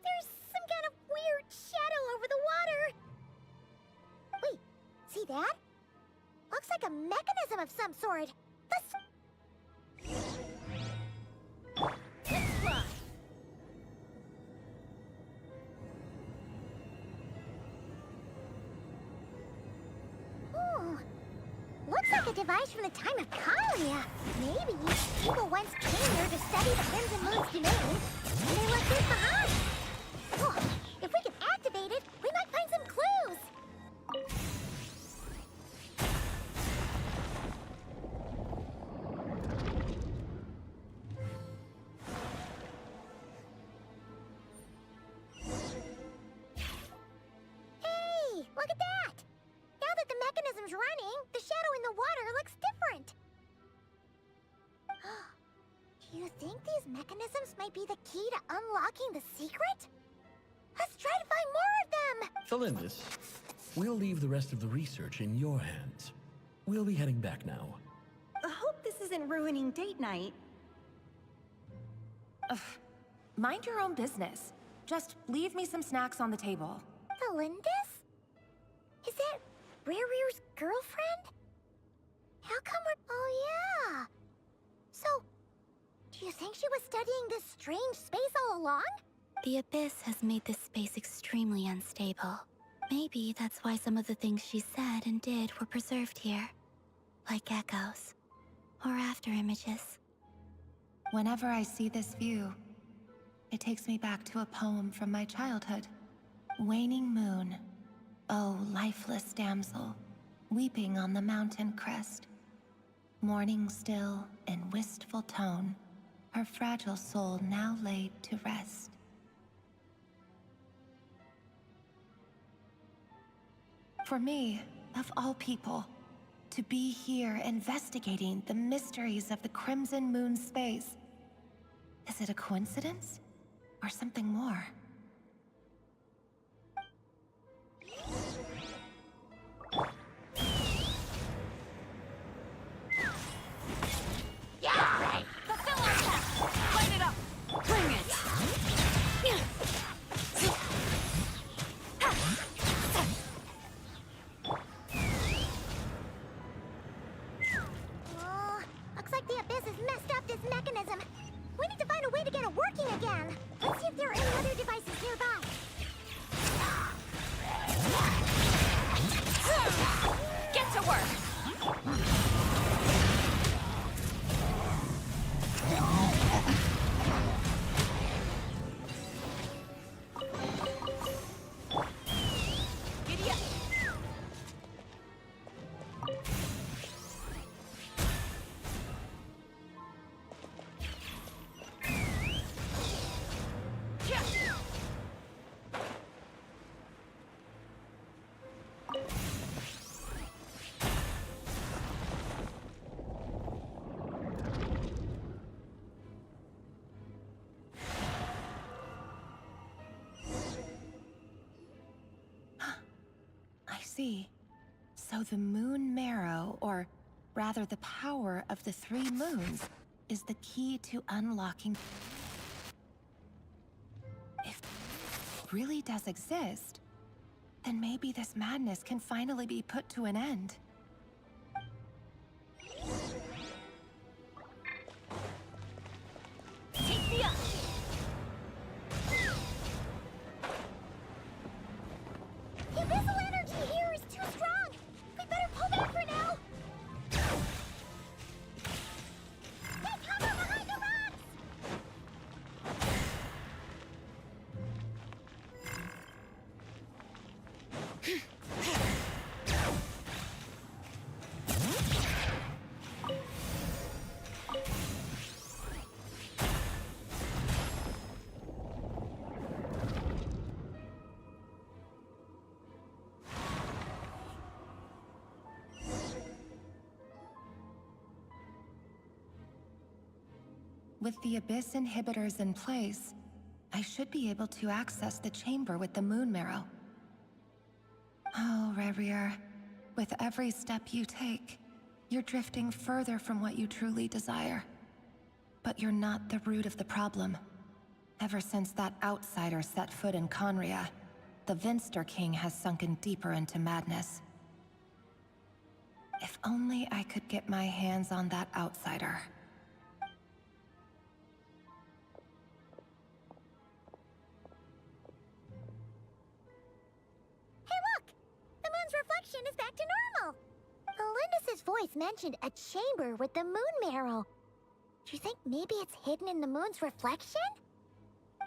There's some kind of weird shadow over the water! Wait, see that? Looks like a mechanism of some sort. Looks like a device from the time of Kalia. Maybe people once came here to study the Crimson Moon's domain, and they left this behind. Oh, if we can activate it, we might find some clues. mechanism's running, the shadow in the water looks different. Do you think these mechanisms might be the key to unlocking the secret? Let's try to find more of them! Felindis, we'll leave the rest of the research in your hands. We'll be heading back now. I hope this isn't ruining date night. Ugh. Mind your own business. Just leave me some snacks on the table. Felindis? Is that Rare's girlfriend? How come we're... Oh, yeah. So, do you think she was studying this strange space all along? The Abyss has made this space extremely unstable. Maybe that's why some of the things she said and did were preserved here. Like echoes. Or after images. Whenever I see this view, it takes me back to a poem from my childhood. Waning moon, oh lifeless damsel, weeping on the mountain crest. Mourning still in wistful tone, her fragile soul now laid to rest. For me, of all people, to be here investigating the mysteries of the Crimson Moon space, is it a coincidence or something more? Yeah! Right. Fulfill our task! Light it up! Bring it! Oh, looks like the Abyss has messed up this mechanism. We need to find a way to get it working again. Let's see if there are any other devices nearby. Get to work! Giddy up! I see. So the moon marrow, or rather the power of the 3 moons, is the key to unlocking... If it really does exist, then maybe this madness can finally be put to an end. Take me up! The abyssal energy here is too strong. We better pull back for now. Take cover behind the rocks! With the Abyss inhibitors in place, I should be able to access the chamber with the moon marrow. Oh, Rerir, with every step you take, you're drifting further from what you truly desire. But you're not the root of the problem. Ever since that outsider set foot in Conria, the Vinster King has sunken deeper into madness. If only I could get my hands on that outsider. Reflection is back to normal. Felindis' voice mentioned a chamber with the moon marrow. Do you think maybe it's hidden in the moon's reflection?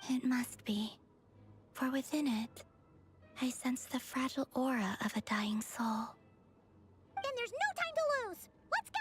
It must be. For within it, I sense the fragile aura of a dying soul. Then there's no time to lose. Let's go!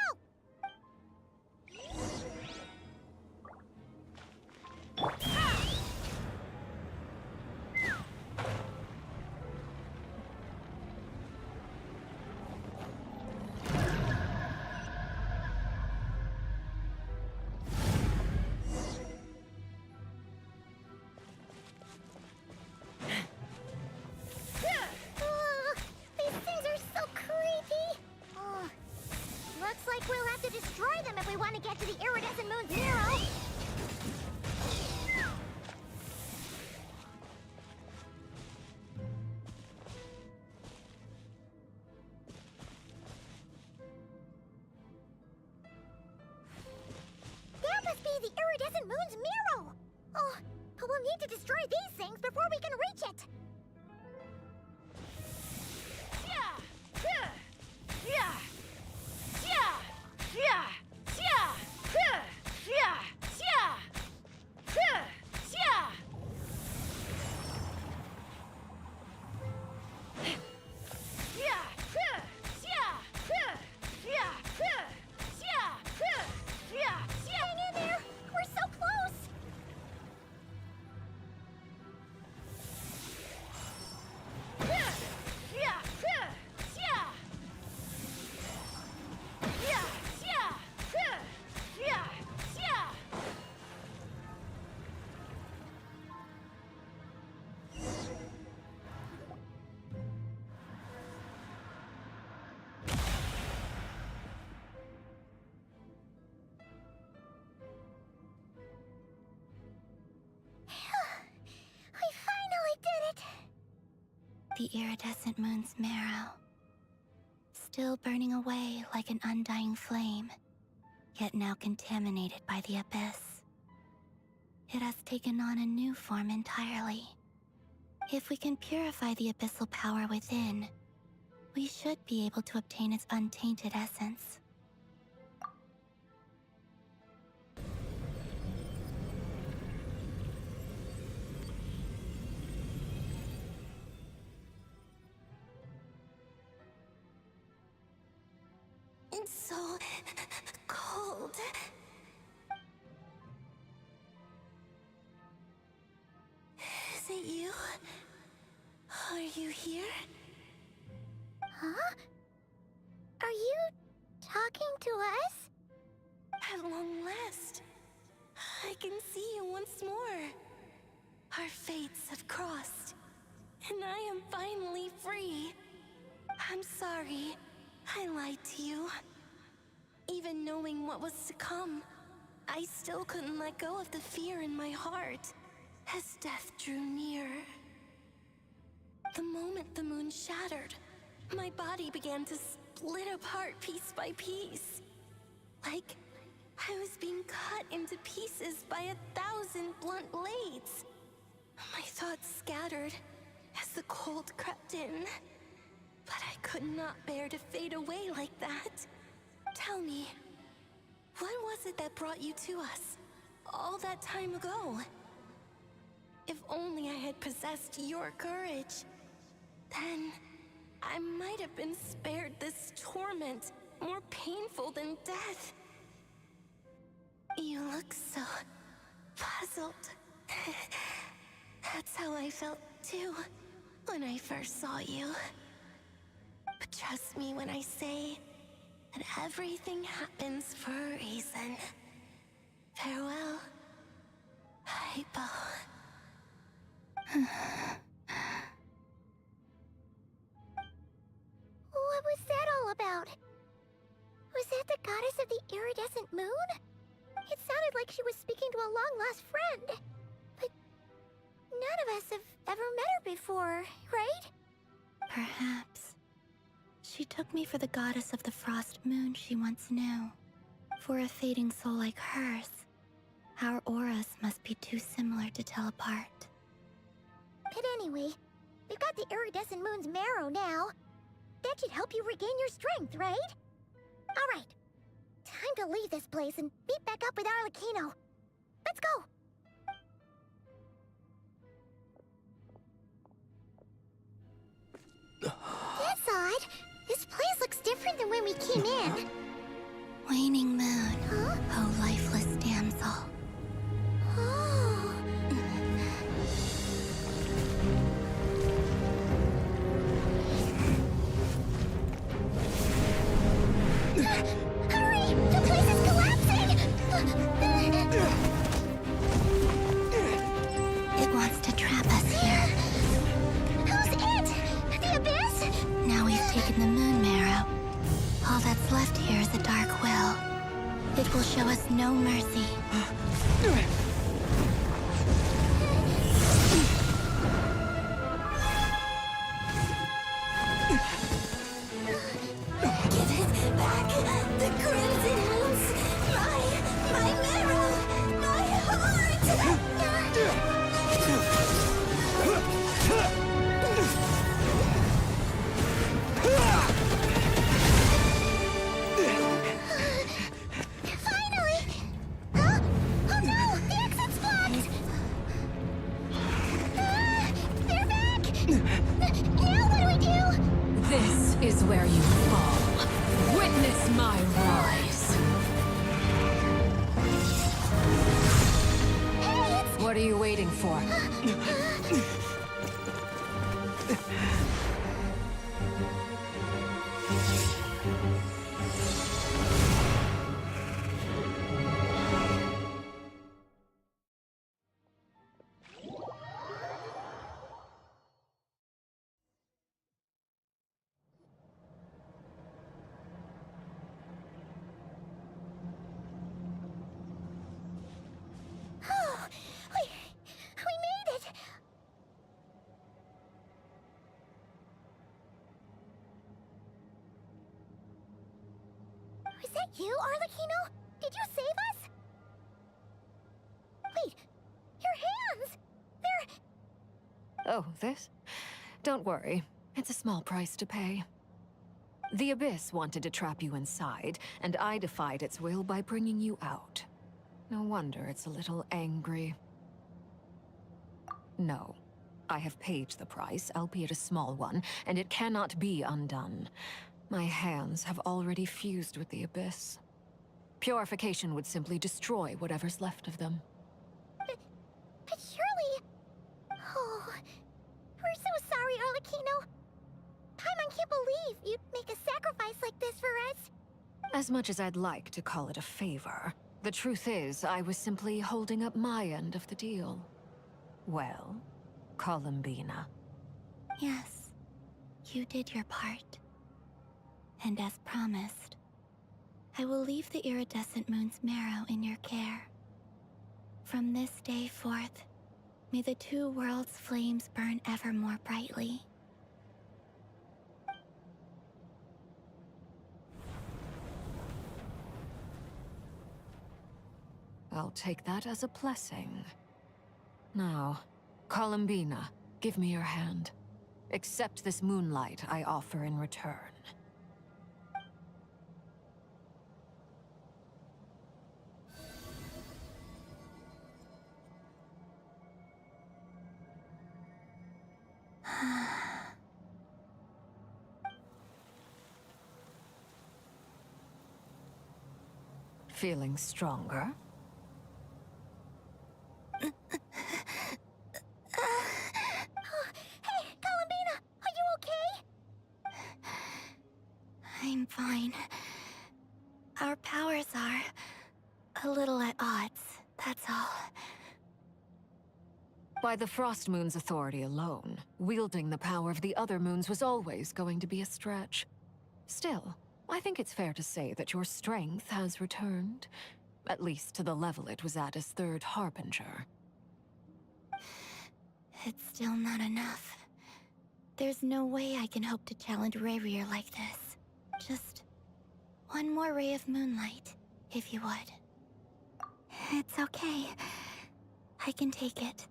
iridescent moon's marrow! Oh, but we'll need to destroy these things before we can reach it! Hang in there! We're so close! We finally did it! The iridescent moon's marrow, still burning away like an undying flame, yet now contaminated by the abyss. It has taken on a new form entirely. If we can purify the abyssal power within, we should be able to obtain its untainted essence. It's so cold. Is it you? Are you here? Huh? Are you talking to us? At long last, I can see you once more. Our fates have crossed, and I am finally free. I'm sorry, I lied to you. Even knowing what was to come, I still couldn't let go of the fear in my heart as death drew near. The moment the moon shattered, my body began to split apart piece by piece. Like I was being cut into pieces by 1,000 blunt blades. My thoughts scattered as the cold crept in. But I could not bear to fade away like that. Tell me, what was it that brought you to us all that time ago? If only I had possessed your courage, then I might have been spared this torment more painful than death. You look so puzzled. That's how I felt too when I first saw you. But trust me when I say that everything happens for a reason. Farewell, Hypo. What was that all about? Was that the goddess of the iridescent moon? It sounded like she was speaking to a long-lost friend. But none of us have ever met her before, right? Perhaps. She took me for the goddess of the frost moon she once knew. For a fading soul like hers, our auras must be too similar to tell apart. But anyway, we've got the iridescent moon's marrow now. That should help you regain your strength, right? Alright, time to leave this place and meet back up with Arlecchino. Let's go! That's odd. This place looks different than when we came in. Waning moon, Huh? oh lifeless damsel. Oh. Hurry! The place is collapsing! It wants to trap us here. Who's it? The abyss? Now we've taken the moon marrow. All that's left here is a dark will. It will show us no mercy. Give it back! The crimson moons! My marrow! My... where you fall. Witness my rise. What are you waiting for? Oh, we made it! Was that you, Arlecchino? Did you save us? Wait, your hands! They're... Oh, this? Don't worry. It's a small price to pay. The Abyss wanted to trap you inside, and I defied its will by bringing you out. No wonder it's a little angry. No. I have paid the price, albeit a small one, and it cannot be undone. My hands have already fused with the Abyss. Purification would simply destroy whatever's left of them. But surely... Oh... We're so sorry, Arlecchino. Paimon can't believe you'd make a sacrifice like this for us. As much as I'd like to call it a favor, the truth is I was simply holding up my end of the deal. Well, Columbina. Yes, you did your part. And as promised, I will leave the iridescent moon's marrow in your care. From this day forth, may the two worlds' flames burn ever more brightly. I'll take that as a blessing. Now, Columbina, give me your hand. Accept this moonlight I offer in return. Feeling stronger? Hey, Columbina! Are you okay? I'm fine. Our powers are a little at odds, that's all. By the Frost Moon's authority alone, wielding the power of the other moons was always going to be a stretch. Still, I think it's fair to say that your strength has returned, at least to the level it was at as Third Harbinger. It's still not enough. There's no way I can hope to challenge Rayrir like this. Just one more ray of moonlight, if you would. It's okay. I can take it.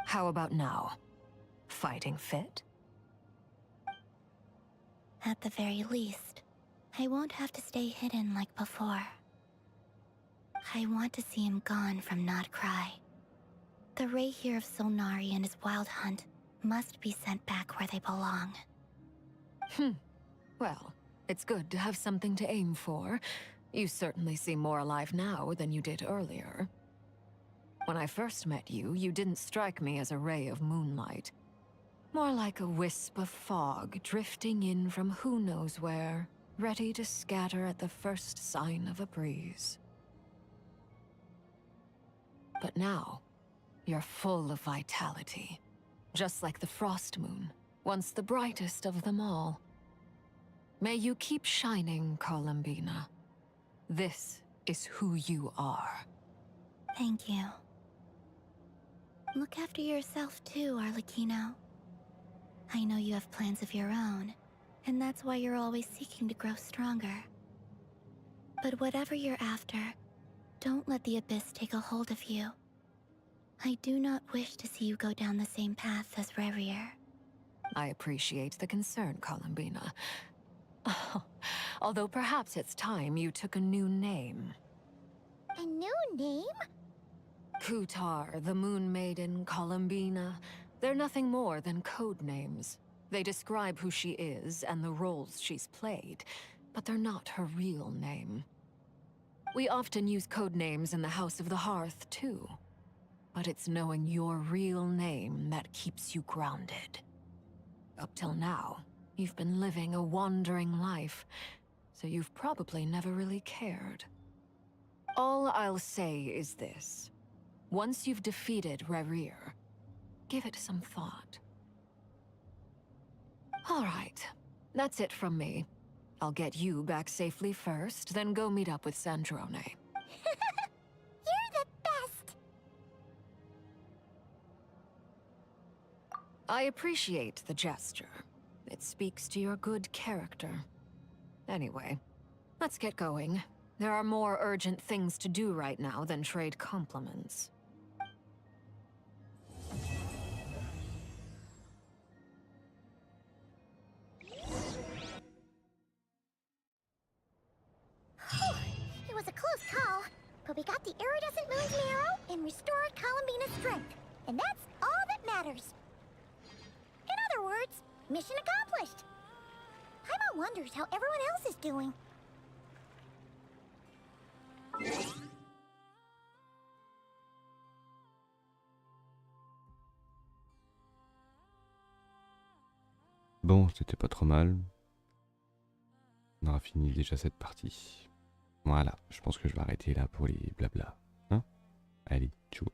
How about now? Fighting fit? At the very least, I won't have to stay hidden like before. I want to see him gone from Not Krai. The Ray here of Solnari and his wild hunt must be sent back where they belong. Well, it's good to have something to aim for. You certainly seem more alive now than you did earlier. When I first met you, you didn't strike me as a ray of moonlight. More like a wisp of fog drifting in from who knows where, ready to scatter at the first sign of a breeze. But now, you're full of vitality. Just like the Frost Moon, once the brightest of them all. May you keep shining, Columbina. This is who you are. Thank you. Look after yourself too, Arlecchino. I know you have plans of your own, and that's why you're always seeking to grow stronger. But whatever you're after, don't let the Abyss take a hold of you. I do not wish to see you go down the same path as Rerier. I appreciate the concern, Columbina. Although perhaps it's time you took a new name. A new name? Kutar, the Moon Maiden, Columbina. They're nothing more than code names. They describe who she is and the roles she's played, but they're not her real name. We often use code names in the House of the Hearth, too. But it's knowing your real name that keeps you grounded. Up till now, you've been living a wandering life, so you've probably never really cared. All I'll say is this. Once you've defeated Rerier, give it some thought. All right, that's it from me. I'll get you back safely first, then go meet up with Sandrone. You're the best! I appreciate the gesture. It speaks to your good character. Anyway, let's get going. There are more urgent things to do right now than trade compliments. It was a close call, but we got the iridescent moon's marrow and restored Columbina's strength. And that's all that matters. In other words, mission accomplished. Paimon wonders how everyone else is doing. Bon, c'était pas trop mal. On aura fini déjà cette partie. Voilà, je pense que je vais arrêter là pour les blabla. Hein? Allez, ciao.